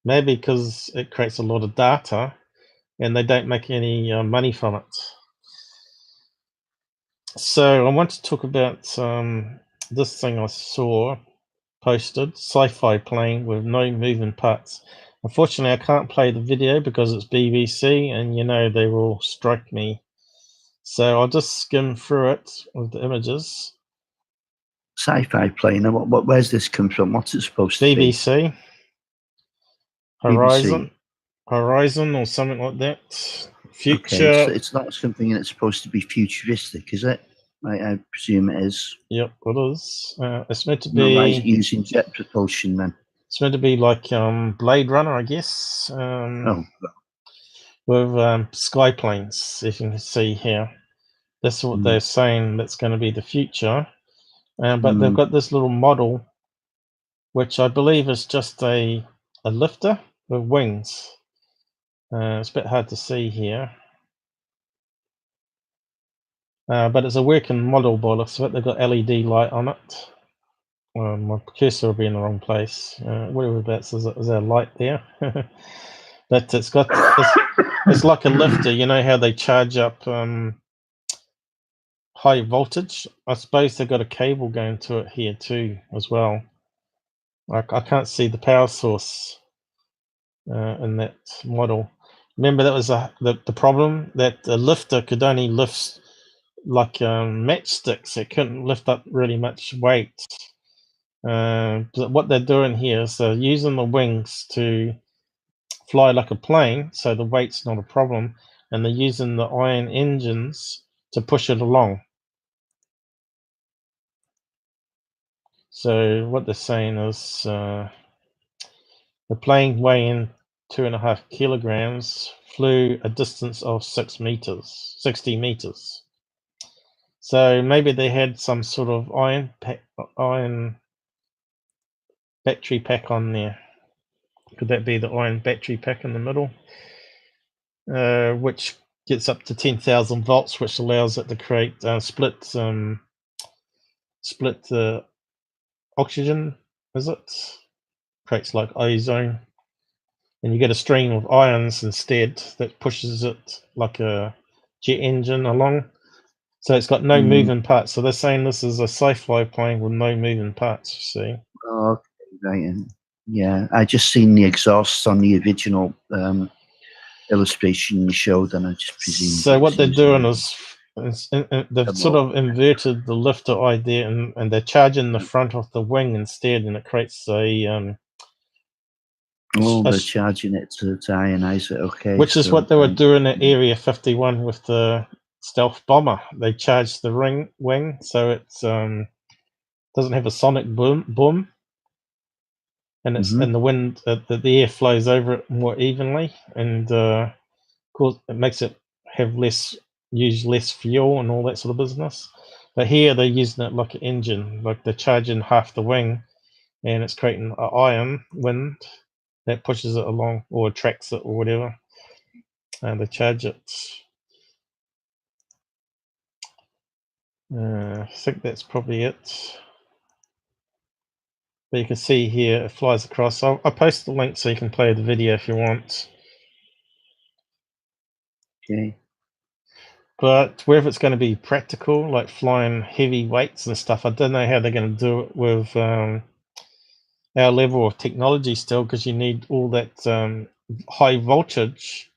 Maybe because it creates a lot of data and they don't make any money from it. So I want to talk about this thing I saw posted, sci-fi plane with no moving parts. Unfortunately, I can't play the video because it's BBC, and you know they will strike me. So I'll just skim through it with the images. Sci-fi plane. Where's this come from? What's it supposed to be? BBC. Horizon. Horizon or something like that. Future. Okay, it's not something that's supposed to be futuristic, is it? I presume it is. Yep, it is. It's meant to No, be using jet propulsion then. It's meant to be like Blade Runner, I guess. With sky planes, if you can see here. That's what they're saying. That's going to be the future. But they've got this little model, which I believe is just a lifter with wings. It's a bit hard to see here. But it's a working model by the looks of it. They've got LED light on it. My cursor will be in the wrong place. Whereabouts is there a light there? But it's got it's like a lifter. You know how they charge up high voltage? I suppose they've got a cable going to it here too as well. I can't see the power source in that model. Remember that was the problem, that the lifter could only lift like matchsticks. It couldn't lift up really much weight. But what they're doing here is they're using the wings to fly like a plane, so the weight's not a problem, and they're using the iron engines to push it along. So what they're saying is the plane weighing 2.5 kilograms flew a distance of 60 meters. So maybe they had some sort of iron battery pack on there. Could that be the iron battery pack in the middle? Which gets up to 10,000 volts, which allows it to create split the oxygen, is it? Creates like ozone. And you get a stream of ions instead that pushes it like a jet engine along. So it's got no moving parts. So they're saying this is a sci-fi plane with no moving parts, you see. Oh, okay, right. Yeah, I just seen the exhausts on the original illustration you showed, and I just presume. So what they're doing is they've sort of inverted the lifter idea, and they're charging the front of the wing instead, and it creates a they're charging it to ionize it. Okay, which is what they were doing at Area 51 with the stealth bomber. They charged the wing so it doesn't have a sonic boom, and it's and the wind, the air flows over it more evenly, and of course it makes it use less fuel and all that sort of business. But here they're using it like an engine, like they're charging half the wing, and it's creating an iron wind that pushes it along or attracts it or whatever, and they charge it. I think that's probably it. But you can see here it flies across. I'll post the link so you can play the video if you want. Okay. But whether it's going to be practical, like flying heavy weights and stuff, I don't know how they're going to do it with our level of technology still, because you need all that high voltage.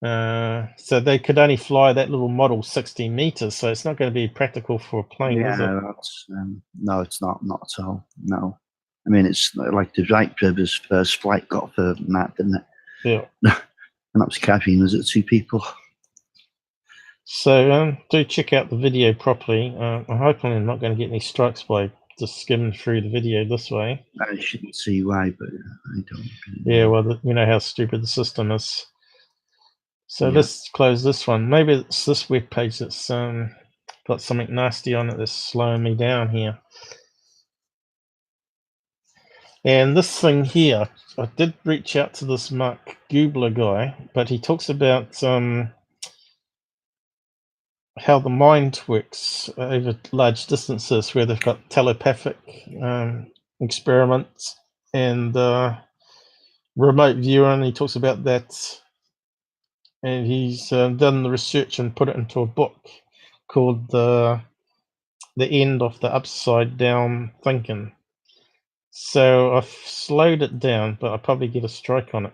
So they could only fly that little model 60 meters, so it's not going to be practical for a plane, is it? No, it's not at all. No. I mean, it's like the Wright brothers' first flight got further than that, didn't it? Yeah. And that was cabin, was it 2 people? So do check out the video properly. I'm hoping I'm not going to get any strikes by just skimming through the video this way. I shouldn't see why, but I don't. Yeah, well, you know how stupid the system is. So let's close this one. Maybe it's this web page that's got something nasty on it that's slowing me down here. And this thing here, I did reach out to this Mark Gober guy, but he talks about how the mind works over large distances, where they've got telepathic experiments and remote viewing. He talks about that, and he's done the research and put it into a book called the end of the upside down thinking. So I've slowed it down, but I'll probably get a strike on it.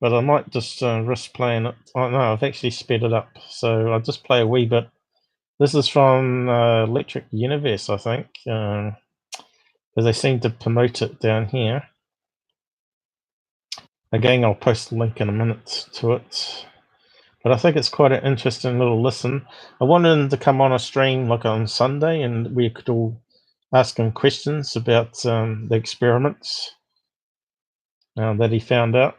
But I might just risk playing it. Oh no, I've actually sped it up. So I'll just play a wee bit. This is from Electric Universe, I think, because they seem to promote it down here. Again, I'll post a link in a minute to it. But I think it's quite an interesting little listen. I wanted him to come on a stream like on Sunday, and we could all ask him questions about the experiments that he found out.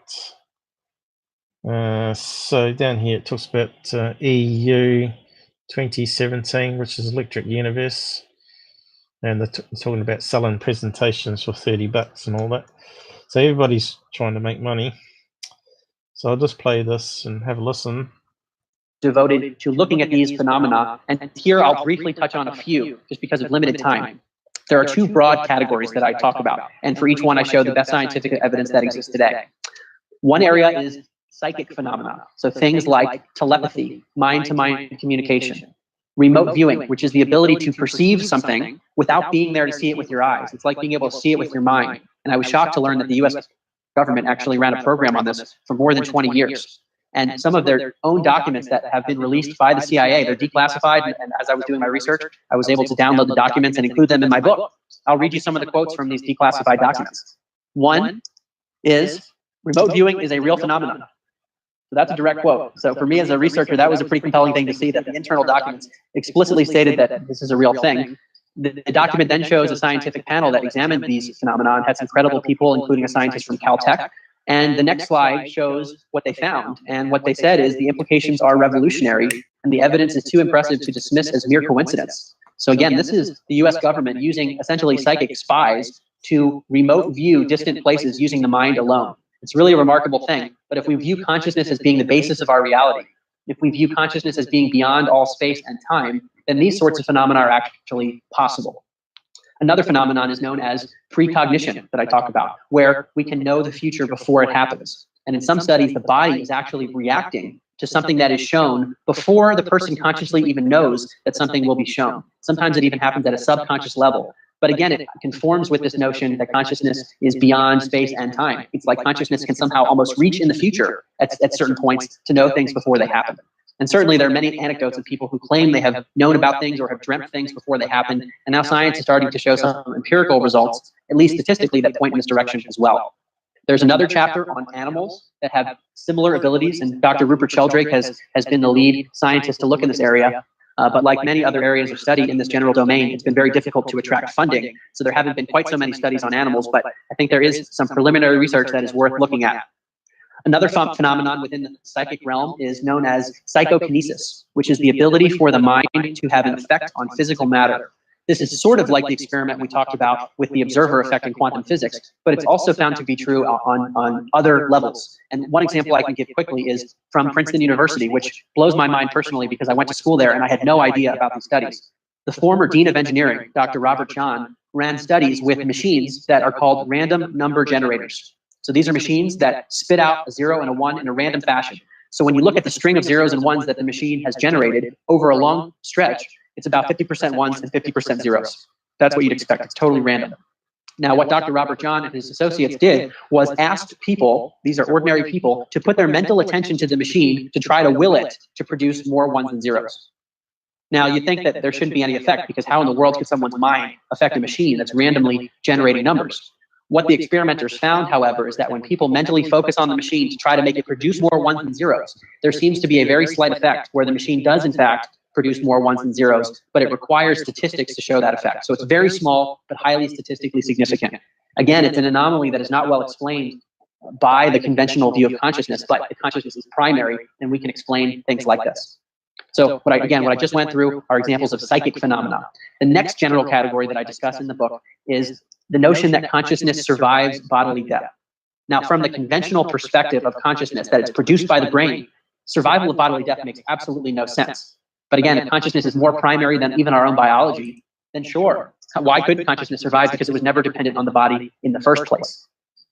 So down here it talks about EU 2017, which is Electric Universe, and they're talking about selling presentations for $30 and all that. So everybody's trying to make money. So I'll just play this and have a listen. Devoted to looking at these phenomena, and here I'll briefly touch on a few, just because of limited time. There are two broad categories that I talk about, and for each one I show the best scientific evidence that exists today. One area is psychic phenomena, so things like telepathy, mind-to-mind communication, remote viewing, which is the ability to perceive something without being there to see it with your eyes. It's like being able to see it with your mind. And I was shocked to learn that the US government actually ran a program on this for more than 20 years. And some of their own documents that have been released by the CIA, they're declassified. And as I was doing my research, I was able to download the documents and include them in my book. I'll read you some of the quotes from these declassified documents. One is, remote viewing is a real phenomenon. So that's a direct quote. So for me as a researcher, that was a pretty compelling thing to see, that the internal documents explicitly stated that this is a real thing. The document then shows a scientific panel that examined these phenomena and had some credible people, including a scientist from Caltech. And the next slide shows what they found. And what they said is the implications are revolutionary, and the evidence is too impressive to dismiss as mere coincidence. So again, this is the US government using essentially psychic spies to remote view distant places using the mind alone. It's really a remarkable thing. But if we view consciousness as being the basis of our reality, if we view consciousness as being beyond all space and time, then these sorts of phenomena are actually possible. Another phenomenon is known as precognition that I talk about, where we can know the future before it happens. And in some studies, the body is actually reacting to something that is shown before the person consciously even knows that something will be shown. Sometimes it even happens at a subconscious level. But again, it conforms with this notion that consciousness is beyond space and time. It's like consciousness can somehow almost reach in the future at certain points to know things before they happen. And certainly there are many anecdotes of people who claim they have known about things or have dreamt things before they happen. And now science is starting to show some empirical results, at least statistically, that point in this direction as well. There's another chapter on animals that have similar abilities, and Dr. Rupert Sheldrake has been the lead scientist to look in this area. But like many other areas of study in this general domain, it's been very difficult to attract funding. So there haven't been quite so many studies on animals, but I think there is some preliminary research that is worth looking at. Another phenomenon within the psychic realm is known as psychokinesis, which is the ability for the mind to have an effect on physical matter. This is sort of like the experiment we talked about with the observer effect in quantum physics, but it's also found to be true on other levels. And one example I can give quickly is from Princeton University, which blows my mind personally because I went to school there and I had no idea about these studies. The former dean of engineering, Dr. Robert John, ran studies with machines that are called random number generators. So these are machines that spit out a 0 and a 1 in a random fashion. So when you look at the string of zeros and ones that the machine has generated over a long stretch, it's about 50% ones and 50% zeros. That's what you'd expect. It's totally random. Now, what Dr. Robert John and his associates did was asked people, these are ordinary people, to put their mental attention to the machine to try to will it to produce more ones and zeros. Now, you'd think that there shouldn't be any effect, because how in the world could someone's mind affect a machine that's randomly generating numbers? What the experimenters found, however, is that when people mentally focus on the machine to try to make it produce more ones and zeros, there seems to be a very slight effect where the machine does, in fact, produce more ones and zeros, but it requires statistics to show that effect. So it's very small, but highly statistically significant. Again, it's an anomaly that is not well explained by the conventional view of consciousness, but if consciousness is primary, then we can explain things like this. So what I just went through are examples of psychic phenomena. The next general category that I discuss in the book is the notion that consciousness survives bodily death. Now, from the conventional perspective of consciousness, that it's produced by the brain, survival of bodily death makes absolutely no sense. But again, if consciousness is more primary than even our own biology, then sure. Why couldn't consciousness survive? Because it was never dependent on the body in the first place.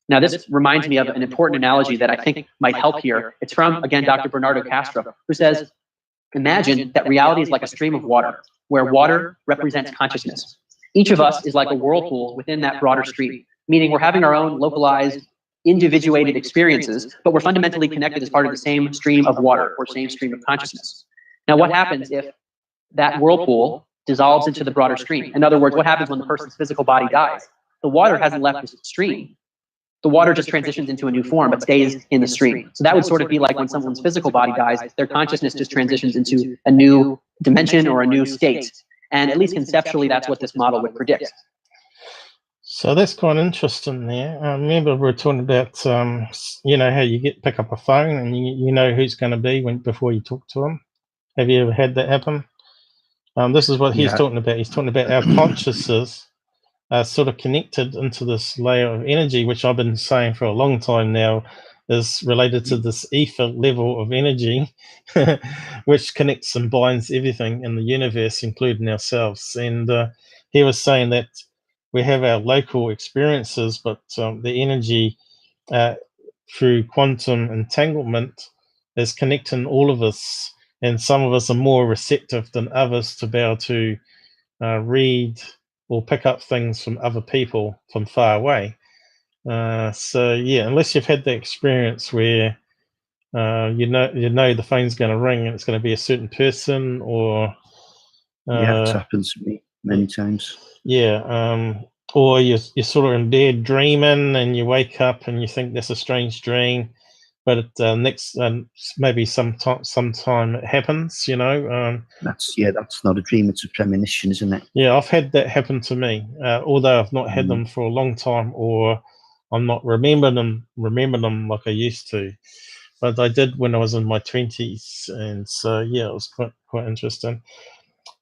Now, this reminds me of an important analogy that I think might help here. It's from, again, Dr. Bernardo Castro, who says, imagine that reality is like a stream of water. where water represents consciousness. Each of us is like a whirlpool within that broader stream, meaning we're having our own localized, individuated experiences, but we're fundamentally connected as part of the same stream of water or same stream of consciousness. Now, what happens if that whirlpool dissolves into the broader stream? In other words, what happens when the person's physical body dies? The water hasn't left the stream. The water just transitions into a new form, but stays in the stream. So that would sort of be like when someone's physical body dies, their consciousness just transitions into a new dimension or a new state. And at least conceptually, that's what this model would predict. So that's quite interesting there. I remember we were talking about, you know, how you pick up a phone and you know who's going to be before you talk to them. Have you ever had that happen? This is what he's talking about. He's talking about our consciousness are sort of connected into this layer of energy, which I've been saying for a long time now is related to this ether level of energy, which connects and binds everything in the universe, including ourselves. And he was saying that we have our local experiences, but the energy through quantum entanglement is connecting all of us. And some of us are more receptive than others to be able to read or pick up things from other people from far away. So yeah, unless you've had the experience where you know the phone's going to ring and it's going to be a certain person, or it's happened to me many times. Yeah, or you're sort of in bed dreaming and you wake up and you think that's a strange dream, but next maybe sometime it happens, you know. That's not a dream, it's a premonition, isn't it? Yeah, I've had that happen to me, although I've not had them for a long time, or I'm not remember them like I used to, but I did when I was in my 20s, and so yeah, it was quite interesting.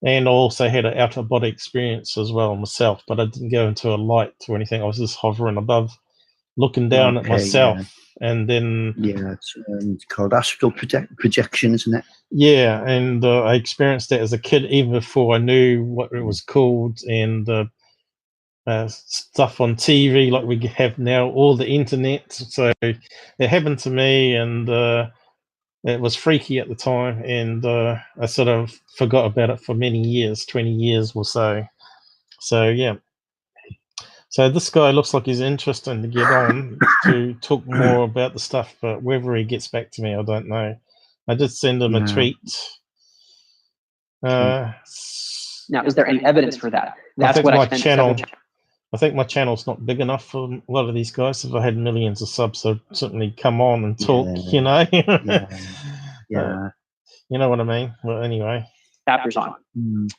And I also had an out of body experience as well myself, but I didn't go into a light or anything. I was just hovering above, looking down at myself. And then it's called astral projection, isn't it? Yeah, and I experienced that as a kid, even before I knew what it was called, and stuff on TV like we have now, all the internet. So it happened to me, and it was freaky at the time, and I sort of forgot about it for many years, 20 years or so. So yeah. So this guy looks like he's interesting to get on to talk more about the stuff, but whether he gets back to me, I don't know. I did send him a tweet. Now, is there any evidence for that? That's what I spent I think my channel's not big enough for a lot of these guys. If I had millions of subs, I'd certainly come on and talk, you know? You know what I mean? Well, anyway. Chapters on.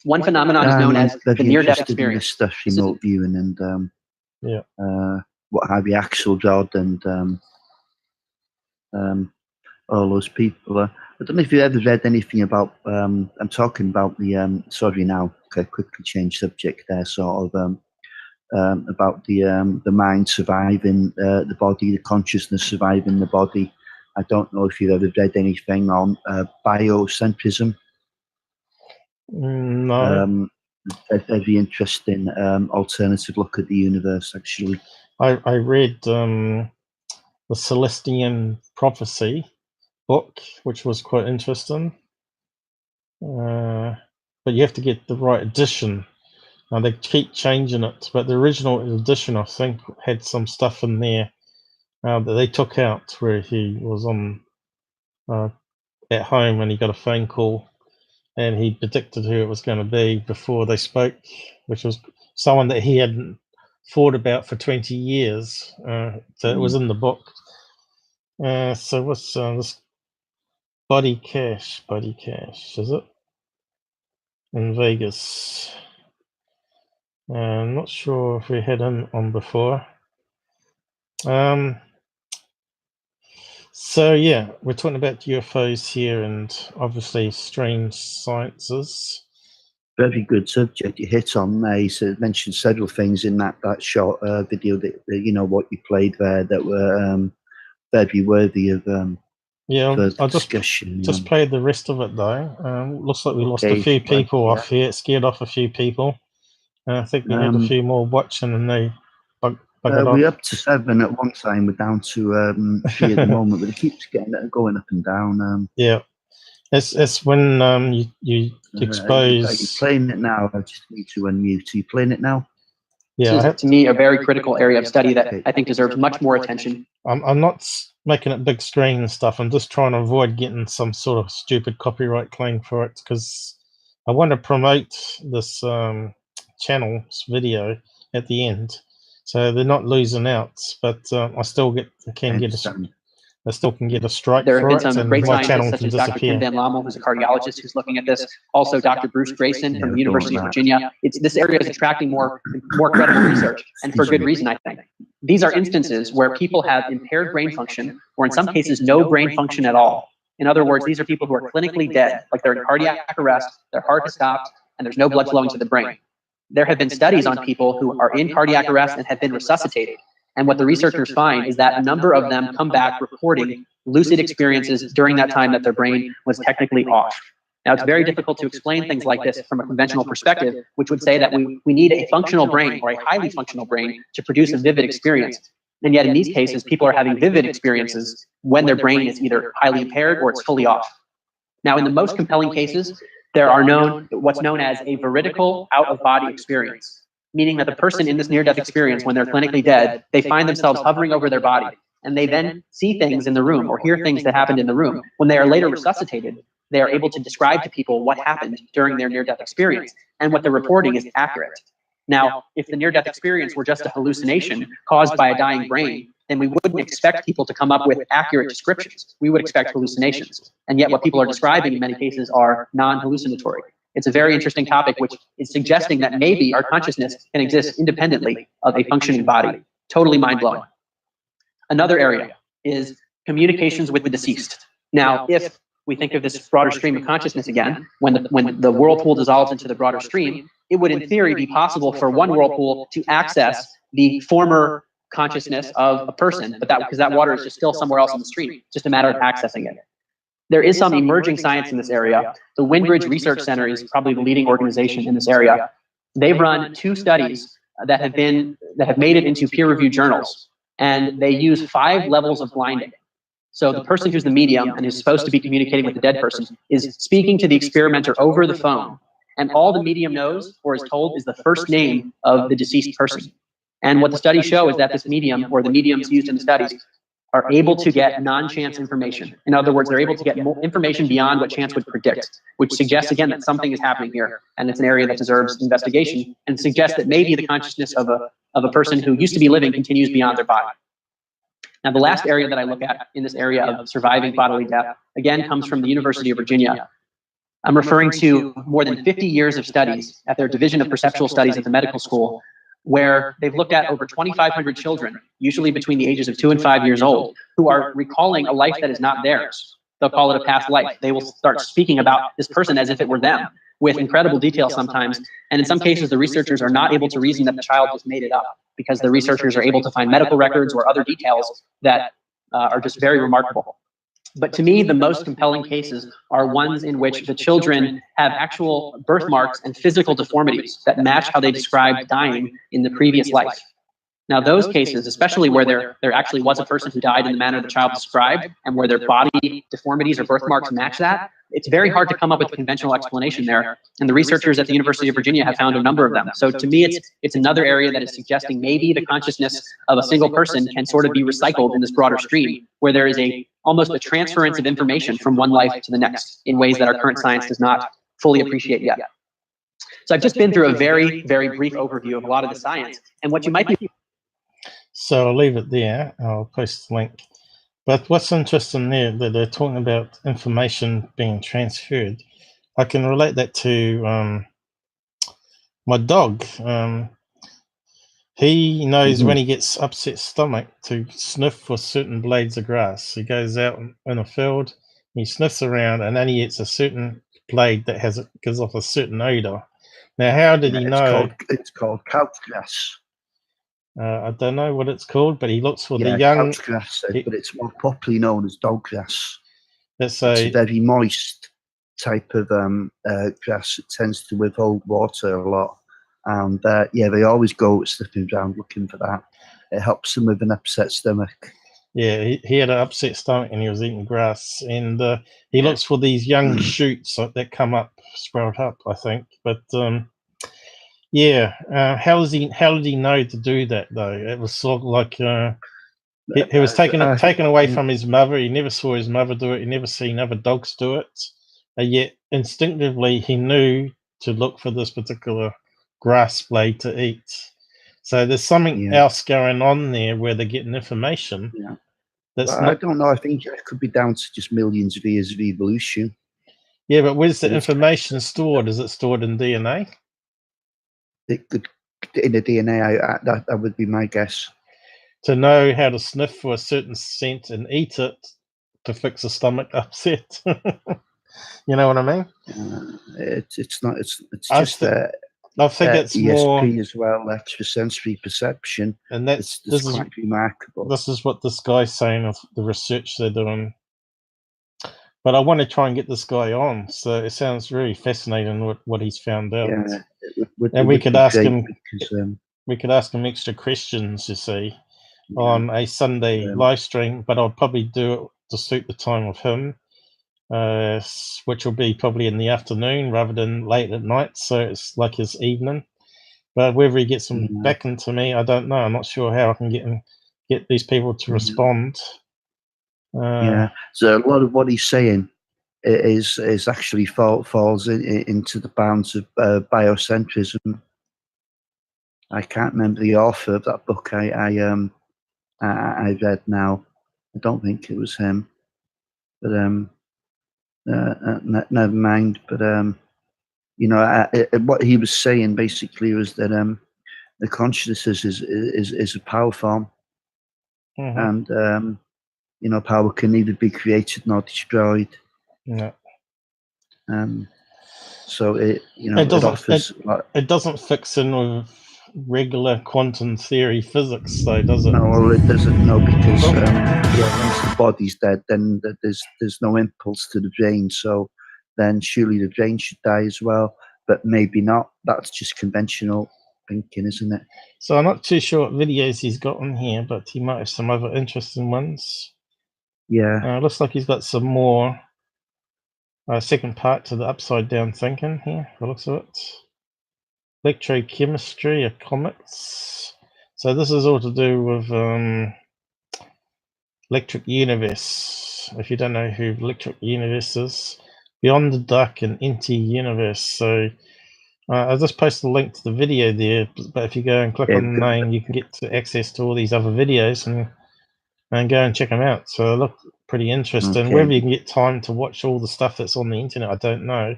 One phenomenon is known as the near-death experience. Stuff, remote viewing and what have you, Axel Rod and all those people. I don't know if you ever read anything about, I'm talking about the, sorry now, okay, quickly change subject there, sort of, about the mind surviving the body, the consciousness surviving the body. I don't know if you've ever read anything on biocentrism. No. A very interesting alternative look at the universe, actually. I read the Celestian Prophecy book, which was quite interesting. But you have to get the right edition. They keep changing it, but the original edition, I think, had some stuff in there that they took out, where he was on at home and he got a phone call and he predicted who it was going to be before they spoke, which was someone that he hadn't thought about for 20 years. So it was in the book. So what's this? Body Cash, is it? In Vegas. I'm not sure if we had him on before. So yeah, we're talking about UFOs here and obviously strange sciences. Very good subject you hit on there. He mentioned several things in that short video that you know what you played there that were very worthy of I'll just play the rest of it though. Looks like we lost a few people off here. It scared off a few people. I think we had a few more watching and they we're up to 7 at one time. We're down to 3 at the moment, but it keeps going up and down. Yeah. It's when you Are you expose. playing it now? I just need to unmute. Are you playing it now? Yeah, This is, to me, a very critical area of study that I think deserves much more attention. I'm not making it big screen and stuff. I'm just trying to avoid getting some sort of stupid copyright claim for it, because I want to promote this channel's video at the end, so they're not losing out. But I still can get a strike There have for been it, some and great my scientists channel such can as Dr. Kim disappear. Van Lommel, who's a cardiologist who's looking at this. Also, Dr. Bruce Grayson from the University of Virginia. This area is attracting more credible research, and for good reason, I think. These are instances where people have impaired brain function, or in some cases, no brain function at all. In other words, these are people who are clinically dead, like they're in cardiac arrest, their heart has stopped, and there's no blood flowing to the brain. There have been studies on people who are in cardiac arrest and have been resuscitated. And what the researchers find is that a number of them come back reporting lucid experiences during that time that their brain was technically off. Now, it's very difficult to explain things like this from a conventional perspective, which would say that we need a functional brain, or a highly functional brain, to produce a vivid experience. And yet in these cases, people are having vivid experiences when their brain is either highly impaired or it's fully off. Now, in the most compelling cases, there are what's known as a veridical out-of-body experience, meaning that the person in this near-death experience, when they're clinically dead, they find themselves hovering over their body, and they then see things in the room or hear things that happened in the room. When they are later resuscitated, they are able to describe to people what happened during their near-death experience, and what they're reporting is accurate. Now, if the near-death experience were just a hallucination caused by a dying brain, then we wouldn't expect people to come up with accurate descriptions. We would expect hallucinations. And yet what people are describing in many cases are non-hallucinatory. It's a very interesting topic, which is suggesting that maybe our consciousness can exist independently of a functioning body. Totally mind-blowing. Another area is communications with the deceased. Now, if we think of this broader stream of consciousness again, when the whirlpool dissolves into the broader stream, it would in theory be possible for one whirlpool to access the former consciousness of a person, but because that water is just still somewhere else in the stream, just a matter of accessing it. There is some emerging science in this area. The Windbridge Research Center is probably the leading organization in this area. They've run 2 studies that have made it into peer-reviewed journals, and they use 5 levels of blinding. So the person who's the medium and who's supposed to be communicating with the dead person is speaking to the experimenter over the phone, and all the medium knows or is told is the first name of the deceased person. And what the studies show is that this medium, or the mediums used in the studies, are able to get non-chance information. In other words, they're able to get more information beyond what chance would predict, which suggests, again, that something is happening here, and it's an area that deserves investigation, and suggests that maybe the consciousness of a person who used to be living continues beyond their body. Now, the last area that I look at in this area of surviving bodily death, again, comes from the University of Virginia. I'm referring to more than 50 years of studies at their Division of Perceptual Studies at the medical school, where they've looked at over 2,500 children, usually between the ages of 2 and 5 years old, who are recalling a life that is not theirs. They'll call it a past life. They will start speaking about this person as if it were them, with incredible detail sometimes. And in some cases, the researchers are not able to reason that the child just made it up, because the researchers are able to find medical records or other details that are just very remarkable. But to me, the most compelling cases are ones in which the children have actual birthmarks and physical deformities that match how they described dying in the previous life. Now, those cases, especially where there actually was a person who died in the manner the child described, and where their body deformities or birthmarks match that, it's very hard to come up with a conventional explanation there. And the researchers at the University of Virginia have found a number of them. So to me, it's another area that is suggesting maybe the consciousness of a single person can sort of be recycled in this broader stream, where there is almost a transference of information from one life to the next in ways that our current science does not fully appreciate yet. So I've just been through a very, very brief overview of a lot of the science, and what you might be. So I'll leave it there. I'll post the link. But what's interesting there, that they're talking about information being transferred. I can relate that to my dog. He knows when he gets upset stomach to sniff for certain blades of grass. He goes out in a field, he sniffs around, and then he gets a certain blade that gives off a certain odor. Now, how did he know? It's called couch grass. I don't know what it's called, but he looks for the young. Couch grass, but it's more popularly known as dog grass. It's a very moist type of grass. It tends to withhold water a lot, and they always go sniffing around looking for that. It helps them with an upset stomach. Yeah, he had an upset stomach and he was eating grass. And he looks for these young shoots that come up, sprout up, I think. But yeah, how did he know to do that though? It was sort of like he was taken away from his mother. He never saw his mother do it. He never seen other dogs do it. Yet instinctively he knew to look for this particular grass blade to eat. So there's something else going on there where they're getting information. Yeah. That's I don't know. I think it could be down to just millions of years of evolution. Yeah, but where's the information stored? Is it stored in DNA? It could in the DNA. That would be my guess. To know how to sniff for a certain scent and eat it to fix a stomach upset. You know what I mean? It's not. It's just that. I think it's ESP more as well, extrasensory perception, and that's quite remarkable. This is what this guy's saying of the research they're doing. But I want to try and get this guy on, so it sounds really fascinating what he's found out. Yeah, and we could ask him. We could ask him extra questions, you see, on a Sunday live stream. But I'll probably do it to suit the time of him, which will be probably in the afternoon rather than late at night. So it's like his evening. But whether he gets them back into me, I don't know. I'm not sure how I can get these people to respond. So a lot of what he's saying is actually falls into the bounds of biocentrism. I can't remember the author of that book I read now. I don't think it was him, but never mind. But you know, what he was saying basically was that the consciousness is a power form, and you know, power can neither be created nor destroyed. No. So it offers. It doesn't fix in with regular quantum theory physics, though, does it? No, well, it doesn't. No, because once the body's dead, then there's no impulse to the brain. So then surely the brain should die as well, but maybe not. That's just conventional thinking, isn't it? So I'm not too sure what videos he's got on here, but he might have some other interesting ones. Yeah. Looks like he's got some more second part to the upside down thinking here, by the looks of it. Electrochemistry of comets. So this is all to do with electric universe. If you don't know who electric universe is, beyond the dark and empty universe. So I'll just post the link to the video there, but if you go and click on the name, you can get access to all these other videos and go and check them out. So they look pretty interesting. Okay. Whether you can get time to watch all the stuff that's on the internet, I don't know.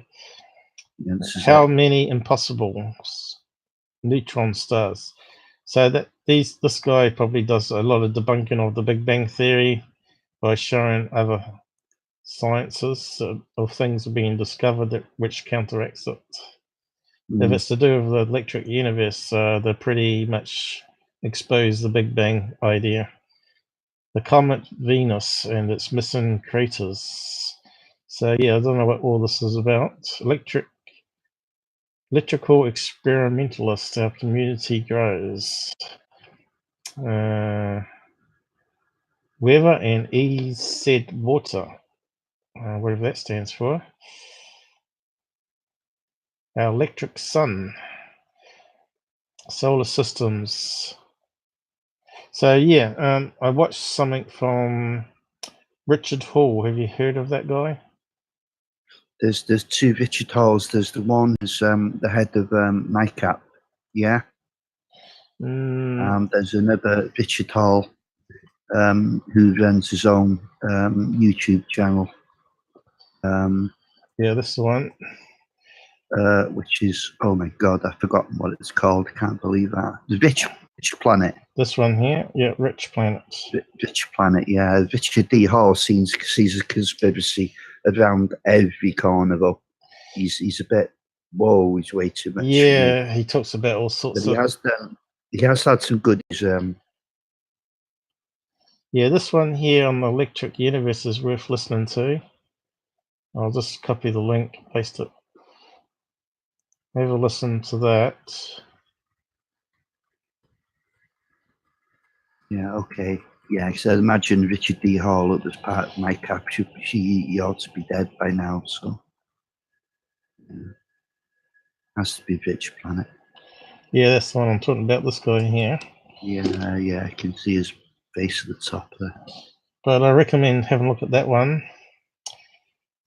Yeah, how many impossible neutron stars? So that this guy probably does a lot of debunking of the Big Bang Theory by showing other sciences of things being discovered which counteracts it. If it's to do with the electric universe, they pretty much expose the Big Bang idea. The comet Venus and its missing craters. So yeah, I don't know what all this is about. Electrical experimentalist, our community grows. Weather and EZ water, whatever that stands for. Our electric sun. Solar systems. So yeah, I watched something from Richard Hall. Have you heard of that guy? There's two Richard Halls. There's the one who's the head of NICAP, yeah. There's another Richard Hall who runs his own YouTube channel. Yeah, this is the one. Which is, oh my God, I've forgotten what it's called. I can't believe that. The Rich Planet. This one here, yeah, Rich Planet. Rich Planet, yeah. Richard D. Hall sees a conspiracy around every corner, though. He's a bit, whoa, he's way too much. Yeah, he talks about all sorts of. He has had some goodies. Yeah, this one here on the electric universe is worth listening to. I'll just copy the link, paste it. Have a listen to that. Yeah, okay. Yeah, because I imagine Richard D. Hall, that was part of my cap, he ought to be dead by now. So, has to be Rich Planet. Yeah, that's the one I'm talking about. This guy here. Yeah, I can see his face at the top there. But I recommend having a look at that one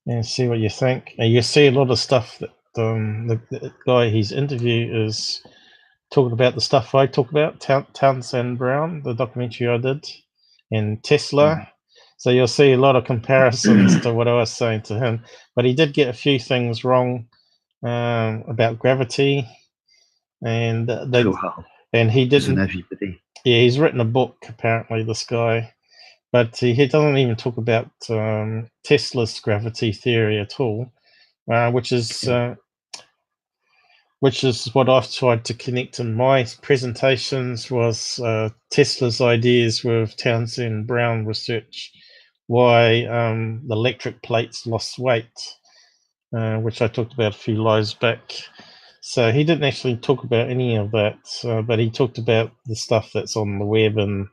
and see what you think. And you see a lot of stuff that the guy he's interviewed is talking about the stuff I talk about. Townsend Brown, the documentary I did, and Tesla. So you'll see a lot of comparisons to what I was saying to him. But he did get a few things wrong about gravity, and he didn't. Everybody. Yeah, he's written a book apparently. This guy. But he doesn't even talk about Tesla's gravity theory at all, which is what I've tried to connect in my presentations, was Tesla's ideas with Townsend Brown research, why the electric plates lost weight, which I talked about a few lives back. So he didn't actually talk about any of that, but he talked about the stuff that's on the web and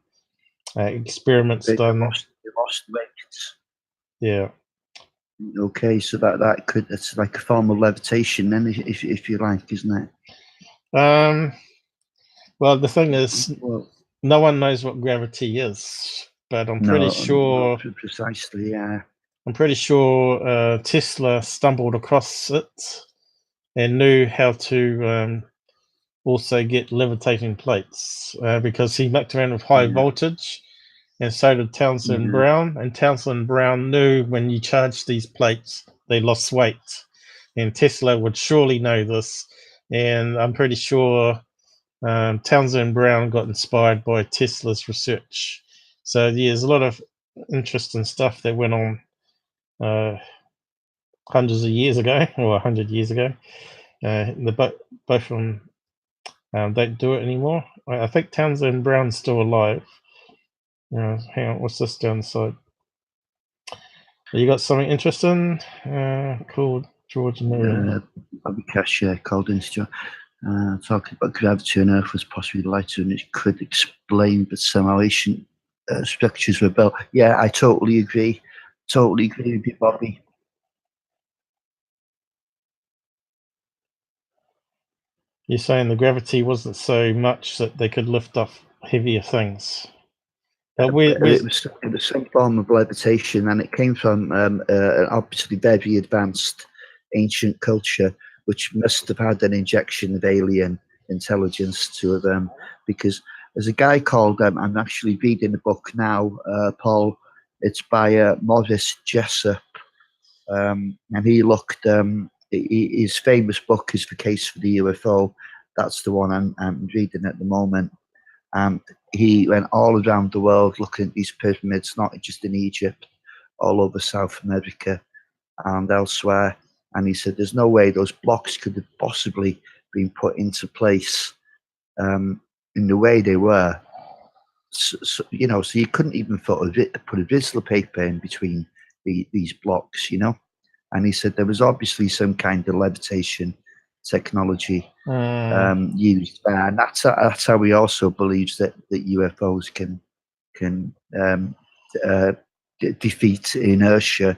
experiments done. They lost weight. Yeah. Okay, so it's like a form of levitation then, if you like, isn't it? Well, the thing is, no one knows what gravity is, but I'm pretty sure. Precisely, yeah. I'm pretty sure Tesla stumbled across it and knew how to also get levitating plates because he mucked around with high voltage, and so did Townsend Brown. And Townsend Brown knew when you charge these plates, they lost weight. And Tesla would surely know this. And I'm pretty sure Townsend Brown got inspired by Tesla's research. So there's a lot of interesting stuff that went on hundreds of years ago, or 100 years ago. Both of them don't do it anymore. I think Townsend Brown's still alive. Hang on, what's this down the side? You got something interesting? Called George Murray. Bobby Cash called in talking about gravity on Earth was possibly lighter and it could explain that somehow ancient structures were built. Yeah, I totally agree. Totally agree with you, Bobby. You're saying the gravity wasn't so much that they could lift up heavier things. It was some form of levitation, and it came from obviously very advanced ancient culture, which must have had an injection of alien intelligence to them. Because there's a guy called, I'm actually reading the book now, Paul. It's by Maurice Jessup, and he looked. His famous book is The Case for the UFO. That's the one I'm reading at the moment. And he went all around the world looking at these pyramids, not just in Egypt, all over South America and elsewhere. And he said, there's no way those blocks could have possibly been put into place in the way they were. So you couldn't even put a Vizsla paper in between these blocks, And he said there was obviously some kind of levitation technology used there, and that's how he also believes that UFOs can defeat inertia,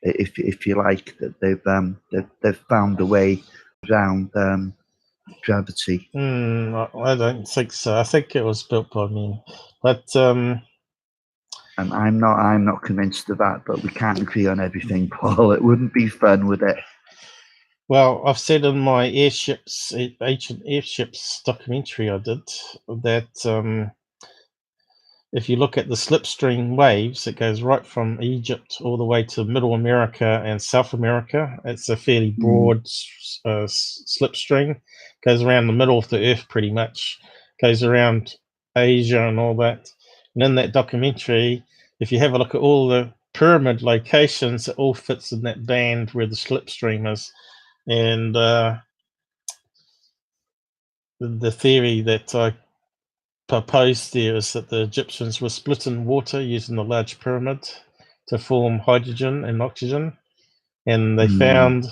if you like, that they've found a way around gravity. I don't think so. I think it was built by me, but and I'm not convinced of that. But we can't agree on everything, Paul. It wouldn't be fun, would it? Well, I've said in my ancient airships documentary I did that if you look at the slipstream waves, it goes right from Egypt all the way to Middle America and South America. It's a fairly broad slipstream. Goes around the middle of the Earth pretty much. Goes around Asia and all that. And in that documentary, if you have a look at all the pyramid locations, it all fits in that band where the slipstream is. And the theory that I proposed there is that the Egyptians were splitting water using the large pyramid to form hydrogen and oxygen, and they found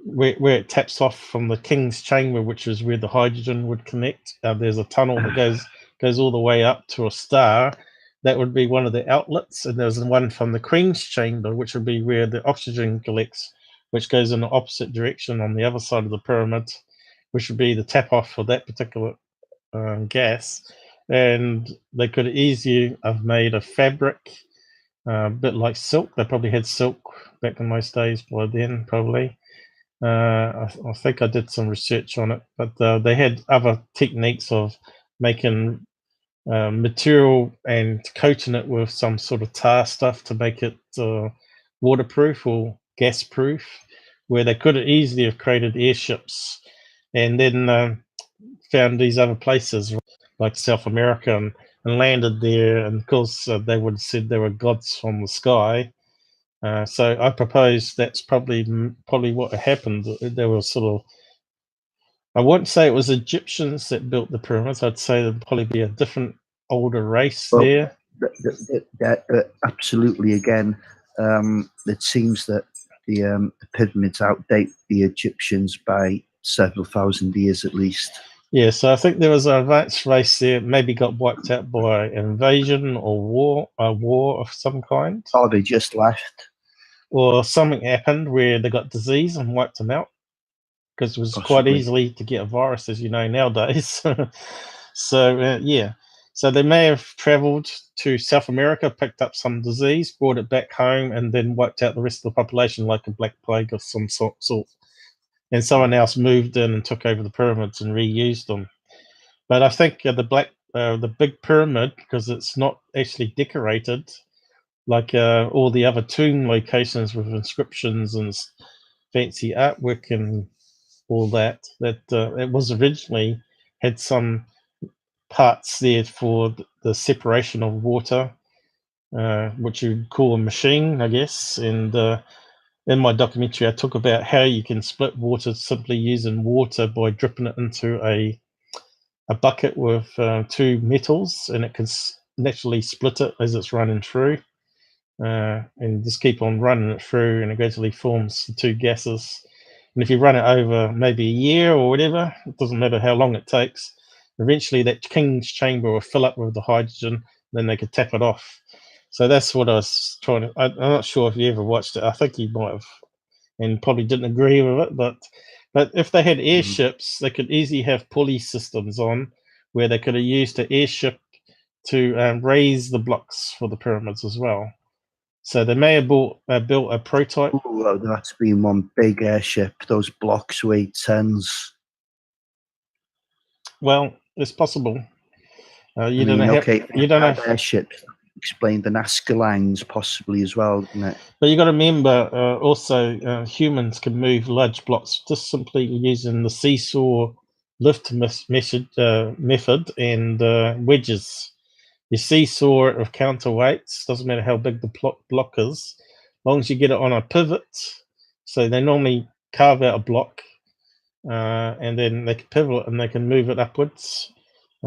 where it taps off from the king's chamber, which is where the hydrogen would connect. There's a tunnel that goes all the way up to a star. That would be one of the outlets, and there's one from the Queen's chamber, which would be where the oxygen collects, which goes in the opposite direction on the other side of the pyramid, which would be the tap off for that particular gas. And they could easily have made a fabric, a bit like silk. They probably had silk back in those days by then, probably. I think I did some research on it, but they had other techniques of making material and coating it with some sort of tar stuff to make it waterproof or gas proof, where they could easily have created airships and then found these other places like South America and landed there, and of course they would have said they were gods from the sky. So I propose that's probably what happened. There was sort of, I wouldn't say it was Egyptians that built the pyramids. I'd say there'd probably be a different older race there. Absolutely. Again, it seems that the pyramids outdate the Egyptians by several thousand years at least. Yeah, so I think there was an advanced race there, maybe got wiped out by invasion or a war of some kind. Or they just left. Or something happened where they got disease and wiped them out, because it was quite easily to get a virus, as you know, nowadays. So, yeah. So they may have traveled to South America, picked up some disease, brought it back home, and then wiped out the rest of the population like a black plague of some sort. And someone else moved in and took over the pyramids and reused them. But I think the big pyramid, because it's not actually decorated like all the other tomb locations with inscriptions and fancy artwork and all that, it was originally had some parts there for the separation of water, which you'd call a machine, I guess. And in my documentary, I talk about how you can split water simply using water by dripping it into a bucket with two metals, and it can naturally split it as it's running through. And just keep on running it through, and it gradually forms the two gases. And if you run it over maybe a year or whatever, it doesn't matter how long it takes, eventually that King's chamber will fill up with the hydrogen, then they could tap it off. So that's what I was trying to, I'm not sure if you ever watched it. I think you might have, and probably didn't agree with it, but if they had airships, they could easily have pulley systems on where they could have used an airship to raise the blocks for the pyramids as well. So they may have built a prototype. Oh, that's been one big airship. Those blocks weigh tons. Well, it's possible. You don't know. Airships explain the Nazca lines possibly as well, isn't it? But you got to remember, also humans can move large blocks just simply using the seesaw lift method and wedges. You seesaw it with counterweights, doesn't matter how big the block is, as long as you get it on a pivot. So they normally carve out a block, and then they can pivot and they can move it upwards.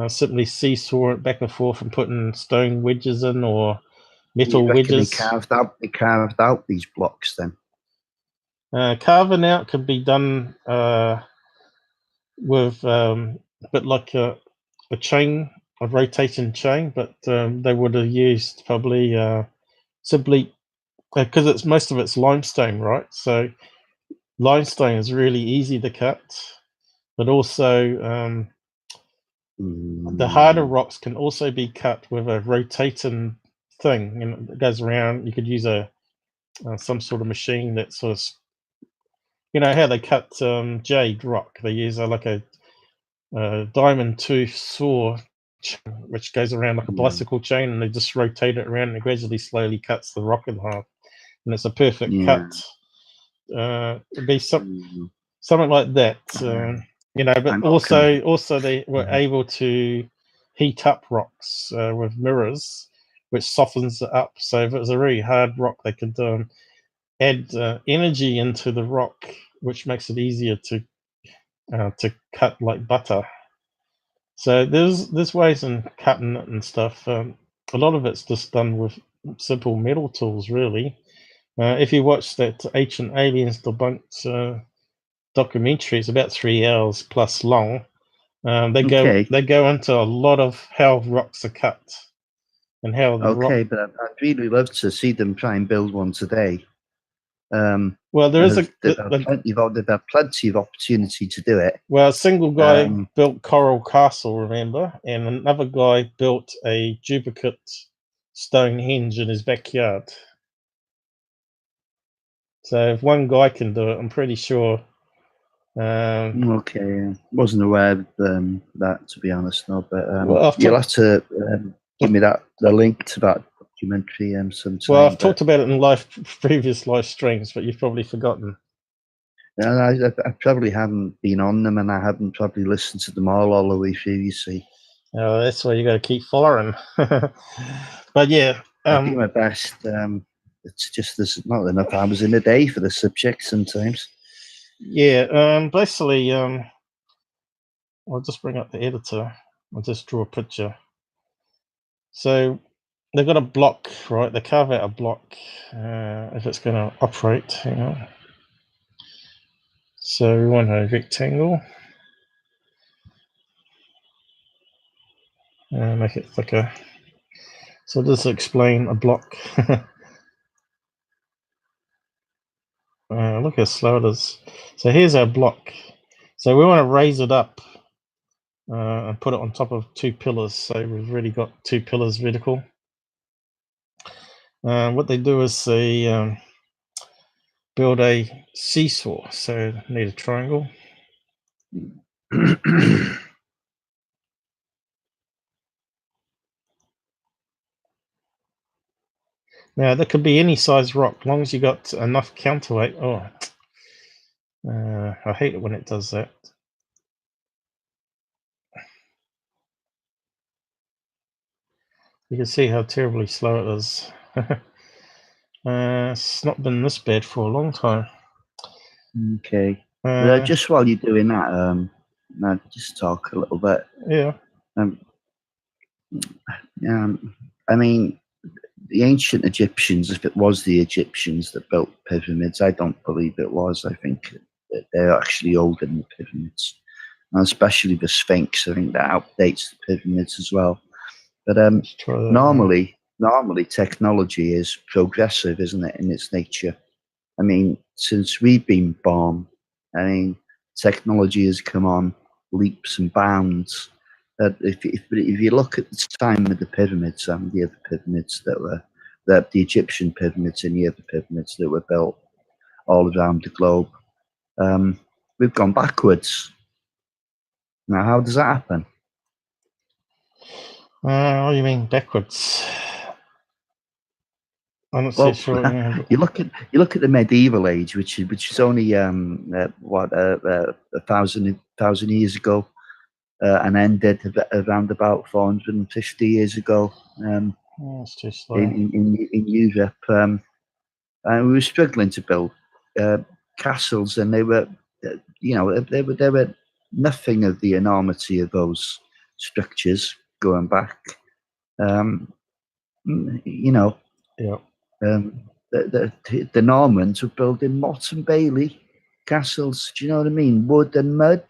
Simply seesaw it back and forth and putting stone wedges in or metal wedges. They carved out these blocks then. Carving out can be done with a bit like a chain, a rotating chain, but they would have used probably simply because most of it's limestone, right? So limestone is really easy to cut, but also the harder rocks can also be cut with a rotating thing, and it goes around. You could use some sort of machine that sort of, you know how they cut jade rock. They use like a diamond tooth saw, which goes around like a bicycle chain, and they just rotate it around, and it gradually slowly cuts the rock in half, and it's a perfect cut. It'd be something like that, but also they were able to heat up rocks with mirrors, which softens it up. So if it was a really hard rock, they could add energy into the rock, which makes it easier to cut like butter. So there's ways in cutting it and stuff. A lot of it's just done with simple metal tools, really. If you watch that Ancient Aliens Debunked documentary, it's about 3 hours plus long. They go into a lot of how rocks are cut and how the rock. But I'd really love to see them try and build one today. Well, they've had plenty of opportunity to do it. Well, a single guy built Coral Castle, remember, and another guy built a duplicate Stonehenge in his backyard. So if one guy can do it, I'm pretty sure. Wasn't aware of that, to be honest, no. But well, you'll have to give me the link to that documentary sometime. Well, I've talked about it in previous live streams, but you've probably forgotten. I probably haven't been on them, and I haven't probably listened to them all the way through, you see. Oh, that's why you got to keep following. But yeah, I do my best. It's just there's not enough hours in a day for the subject sometimes. Yeah, basically, I'll just bring up the editor. I'll just draw a picture. So they've got a block, right? They carve out a block if it's going to operate. Hang on. So we want a rectangle. Make it thicker. So just explain a block. Look how slow it is. So here's our block. So we want to raise it up and put it on top of two pillars. So we've already got two pillars vertical. What they do is they build a seesaw. So need a triangle. Now that could be any size rock, as long as you got enough counterweight. Oh, I hate it when it does that. You can see how terribly slow it is. It's not been this bad for a long time. Okay. Just while you're doing that, I'll just talk a little bit. Yeah. I mean, the ancient Egyptians, if it was the Egyptians that built pyramids, I don't believe it was. I think that they're actually older than the pyramids, and especially the Sphinx. I think that outdates the pyramids as well. But normally technology is progressive, isn't it, in its nature? I mean, since we've been born, I mean, technology has come on leaps and bounds. If you look at the time of the pyramids and the other pyramids that were the Egyptian pyramids and the other pyramids that were built all around the globe, we've gone backwards. Now, how does that happen? What do you mean backwards? I'm not so sure. Yeah. You look at the medieval age, which is only a thousand years ago. And ended around about 450 years ago It's too slow. in Europe. And we were struggling to build castles, and they were, they were nothing of the enormity of those structures going back. Yeah. The Normans were building Motte and Bailey castles. Do you know what I mean? Wood and mud.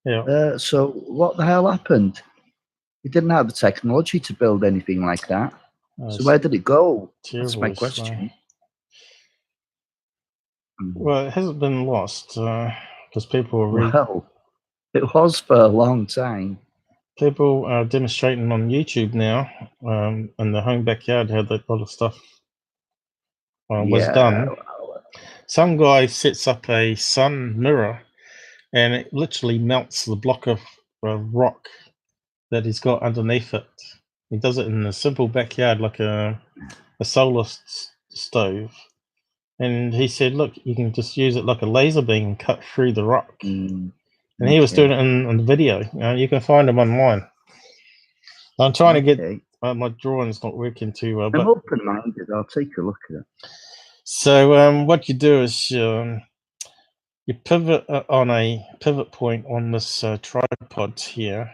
Yeah. So what the hell happened? We didn't have the technology to build anything like that. So where did it go? That's my question. Well, it hasn't been lost because people were Well, it was for a long time. People are demonstrating on YouTube now in the home backyard how that lot of stuff was done. Some guy sets up a sun mirror and it literally melts the block of rock that he's got underneath it. He does it in a simple backyard like a solar stove. And he said, look, you can just use it like a laser beam and cut through the rock. And he was doing it in the video. You can find him online. I'm trying to get my drawing's not working too well. I'm open-minded. I'll take a look at it. So what you do is you pivot on a pivot point on this tripod here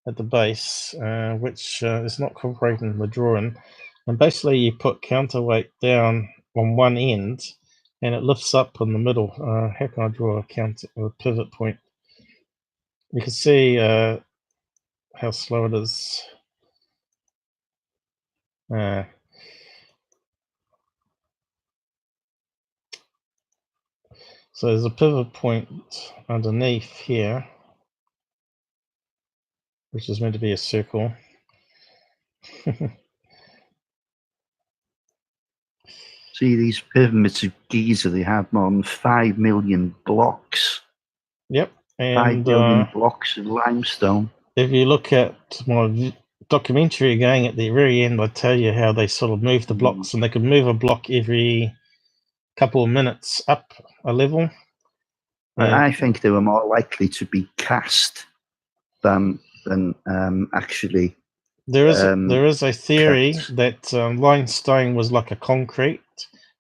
at the base, which is not cooperating with the drawing. And basically you put counterweight down on one end and it lifts up in the middle. How can I draw a pivot point? You can see how slow it is. So there's a pivot point underneath here, which is meant to be a circle. See these pyramids of Giza, they have more than 5 million blocks. Yep. 5 And million blocks of limestone. if you look at my documentary again, at the very end, I tell you how they sort of move the blocks, and they could move a block every couple of minutes up a level. I think they were more likely to be cast than actually. There is a theory that limestone was like a concrete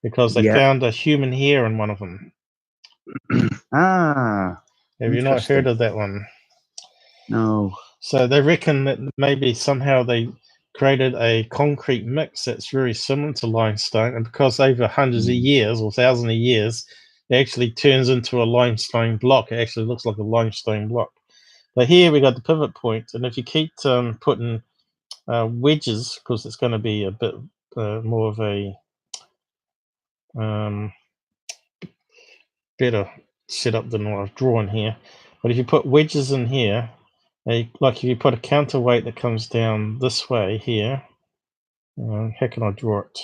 because they found a human hair in one of them. Have you not heard of that one? No. So they reckon that maybe somehow they created a concrete mix that's very similar to limestone, and because over hundreds of years or thousands of years, it actually turns into a limestone block. It actually looks like a limestone block. But here we got the pivot point, and if you keep putting wedges, because it's going to be a bit more of a better setup than what I've drawn here. But if you put wedges in here, like if you put a counterweight that comes down this way here, how can I draw it?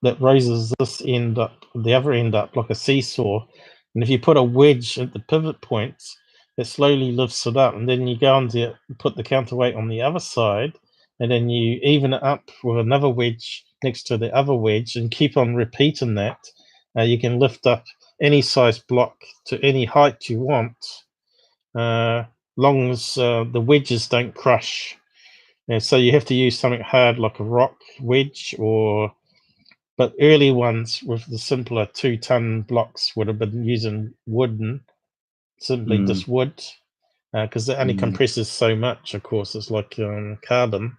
That raises this end up, the other end up like a seesaw. And if you put a wedge at the pivot points, it slowly lifts it up, and then you go on to put the counterweight on the other side, and then you even it up with another wedge next to the other wedge, and keep on repeating that. You can lift up any size block to any height you want, long as the wedges don't crush. So you have to use something hard like a rock wedge, but early ones with the simpler 2-ton blocks would have been using simply just wood, because it only compresses so much. Of course, it's like carbon.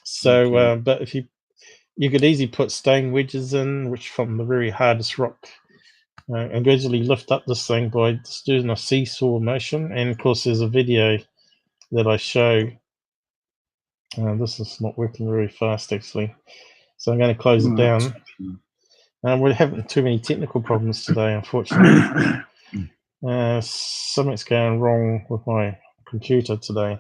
So, but if you could easily put stone wedges in, which from the very hardest rock, and gradually lift up this thing by just doing a seesaw motion. And of course, there's a video that I show. This is not working very fast, actually. So I'm going to close it down. We're having too many technical problems today, unfortunately. Something's going wrong with my computer today.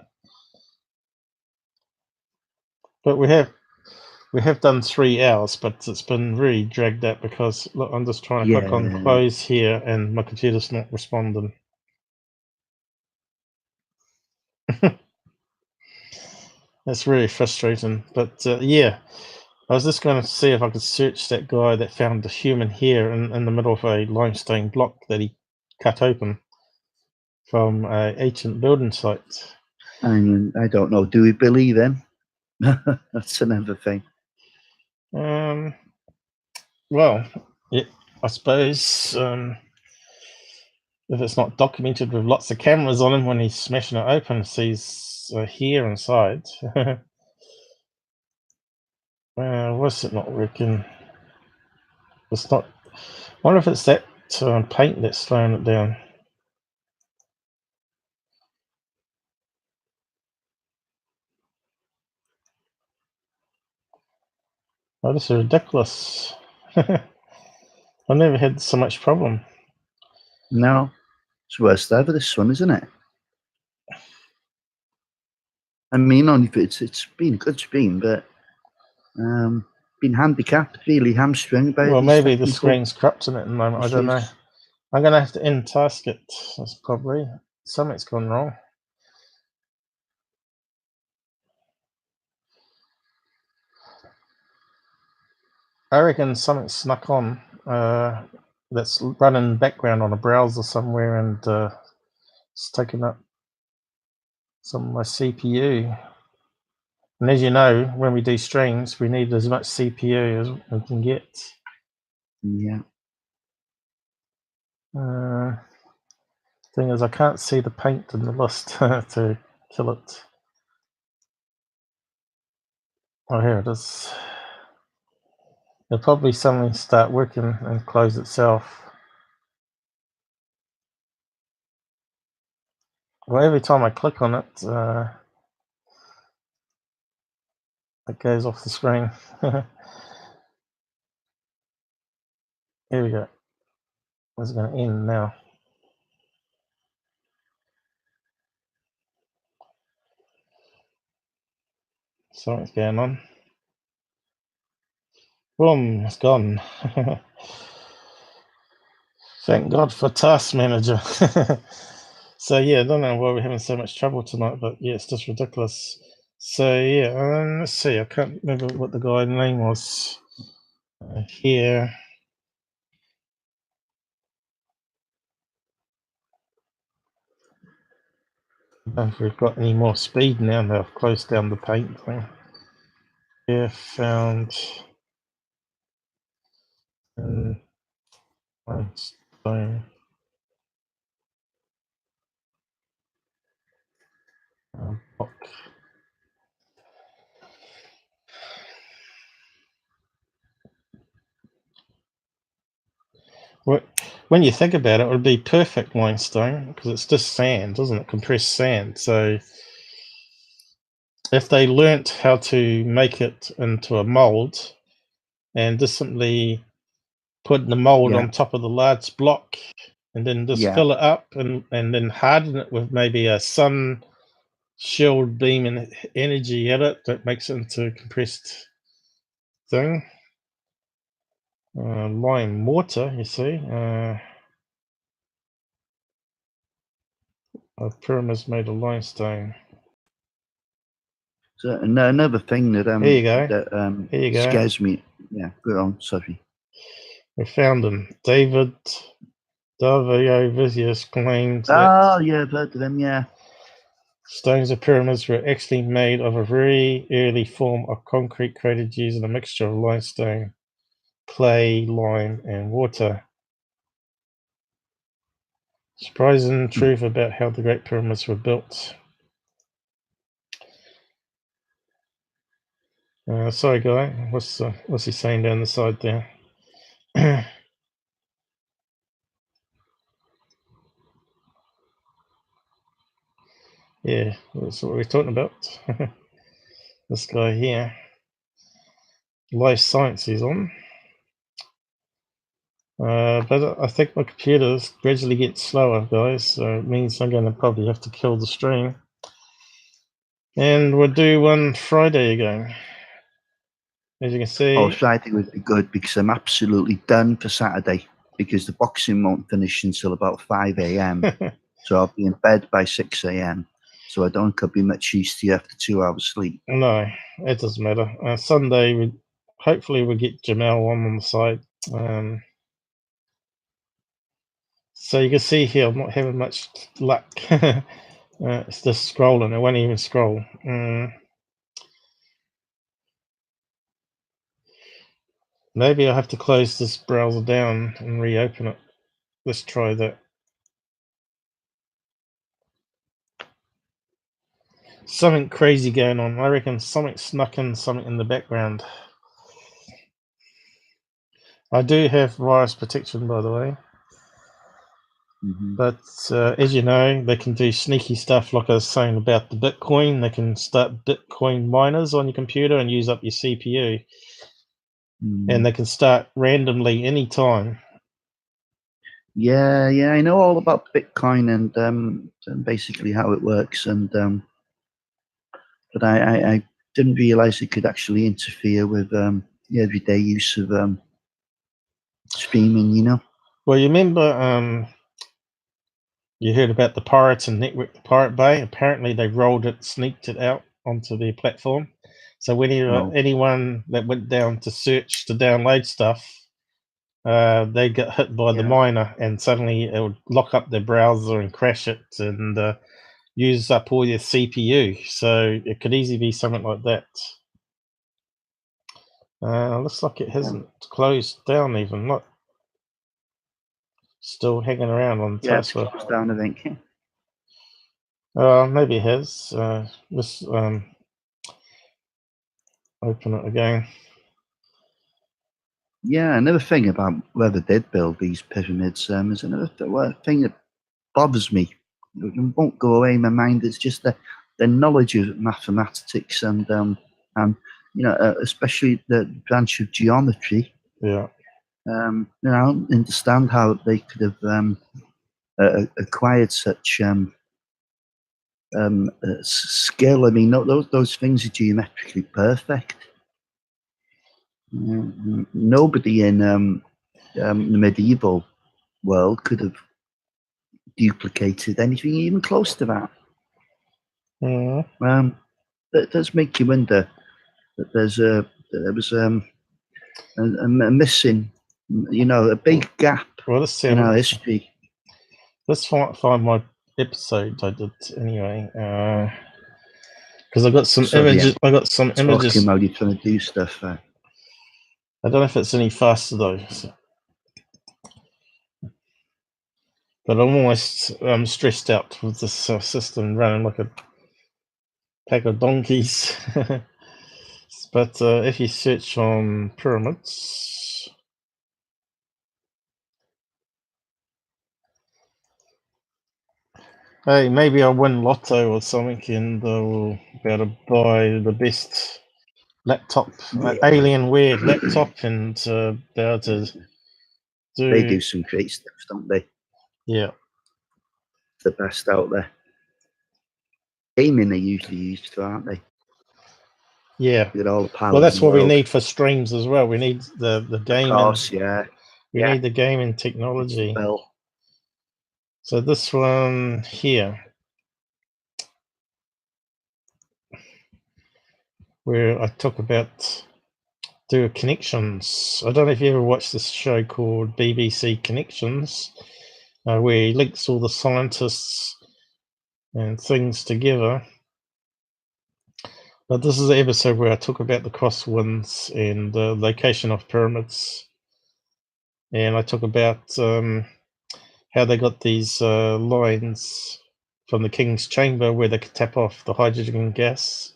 But we have done 3 hours, but it's been really dragged out because look, I'm just trying to click on close here, and my computer's not responding. That's really frustrating. But yeah, I was just going to see if I could search that guy that found the human hair in the middle of a limestone block that he cut open from an ancient building site. I don't know. Do we believe him? That's another thing. Well, yeah, I suppose if it's not documented with lots of cameras on him when he's smashing it open, sees hair inside. What's it not working? It's not. I wonder if it's that paint that's slowing it down. Oh, this is ridiculous. I've never had so much problem. No, it's worst ever, this one, isn't it? I mean, only if it's been a good screen, but been handicapped, really hamstringed by. Well, maybe the screen's corrupting it at the moment. I don't know. I'm gonna have to end task it. That's probably something's gone wrong. I reckon something snuck on that's running background on a browser somewhere, and it's taking up some of my CPU. And as you know, when we do streams, we need as much CPU as we can get. Yeah. Thing is, I can't see the paint in the list to kill it. Oh, here it is. It'll probably suddenly start working and close itself. Well, every time I click on it, it goes off the screen. Here we go. It's going to end now. Something's going on. Boom, it's gone. Thank God for Task Manager. So yeah, I don't know why we're having so much trouble tonight, but yeah, it's just ridiculous. So yeah, let's see. I can't remember what the guy's name was here. I don't know if we've got any more speed now that I've closed down the paint thing. Yeah, found limestone. Block. When you think about it, it would be perfect limestone because it's just sand, isn't it? Compressed sand. So if they learnt how to make it into a mold and just simply put the mold on top of the large block and then just fill it up and then harden it with maybe a sun shield beam and energy at it that makes it into a compressed thing. Lime mortar, you see. A pyramid's made of limestone. So another thing that Here you go. that Here you go. scares me. Yeah, go on, sorry. We found them. David Darvio claimed that yeah, I've heard of them, yeah. Stones of pyramids were actually made of a very early form of concrete created using a mixture of limestone, clay, lime, and water. Surprising truth about how the Great Pyramids were built. Sorry, guy. What's he saying down the side there? Yeah, that's what we're talking about. This guy here. Life science is on. But I think my computer's gradually getting slower, guys, so it means I'm going to probably have to kill the stream. And we'll do one Friday again. As you can see. Oh, Friday would be good because I'm absolutely done for Saturday because the boxing won't finish until about 5 a.m. So I'll be in bed by 6 a.m. So I don't could be much use to you after 2 hours sleep. No, it doesn't matter. Sunday, hopefully we'll get Jamel on the side. So you can see here, I'm not having much luck. It's just scrolling. It won't even scroll. Maybe I'll have to close this browser down and reopen it. Let's try that. Something crazy going on. I reckon something snuck in something in the background. I do have virus protection, by the way. But as you know, they can do sneaky stuff like I was saying about the Bitcoin. They can start Bitcoin miners on your computer and use up your CPU. And they can start randomly anytime. Yeah, I know all about Bitcoin and basically how it works. But I didn't realize it could actually interfere with the everyday use of streaming, you know. Well, you remember you heard about the pirates and Network the Pirate Bay? Apparently they rolled it, sneaked it out onto their platform. So when anyone that went down to search to download stuff, they got hit by the miner and suddenly it would lock up their browser and crash it and use up all your CPU. So it could easily be something like that. Looks like it hasn't closed down even. Look. Still hanging around on the taskbar. It's closed down, I think. Maybe it has. Let's open it again. Yeah, another thing about whoever did build these pyramids is another thing that bothers me won't go away in my mind. It's just the knowledge of mathematics and especially the branch of geometry. Yeah. I don't understand how they could have acquired such skill. I mean, those things are geometrically perfect. Nobody in the medieval world could have duplicated anything even close to that. That does make you wonder that there was a missing, a big gap in our history. Let's find my episode I did anyway, because I got some images. I got some images. Talking about you trying to do stuff. I don't know if it's any faster though. So. But I'm almost stressed out with this system running like a pack of donkeys. But if you search on pyramids, hey, maybe I'll win lotto or something and I'll be able to buy the best laptop, Alienware laptop, and be able to do... They do some great stuff, don't they? Yeah. The best out there. Gaming they usually used for, aren't they? Yeah. With all the power. Well, that's what we need for streams as well. We need the gaming. Of course, yeah. We need the gaming technology. Well. So this one here, where I talk about do connections. I don't know if you ever watched this show called BBC Connections, where he links all the scientists and things together. But this is the episode where I talk about the crosswinds and the location of pyramids. And I talk about how they got these lines from the King's Chamber where they could tap off the hydrogen gas,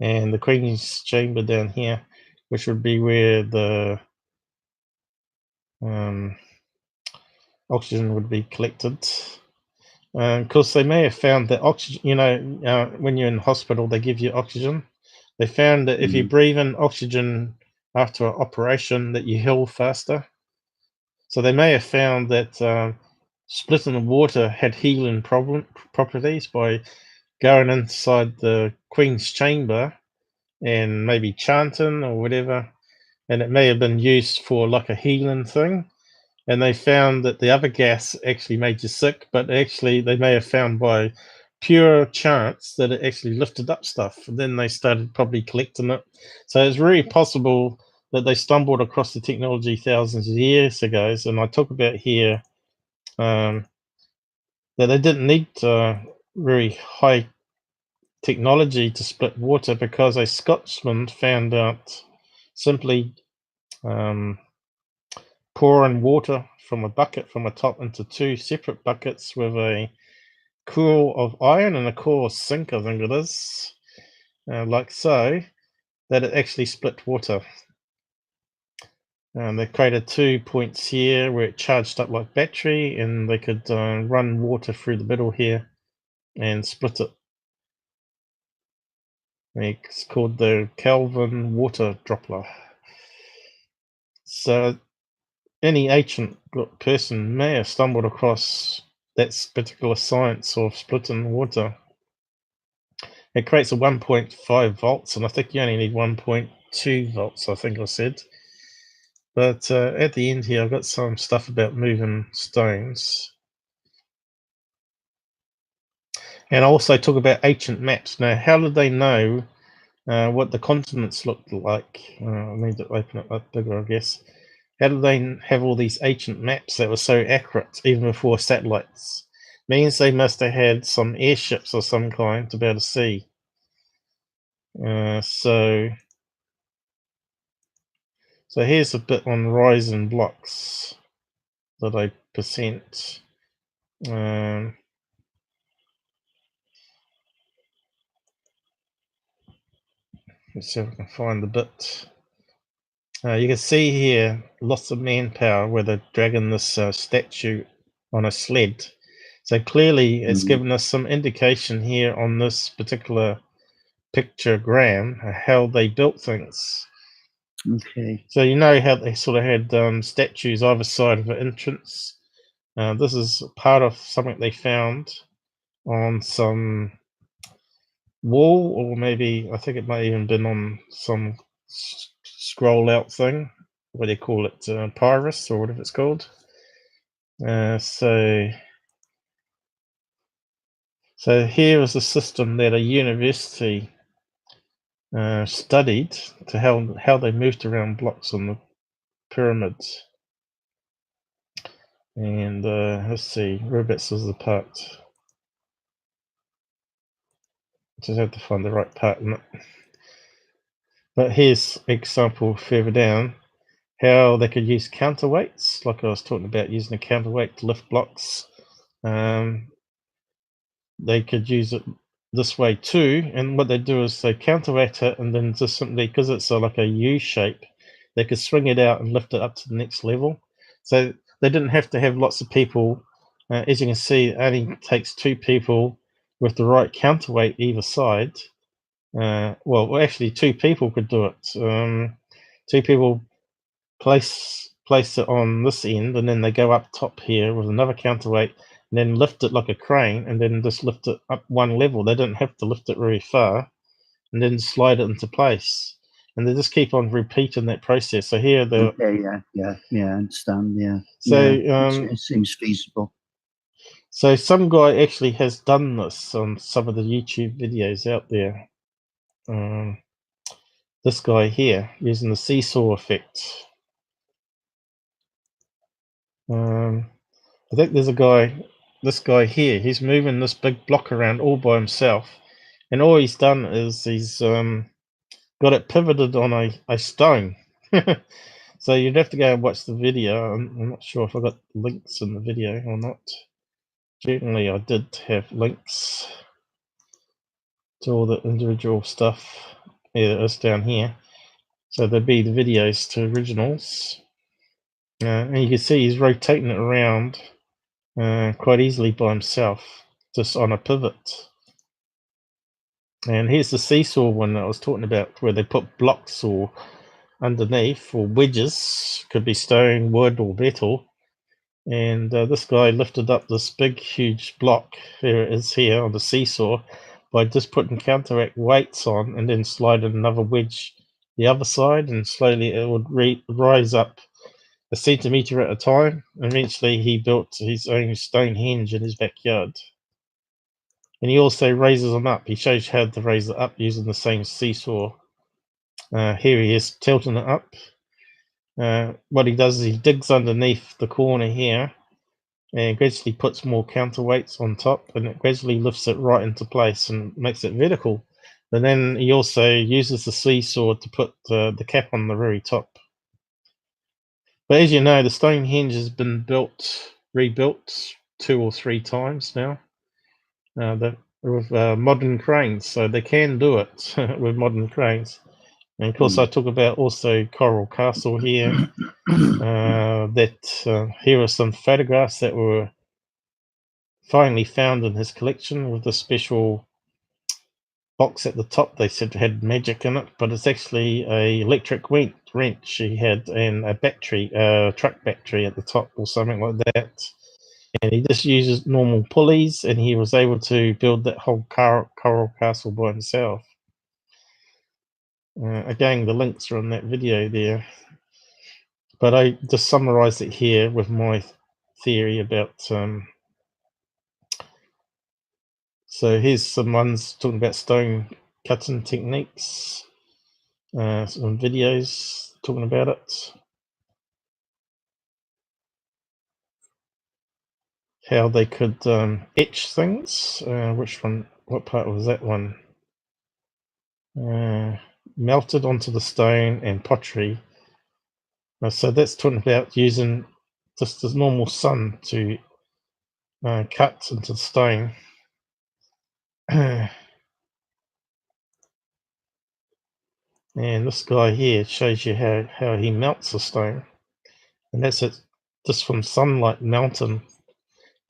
and the Queen's Chamber down here, which would be where the oxygen would be collected. Of course, they may have found that oxygen, when you're in hospital, they give you oxygen. They found that if you breathe in oxygen after an operation, that you heal faster. So they may have found that splitting the water had healing properties by going inside the Queen's Chamber and maybe chanting or whatever. And it may have been used for like a healing thing. And they found that the other gas actually made you sick, but actually they may have found by pure chance that it actually lifted up stuff. And then they started probably collecting it. So it's very possible that they stumbled across the technology thousands of years ago. And I talk about here that they didn't need very high technology to split water, because a Scotsman found out simply pouring water from a bucket from the top into two separate buckets with a coil of iron and a coil of zinc, I think it is, like so, that it actually split water. They created 2 points here where it charged up like battery, and they could run water through the middle here and split it. It's called the Kelvin water dropper. So any ancient person may have stumbled across that particular science of splitting water. It creates a 1.5 volts, and I think you only need 1.2 volts, I think I said. But at the end here, I've got some stuff about moving stones. And I also talk about ancient maps. Now, how did they know what the continents looked like? I need to open it up bigger, I guess. How did they have all these ancient maps that were so accurate, even before satellites? Means they must have had some airships or some kind to be able to see. So here's a bit on rising blocks that I present. Let's see if I can find the bit. You can see here lots of manpower where they're dragging this statue on a sled. So clearly it's given us some indication here on this particular pictogram how they built things. Okay. So you know how they sort of had statues either side of an entrance. This is part of something they found on some wall, or maybe I think it might even been on some scroll out thing. What do you call it? Pyrus or whatever it's called. So here is a system that a university studied to how they moved around blocks on the pyramids. And let's see, whereabouts is the part? Just have to find the right part in it. But here's an example further down, how they could use counterweights, like I was talking about using a counterweight to lift blocks. They could use it this way too, and what they do is they counterweight it, and then just simply, because it's like a U shape, they could swing it out and lift it up to the next level. So they didn't have to have lots of people. As you can see, it only takes 2 people with the right counterweight either side. Well, actually 2 people could do it. 2 people place it on this end, and then they go up top here with another counterweight, and then lift it like a crane, and then just lift it up 1 level. They don't have to lift it very far, and then slide it into place. And they just keep on repeating that process. So here the I understand. Yeah. So it seems feasible. So some guy actually has done this on some of the YouTube videos out there. This guy here using the seesaw effect. I think there's this guy here, he's moving this big block around all by himself, and all he's done is he's got it pivoted on a stone. So you'd have to go and watch the video. I'm not sure if I got links in the video or not. Certainly I did have links to all the individual stuff. Yeah, it's down here. So there'd be the videos to originals. And you can see he's rotating it around quite easily by himself, just on a pivot. And here's the seesaw one that I was talking about, where they put blocks or underneath, or wedges, could be stone, wood, or metal. And this guy lifted up this big, huge block, there it is here on the seesaw, by just putting counteract weights on and then sliding another wedge the other side, and slowly it would rise up a centimetre at a time. Eventually he built his own stone hinge in his backyard. And he also raises them up. He shows how to raise it up using the same seesaw. Here he is tilting it up. What he does is he digs underneath the corner here and gradually puts more counterweights on top, and it gradually lifts it right into place and makes it vertical. And then he also uses the seesaw to put the cap on the very top. But as you know, the stone hinge has been rebuilt 2 or 3 times now with modern cranes, so they can do it with modern cranes. And of course, I talk about also Coral Castle here. Here are some photographs that were finally found in his collection with a special box at the top. They said had magic in it, but it's actually a electric wrench he had, and a battery, truck battery at the top or something like that. And he just uses normal pulleys, and he was able to build that whole Coral Castle by himself. Again, the links are on that video there. But I just summarized it here with my theory about. So here's some ones talking about stone cutting techniques. Some videos talking about it. How they could etch things. Which one? What part was that one? Melted onto the stone and pottery. So that's talking about using just the normal sun to cut into the stone. And this guy here shows you how he melts the stone. And that's it, just from sunlight melting.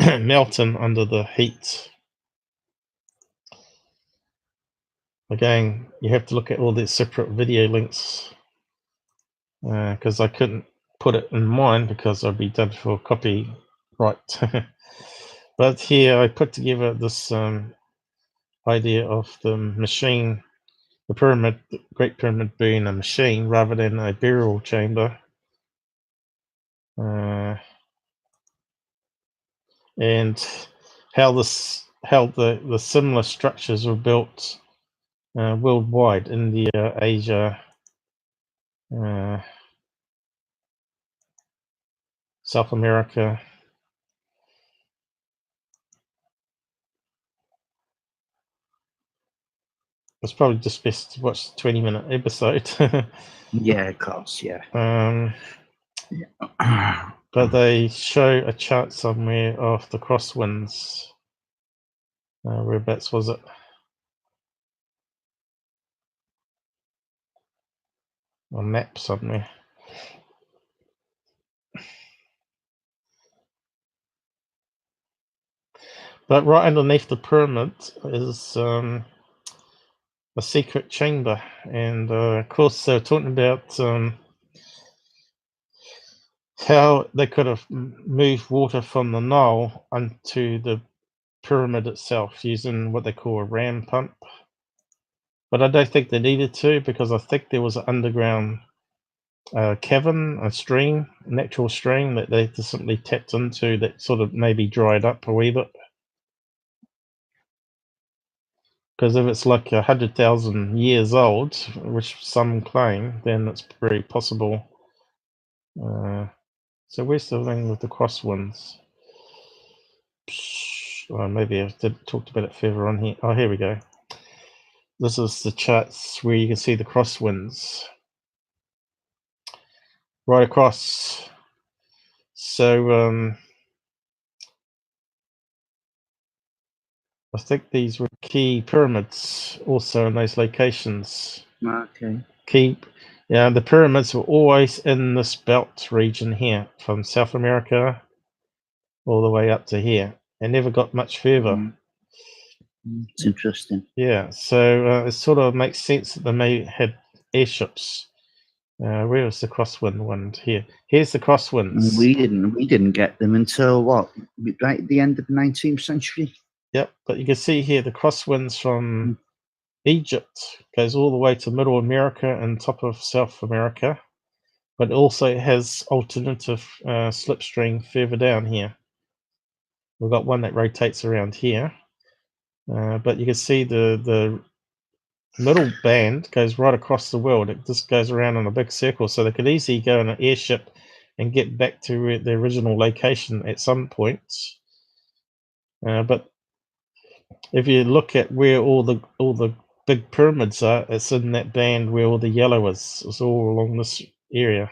melting under the heat. Again, you have to look at all these separate video links because I couldn't put it in mine because I'd be done for copyright. But here I put together this idea of the machine, the pyramid, the Great Pyramid being a machine rather than a burial chamber. And how the similar structures were built worldwide, India, Asia, South America. It's probably just best to watch the 20-minute episode. Yeah, of course, yeah. But they show a chart somewhere of the crosswinds. Whereabouts was it? A map somewhere. But right underneath the pyramid is a secret chamber, and of course they're talking about how they could have moved water from the Nile onto the pyramid itself using what they call a ram pump. But I don't think they needed to, because I think there was an underground cavern, a stream, a natural stream that they just simply tapped into that sort of maybe dried up a wee bit. Because if it's like 100,000 years old, which some claim, then it's very possible. So where's the thing with the crosswinds? Well, maybe I talked about it further on here. Oh, here we go. This is the charts where you can see the crosswinds right across. So I think these were key pyramids also in those locations. Okay. Yeah, the pyramids were always in this belt region here, from South America all the way up to here. It never got much further. It's interesting. Yeah, so it sort of makes sense that they may have airships. Where is the crosswind one? Here. Here's the crosswinds. We didn't get them until what? Right at the end of the 19th century. Yep, but you can see here the crosswinds from Egypt goes all the way to Middle America and top of South America, but also has alternative slipstream further down here. We've got one that rotates around here, but you can see the middle band goes right across the world. It just goes around in a big circle, so they could easily go in an airship and get back to the original location at some points. But if you look at where all the big pyramids are, it's in that band where all the yellow is. It's all along this area.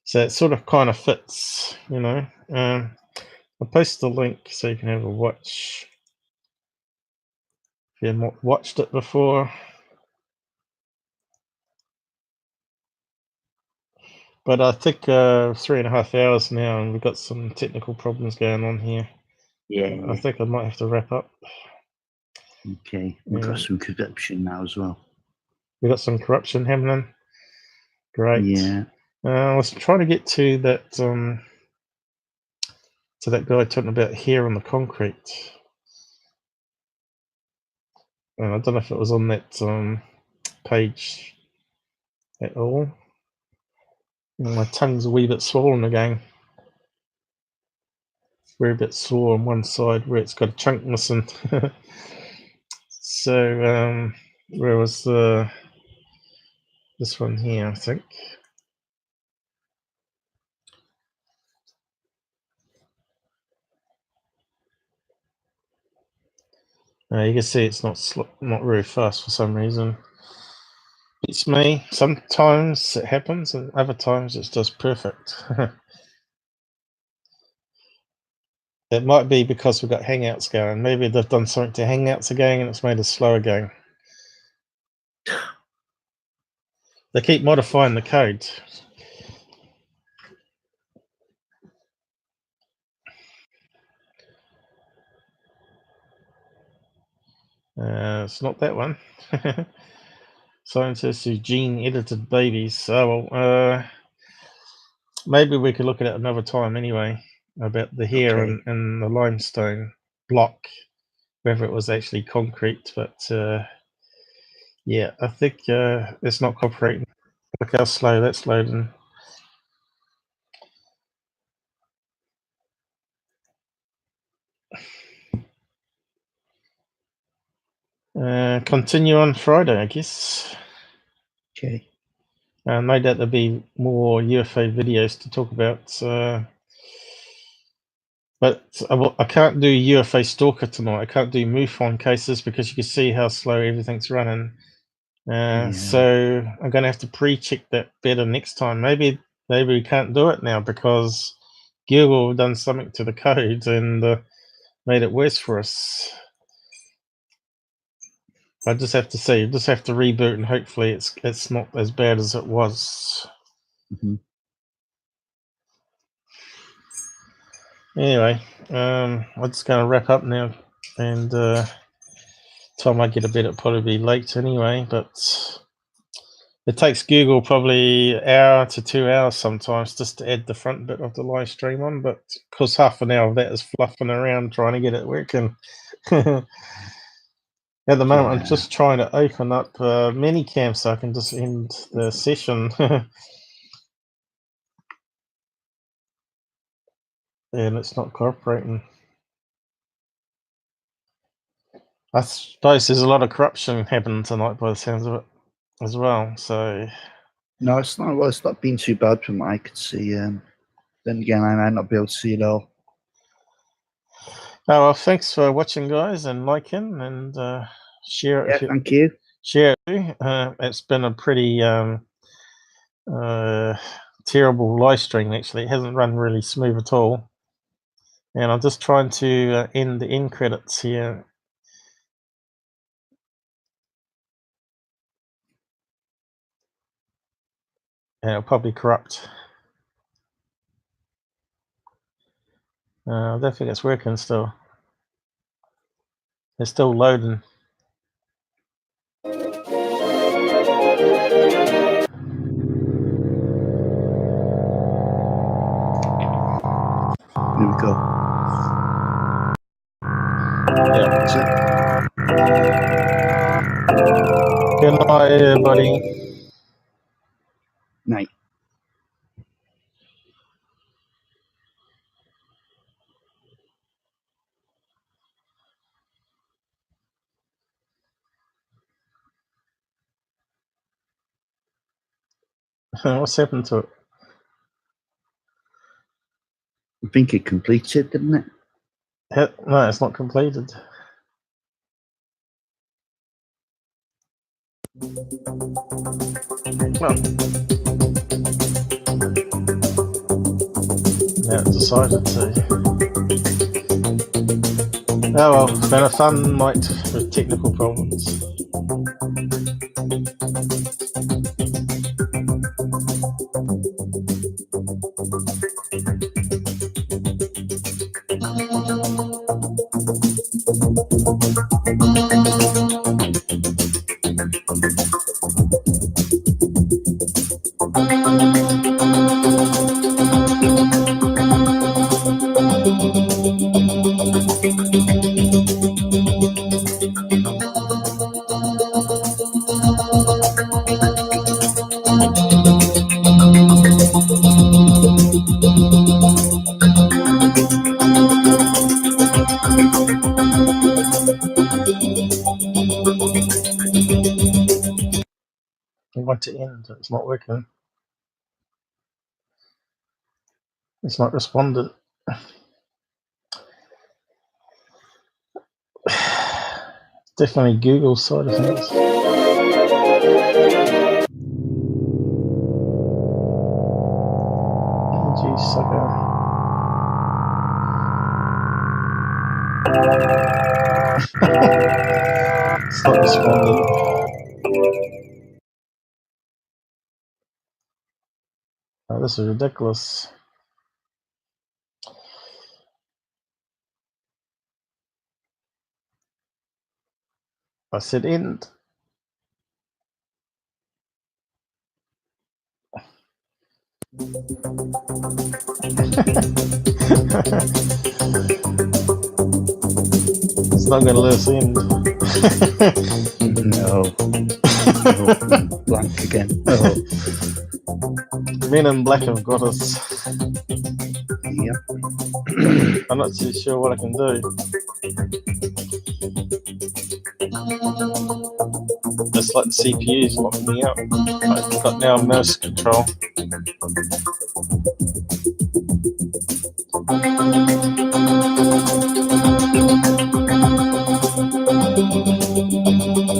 So it sort of kind of fits, you know. I'll post the link so you can have a watch if you haven't watched it before. But I think 3.5 hours now, and we've got some technical problems going on here. Yeah. I think I might have to wrap up. Okay. We've got some corruption now as well. We got some corruption happening. Great. Yeah. I was trying to get to that guy talking about hair on the concrete. And I don't know if it was on that page at all. My tongue's a wee bit swollen again. It's very bit sore on one side where it's got a chunk missing. So where was this one here, I think. You can see it's not very fast for some reason. It's me. Sometimes it happens, and other times it's just perfect. It might be because we've got Hangouts going. Maybe they've done something to Hangouts again, and it's made us slow again. They keep modifying the code. It's not that one. Scientists who gene-edited babies. So, maybe we could look at it another time anyway, about the hair and the limestone block, whether it was actually concrete. But yeah, I think it's not cooperating. Look how slow that's loading. Continue on Friday, I guess. Okay. No doubt there'll be more UFO videos to talk about. But I can't do UFO Stalker tonight. I can't do MUFON cases because you can see how slow everything's running. So I'm going to have to pre-check that better next time. Maybe we can't do it now because Google have done something to the code and made it worse for us. I just have to see. Just have to reboot and hopefully it's not as bad as it was. Mm-hmm. Anyway, I'm just going to wrap up now, and time I get a bit, it'll probably be late anyway. But it takes Google probably an hour to 2 hours sometimes just to add the front bit of the live stream on. But because half an hour of that is fluffing around trying to get it working. At the moment, I'm just trying to open up Minicam so I can just end the session. And it's not cooperating. I suppose there's a lot of corruption happening tonight by the sounds of it as well. So no, it's not. Well, it's not been too bad from what I could see. Then again, I might not be able to see it all. Oh well, thanks for watching, guys, and liking and share it. Yeah, thank you. Share it. It's been a pretty terrible live stream. Actually, it hasn't run really smooth at all. And I'm just trying to end the end credits here. And it'll probably corrupt. I don't think it's working still. It's still loading. Here we go. Yeah. That's it. Good night, everybody. Night. What's happened to it? I think it completed, didn't it? No, it's not completed. Well, now it decided to. Oh well, it's been a fun night with technical problems. I want to end, it's not working. It's not responded. Definitely Google's side of things. Gee, sucker. It's not responding. Oh, this is ridiculous. I said end. It's not going to let us end. No. No. Blank again. Oh. Men in Black have got us. Yep. I'm not too sure what I can do. Just like the CPU's locking me up. I've got now mouse control.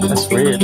That's weird.